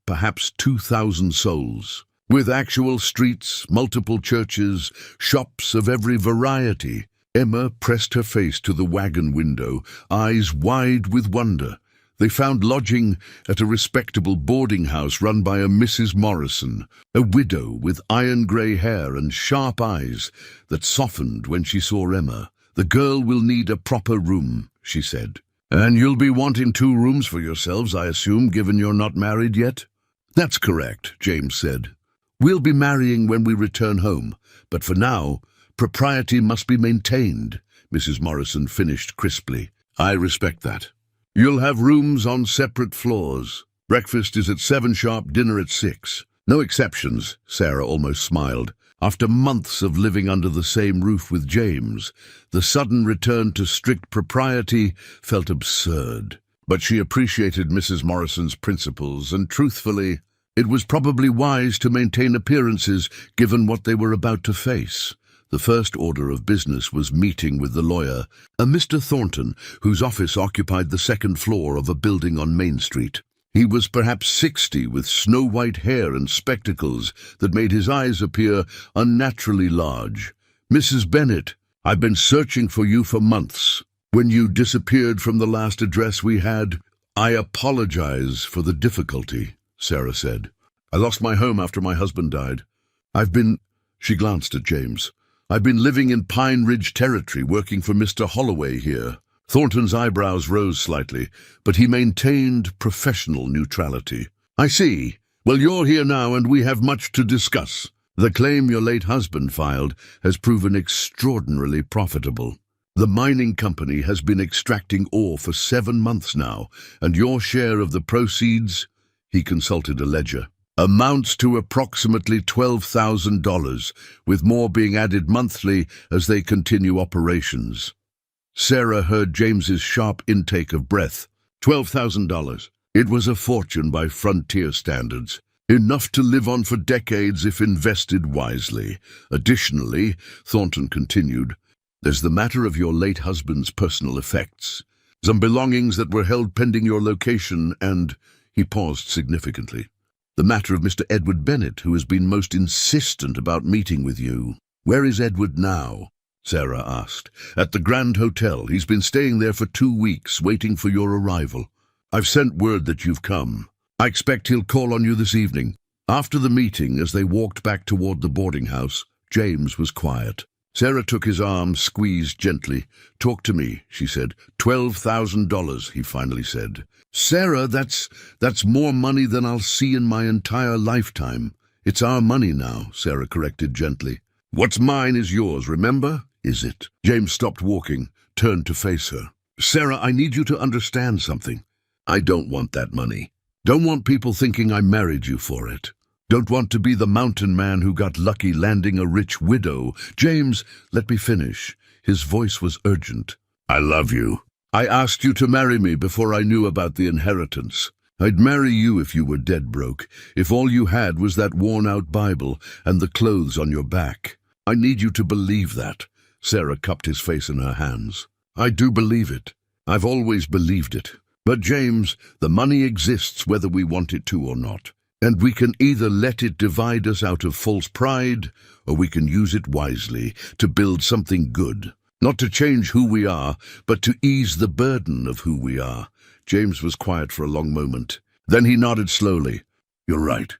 perhaps 2,000 souls. With actual streets, multiple churches, shops of every variety, Emma pressed her face to the wagon window, eyes wide with wonder. They found lodging at a respectable boarding house run by a Mrs. Morrison, a widow with iron-grey hair and sharp eyes that softened when she saw Emma. "The girl will need a proper room," she said. "And you'll be wanting 2 rooms for yourselves, I assume, given you're not married yet?" "That's correct," James said. "We'll be marrying when we return home, but for now, propriety must be maintained," Mrs. Morrison finished crisply. "I respect that. You'll have rooms on separate floors. Breakfast is at 7 sharp, dinner at 6. No exceptions," Sarah almost smiled. After months of living under the same roof with James, the sudden return to strict propriety felt absurd. But she appreciated Mrs. Morrison's principles, and truthfully, it was probably wise to maintain appearances given what they were about to face. The first order of business was meeting with the lawyer, a Mr. Thornton, whose office occupied the 2nd floor of a building on Main Street. He was perhaps 60, with snow-white hair and spectacles that made his eyes appear unnaturally large. "Mrs. Bennett, I've been searching for you for months. When you disappeared from the last address we had, I apologize for the difficulty," Sarah said. "I lost my home after my husband died. She glanced at James. "I've been living in Pine Ridge territory, working for Mr. Holloway here." Thornton's eyebrows rose slightly, but he maintained professional neutrality. "I see. Well, you're here now, and we have much to discuss. The claim your late husband filed has proven extraordinarily profitable." The mining company has been extracting ore for 7 months now, and your share of the proceeds," he consulted a ledger, "amounts to approximately $12,000, with more being added monthly as they continue operations." Sarah heard James's sharp intake of breath. $12,000. It was a fortune by frontier standards. Enough to live on for decades if invested wisely. Additionally, Thornton continued, "there's the matter of your late husband's personal effects. Some belongings that were held pending your location and," he paused significantly, "the matter of Mr. Edward Bennett, who has been most insistent about meeting with you." "Where is Edward now?" Sarah asked. "At the Grand Hotel. He's been staying there for 2 weeks, waiting for your arrival. I've sent word that you've come. I expect he'll call on you this evening." After the meeting, as they walked back toward the boarding house, James was quiet. Sarah took his arm, squeezed gently. "Talk to me," she said. $12,000, he finally said. "Sarah, that's more money than I'll see in my entire lifetime." "It's our money now," Sarah corrected gently. "What's mine is yours, remember? Is it?" James stopped walking, turned to face her. "Sarah, I need you to understand something. I don't want that money. Don't want people thinking I married you for it. Don't want to be the mountain man who got lucky landing a rich widow." "James, let me finish." His voice was urgent. "I love you. I asked you to marry me before I knew about the inheritance. I'd marry you if you were dead broke, if all you had was that worn-out Bible and the clothes on your back. I need you to believe that." Sarah cupped his face in her hands. "I do believe it. I've always believed it. But James, the money exists whether we want it to or not. And we can either let it divide us out of false pride, or we can use it wisely to build something good. Not to change who we are, but to ease the burden of who we are." James was quiet for a long moment. Then he nodded slowly. "You're right.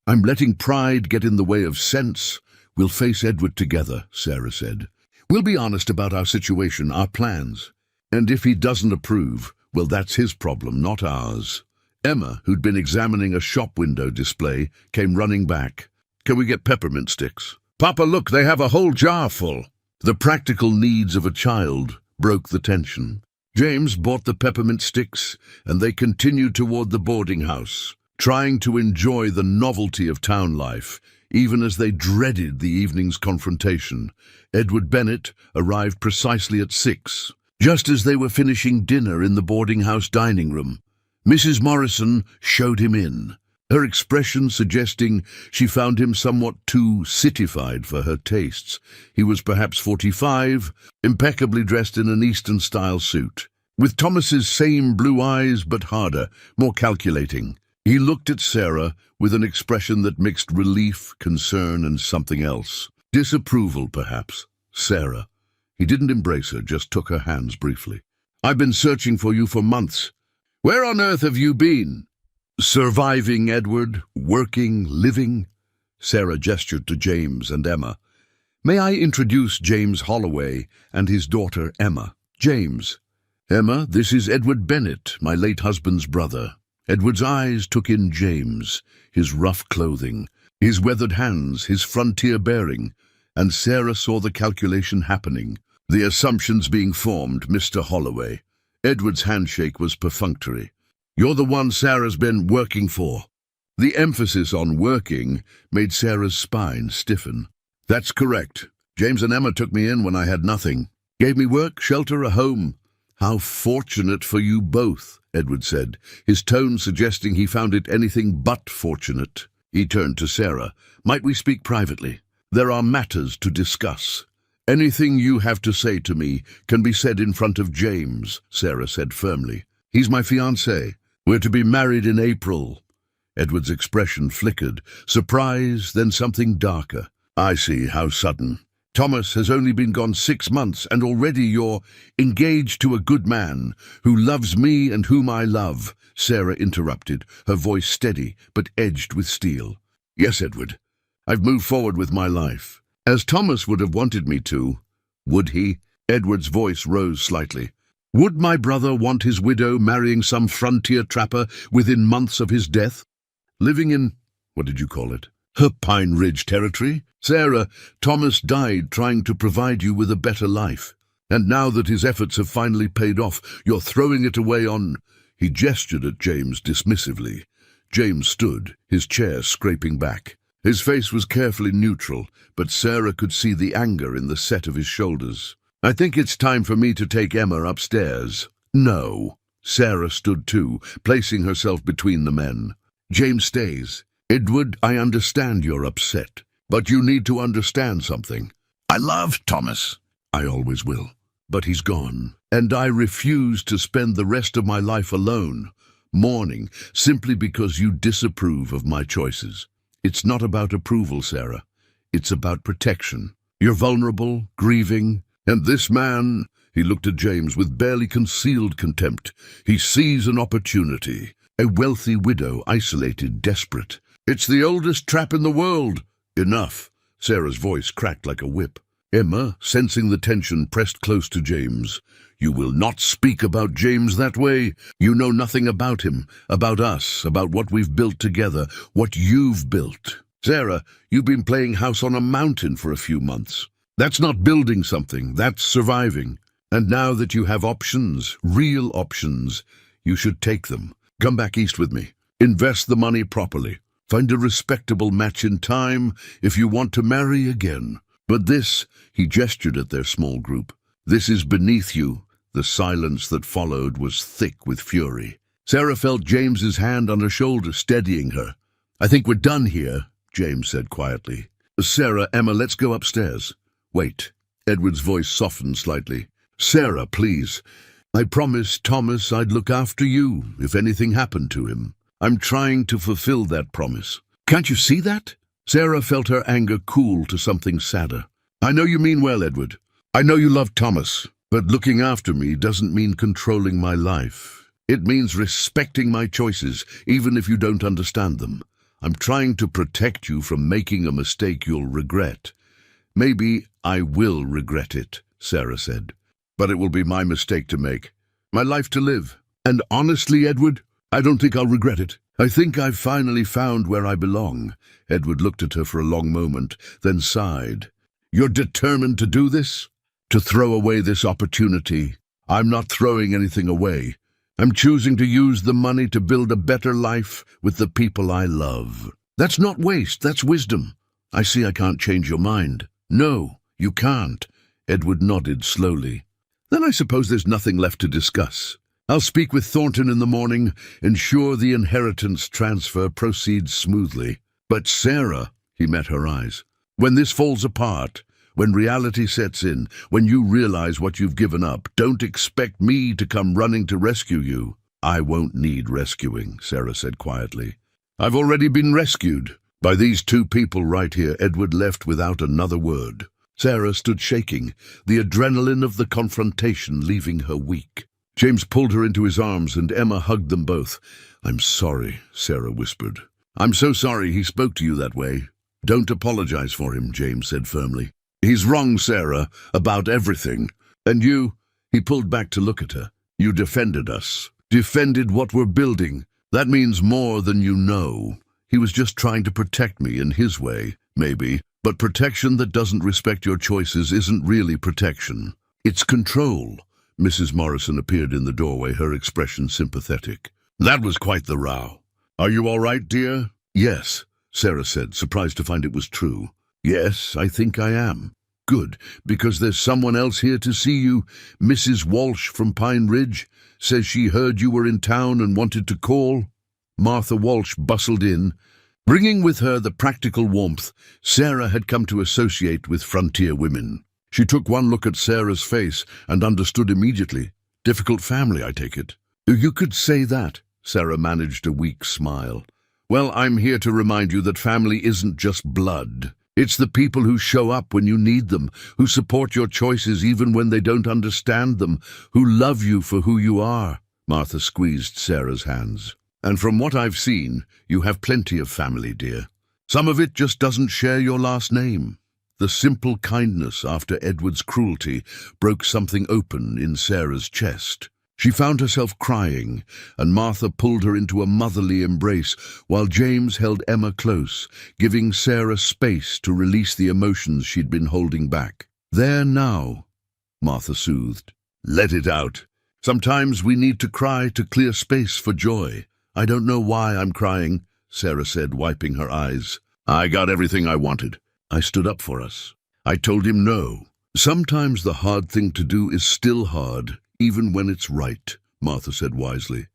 I'm letting pride get in the way of sense." "We'll face Edward together," Sarah said. "We'll be honest about our situation, our plans. And if he doesn't approve, well, that's his problem, not ours." Emma, who'd been examining a shop window display, came running back. "Can we get peppermint sticks?" "Papa, look, they have a whole jar full." The practical needs of a child broke the tension. James bought the peppermint sticks, and they continued toward the boarding house, trying to enjoy the novelty of town life, even as they dreaded the evening's confrontation. Edward Bennett arrived precisely at 6, just as they were finishing dinner in the boarding house dining room. Mrs. Morrison showed him in, her expression suggesting she found him somewhat too citified for her tastes. He was perhaps 45, impeccably dressed in an Eastern-style suit, with Thomas's same blue eyes but harder, more calculating. He looked at Sarah with an expression that mixed relief, concern, and something else. Disapproval, perhaps. "Sarah." He didn't embrace her, just took her hands briefly. "I've been searching for you for months. Where on earth have you been?" "Surviving, Edward. Working, living." Sarah gestured to James and Emma. "May I introduce James Holloway and his daughter Emma?" "James." "Emma, this is Edward Bennett, my late husband's brother." Edward's eyes took in James, his rough clothing, his weathered hands, his frontier bearing, and Sarah saw the calculation happening, the assumptions being formed. "Mr. Holloway." Edward's handshake was perfunctory. "You're the one Sarah's been working for." The emphasis on working made Sarah's spine stiffen. "That's correct. James and Emma took me in when I had nothing. Gave me work, shelter, a home." "How fortunate for you both," Edward said, his tone suggesting he found it anything but fortunate. He turned to Sarah. "Might we speak privately? There are matters to discuss." "Anything you have to say to me can be said in front of James," Sarah said firmly. "He's my fiancé. We're to be married in April." Edward's expression flickered, surprise, then something darker. "I see, how sudden. Thomas has only been gone 6 months, and already you're engaged to a good man who loves me and whom I love," Sarah interrupted, her voice steady but edged with steel. "Yes, Edward. I've moved forward with my life. As Thomas would have wanted me to." "Would he?" Edward's voice rose slightly. "Would my brother want his widow marrying some frontier trapper within months of his death? Living in, what did you call it? Her Pine Ridge territory? Sarah, Thomas died trying to provide you with a better life. And now that his efforts have finally paid off, you're throwing it away on—" He gestured at James dismissively. James stood, his chair scraping back. His face was carefully neutral, but Sarah could see the anger in the set of his shoulders. "I think it's time for me to take Emma upstairs." "No." Sarah stood too, placing herself between the men. "James stays. Edward, I understand you're upset, but you need to understand something. I love Thomas. I always will. But he's gone, and I refuse to spend the rest of my life alone, mourning, simply because you disapprove of my choices. It's not about approval, Sarah. It's about protection. You're vulnerable, grieving, and this man—" He looked at James with barely concealed contempt. "He sees an opportunity. A wealthy widow, isolated, desperate. It's the oldest trap in the world." "Enough." Sarah's voice cracked like a whip. Emma, sensing the tension, pressed close to James. "You will not speak about James that way. You know nothing about him, about us, about what we've built together, what you've built. Sarah, you've been playing house on a mountain for a few months. That's not building something, that's surviving. And now that you have options, real options, you should take them. Come back east with me. Invest the money properly. Find a respectable match in time if you want to marry again. But this," he gestured at their small group, "this is beneath you." The silence that followed was thick with fury. Sarah felt James's hand on her shoulder, steadying her. "I think we're done here," James said quietly. "Sarah, Emma, let's go upstairs." "Wait." Edward's voice softened slightly. "Sarah, please. I promised Thomas I'd look after you if anything happened to him. I'm trying to fulfill that promise. Can't you see that?" Sarah felt her anger cool to something sadder. "I know you mean well, Edward. I know you love Thomas. But looking after me doesn't mean controlling my life. It means respecting my choices, even if you don't understand them. I'm trying to protect you from making a mistake you'll regret." "Maybe I will regret it," Sarah said. "But it will be my mistake to make, my life to live. And honestly, Edward, I don't think I'll regret it. I think I've finally found where I belong." Edward looked at her for a long moment, then sighed. "You're determined to do this? To throw away this opportunity?" "I'm not throwing anything away. I'm choosing to use the money to build a better life with the people I love." "That's not waste, that's wisdom. I see I can't change your mind." "No, you can't." Edward nodded slowly. "Then I suppose there's nothing left to discuss. I'll speak with Thornton in the morning, ensure the inheritance transfer proceeds smoothly. But Sarah," he met her eyes, "when this falls apart, when reality sets in, when you realize what you've given up, don't expect me to come running to rescue you." "I won't need rescuing," Sarah said quietly. "I've already been rescued by these two people right here." Edward left without another word. Sarah stood shaking, the adrenaline of the confrontation leaving her weak. James pulled her into his arms and Emma hugged them both. "I'm sorry," Sarah whispered. "I'm so sorry he spoke to you that way." "Don't apologize for him," James said firmly. "He's wrong, Sarah, about everything. And you," he pulled back to look at her, "you defended us. Defended what we're building. That means more than you know. He was just trying to protect me in his way, maybe. But protection that doesn't respect your choices isn't really protection. It's control." Mrs. Morrison appeared in the doorway, her expression sympathetic. "That was quite the row. Are you all right, dear?" "Yes," Sarah said, surprised to find it was true. "Yes, I think I am." "Good, because there's someone else here to see you. Mrs. Walsh from Pine Ridge says she heard you were in town and wanted to call." Martha Walsh bustled in, bringing with her the practical warmth Sarah had come to associate with frontier women. She took one look at Sarah's face and understood immediately. "Difficult family, I take it." "You could say that." Sarah managed a weak smile. "Well, I'm here to remind you that family isn't just blood. It's the people who show up when you need them, who support your choices even when they don't understand them, who love you for who you are." Martha squeezed Sarah's hands. "And from what I've seen, you have plenty of family, dear. Some of it just doesn't share your last name." The simple kindness after Edward's cruelty broke something open in Sarah's chest. She found herself crying, and Martha pulled her into a motherly embrace while James held Emma close, giving Sarah space to release the emotions she'd been holding back. There now, Martha soothed. Let it out. Sometimes we need to cry to clear space for joy. I don't know why I'm crying, Sarah said, wiping her eyes. I got everything I wanted. I stood up for us. I told him no. Sometimes the hard thing to do is still hard, even when it's right, Martha said wisely.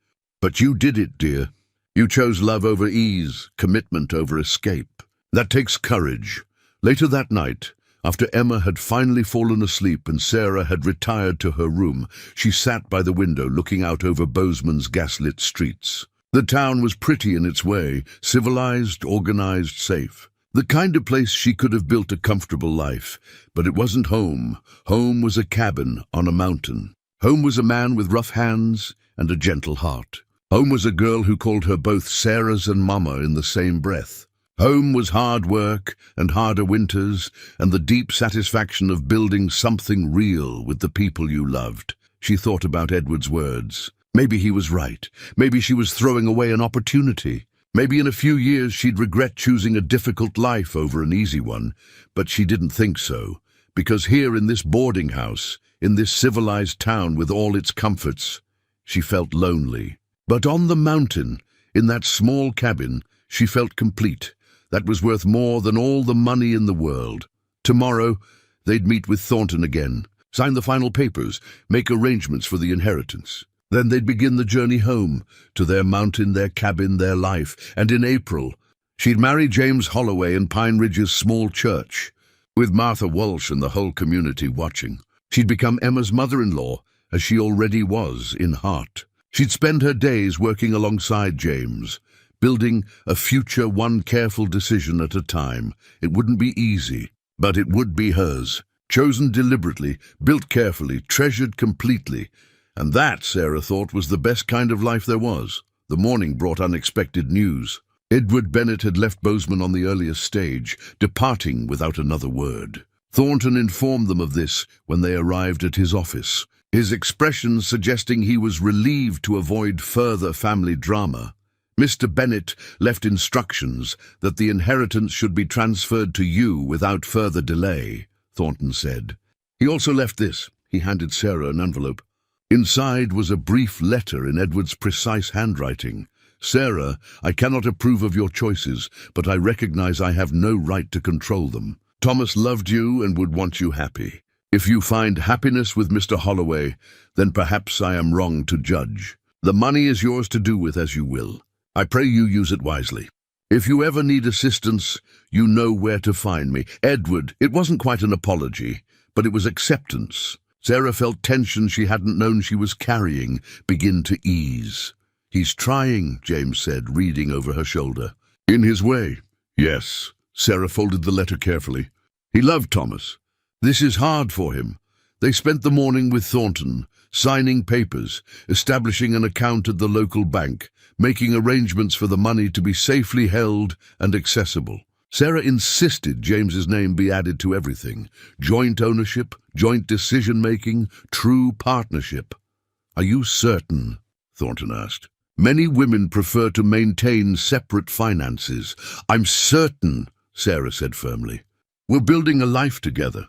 But you did it, dear. You chose love over ease, commitment over escape. That takes courage. Later that night, after Emma had finally fallen asleep and Sarah had retired to her room, she sat by the window looking out over Bozeman's gaslit streets. The town was pretty in its way, civilized, organized, safe. The kind of place she could have built a comfortable life, but it wasn't home. Home was a cabin on a mountain. Home was a man with rough hands and a gentle heart. Home was a girl who called her both Sarah's and Mama in the same breath. Home was hard work and harder winters and the deep satisfaction of building something real with the people you loved. She thought about Edward's words. Maybe he was right. Maybe she was throwing away an opportunity. Maybe in a few years she'd regret choosing a difficult life over an easy one, but she didn't think so, because here in this boarding house, in this civilized town with all its comforts, she felt lonely. But on the mountain, in that small cabin, she felt complete. That was worth more than all the money in the world. Tomorrow, they'd meet with Thornton again, sign the final papers, make arrangements for the inheritance. Then they'd begin the journey home, to their mountain, their cabin, their life. And in April, she'd marry James Holloway in Pine Ridge's small church, with Martha Walsh and the whole community watching. She'd become Emma's mother-in-law, as she already was in heart. She'd spend her days working alongside James, building a future one careful decision at a time. It wouldn't be easy, but it would be hers. Chosen deliberately, built carefully, treasured completely. And that, Sarah thought, was the best kind of life there was. The morning brought unexpected news. Edward Bennett had left Bozeman on the earliest stage, departing without another word. Thornton informed them of this when they arrived at his office, his expression suggesting he was relieved to avoid further family drama. Mr. Bennett left instructions that the inheritance should be transferred to you without further delay, Thornton said. He also left this. He handed Sarah an envelope. Inside was a brief letter in Edward's precise handwriting. Sarah, I cannot approve of your choices, but I recognize I have no right to control them. Thomas loved you and would want you happy. If you find happiness with Mr. Holloway, then perhaps I am wrong to judge. The money is yours to do with as you will. I pray you use it wisely. If you ever need assistance, you know where to find me. Edward, it wasn't quite an apology, but it was acceptance. Sarah felt tension she hadn't known she was carrying begin to ease. He's trying, James said, reading over her shoulder. In his way, yes. Sarah folded the letter carefully. He loved Thomas. This is hard for him. They spent the morning with Thornton, signing papers, establishing an account at the local bank, making arrangements for the money to be safely held and accessible. Sarah insisted James's name be added to everything. Joint ownership, joint decision-making, true partnership. Are you certain? Thornton asked. Many women prefer to maintain separate finances. I'm certain, Sarah said firmly. We're building a life together.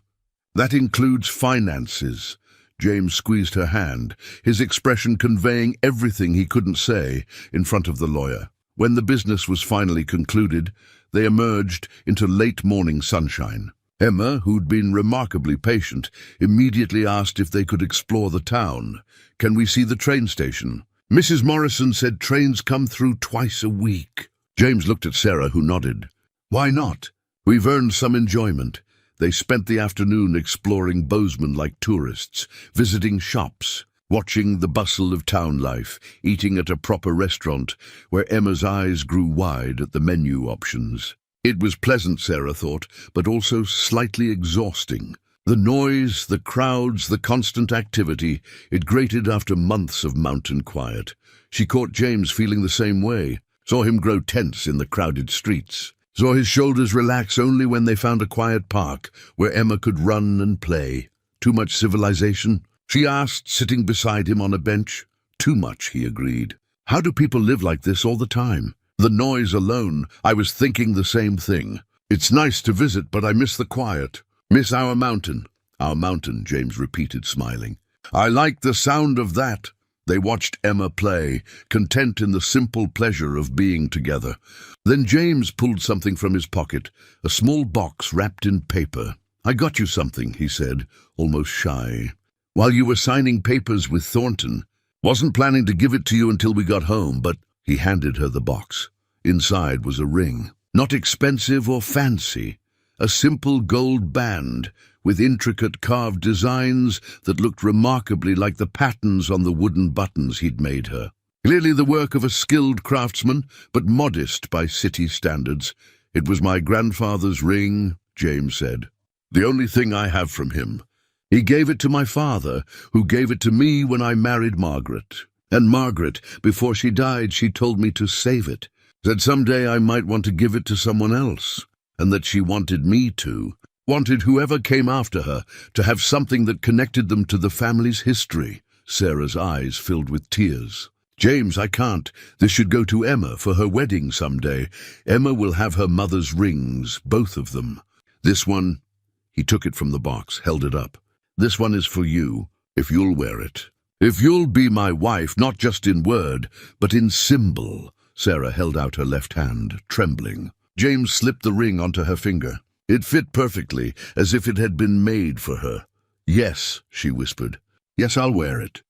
That includes finances. James squeezed her hand, his expression conveying everything he couldn't say in front of the lawyer. When the business was finally concluded, they emerged into late morning sunshine. Emma, who'd been remarkably patient, immediately asked if they could explore the town. Can we see the train station? Mrs. Morrison said trains come through twice a week. James looked at Sarah, who nodded. Why not? We've earned some enjoyment. They spent the afternoon exploring Bozeman like tourists, visiting shops, watching the bustle of town life, eating at a proper restaurant where Emma's eyes grew wide at the menu options. It was pleasant, Sarah thought, but also slightly exhausting. The noise, the crowds, the constant activity, it grated after months of mountain quiet. She caught James feeling the same way, saw him grow tense in the crowded streets, saw his shoulders relax only when they found a quiet park where Emma could run and play. Too much civilization? She asked, sitting beside him on a bench. Too much, he agreed. How do people live like this all the time? The noise alone. I was thinking the same thing. It's nice to visit, but I miss the quiet. Miss our mountain. Our mountain, James repeated, smiling. I like the sound of that. They watched Emma play, content in the simple pleasure of being together. Then James pulled something from his pocket, a small box wrapped in paper. I got you something, he said, almost shy. While you were signing papers with Thornton. Wasn't planning to give it to you until we got home, but he handed her the box. Inside was a ring. Not expensive or fancy. A simple gold band with intricate carved designs that looked remarkably like the patterns on the wooden buttons he'd made her. Clearly the work of a skilled craftsman, but modest by city standards. It was my grandfather's ring, James said. The only thing I have from him. He gave it to my father, who gave it to me when I married Margaret. And Margaret, before she died, she told me to save it. Said someday I might want to give it to someone else, and that she wanted me to. Wanted whoever came after her to have something that connected them to the family's history. Sarah's eyes filled with tears. James, I can't. This should go to Emma for her wedding someday. Emma will have her mother's rings, both of them. This one, he took it from the box, held it up. This one is for you, if you'll wear it. If you'll be my wife, not just in word, but in symbol. Sarah held out her left hand, trembling. James slipped the ring onto her finger. It fit perfectly, as if it had been made for her. Yes, she whispered. Yes, I'll wear it.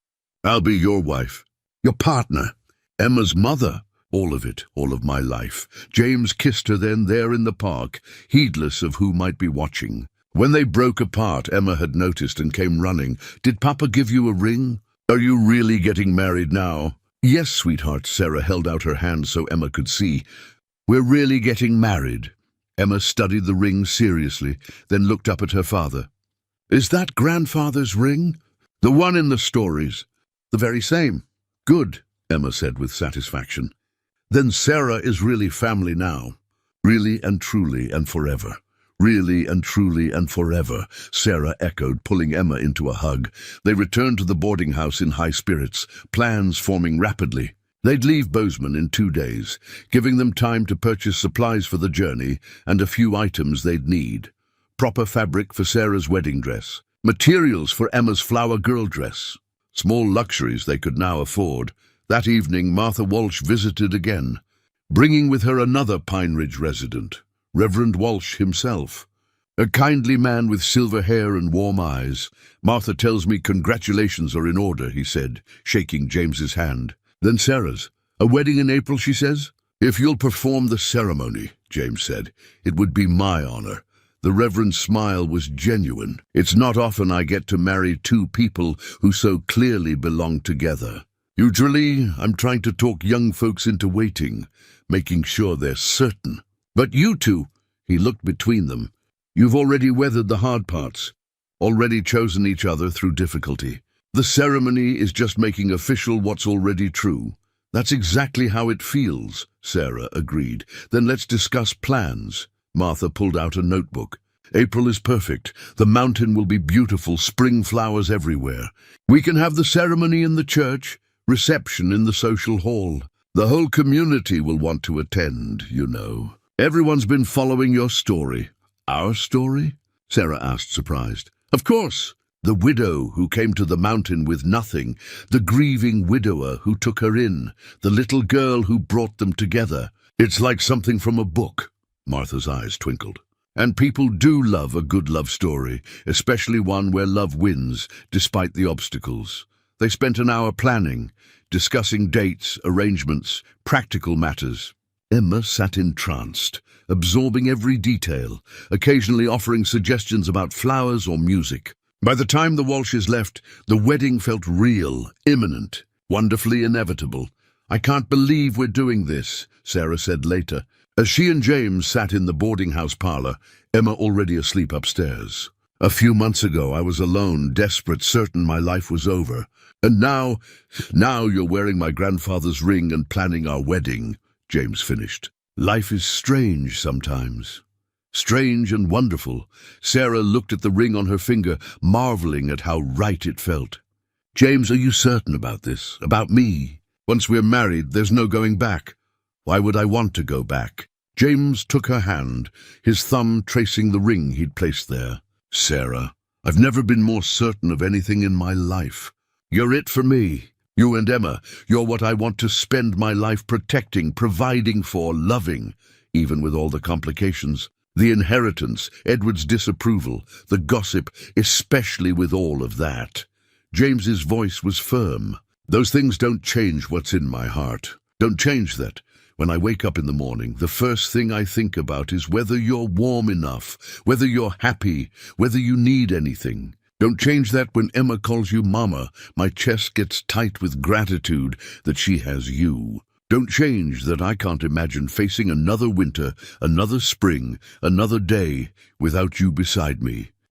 I'll be your wife. Your partner. Emma's mother. All of it, all of my life. James kissed her then there in the park, heedless of who might be watching. When they broke apart, Emma had noticed and came running. Did Papa give you a ring? Are you really getting married now? Yes, sweetheart. Sarah held out her hand so Emma could see. We're really getting married. Emma studied the ring seriously, then looked up at her father. Is that grandfather's ring? The one in the stories. The very same. Good, Emma said with satisfaction. Then Sarah is really family now. Really and truly and forever. Really and truly and forever, Sarah echoed, pulling Emma into a hug. They returned to the boarding house in high spirits, plans forming rapidly. They'd leave Bozeman in 2 days, giving them time to purchase supplies for the journey and a few items they'd need. Proper fabric for Sarah's wedding dress, materials for Emma's flower girl dress. Small luxuries they could now afford. That evening Martha Walsh visited again, bringing with her another Pine Ridge resident, Reverend Walsh himself. A kindly man with silver hair and warm eyes. Martha tells me congratulations are in order, he said, shaking James's hand. Then Sarah's. A wedding in April, she says? If you'll perform the ceremony, James said, it would be my honor. The Reverend's smile was genuine. It's not often I get to marry two people who so clearly belong together. Usually, I'm trying to talk young folks into waiting, making sure they're certain. But you two, he looked between them. You've already weathered the hard parts, already chosen each other through difficulty. The ceremony is just making official what's already true. That's exactly how it feels, Sarah agreed. Then let's discuss plans. Martha pulled out a notebook. April is perfect. The mountain will be beautiful, spring flowers everywhere. We can have the ceremony in the church, reception in the social hall. The whole community will want to attend, you know. Everyone's been following your story. Our story? Sarah asked, surprised. Of course. The widow who came to the mountain with nothing, the grieving widower who took her in, the little girl who brought them together. It's like something from a book. Martha's eyes twinkled. And people do love a good love story, especially one where love wins, despite the obstacles. They spent an hour planning, discussing dates, arrangements, practical matters. Emma sat entranced, absorbing every detail, occasionally offering suggestions about flowers or music. By the time the Walshes left, the wedding felt real, imminent, wonderfully inevitable. I can't believe we're doing this, Sarah said later. As she and James sat in the boarding house parlor, Emma already asleep upstairs. A few months ago I was alone, desperate, certain my life was over. And now you're wearing my grandfather's ring and planning our wedding, James finished. Life is strange sometimes. Strange and wonderful. Sarah looked at the ring on her finger, marveling at how right it felt. James, are you certain about this? About me? Once we're married, there's no going back. Why would I want to go back? James took her hand, his thumb tracing the ring he'd placed there. Sarah, I've never been more certain of anything in my life. You're it for me. You and Emma, you're what I want to spend my life protecting, providing for, loving, even with all the complications. The inheritance, Edward's disapproval, the gossip, especially with all of that. James's voice was firm. Those things don't change what's in my heart. Don't change that. When I wake up in the morning, the first thing I think about is whether you're warm enough, whether you're happy, whether you need anything. Don't change that when Emma calls you Mama. My chest gets tight with gratitude that she has you. Don't change that I can't imagine facing another winter, another spring, another day without you beside me.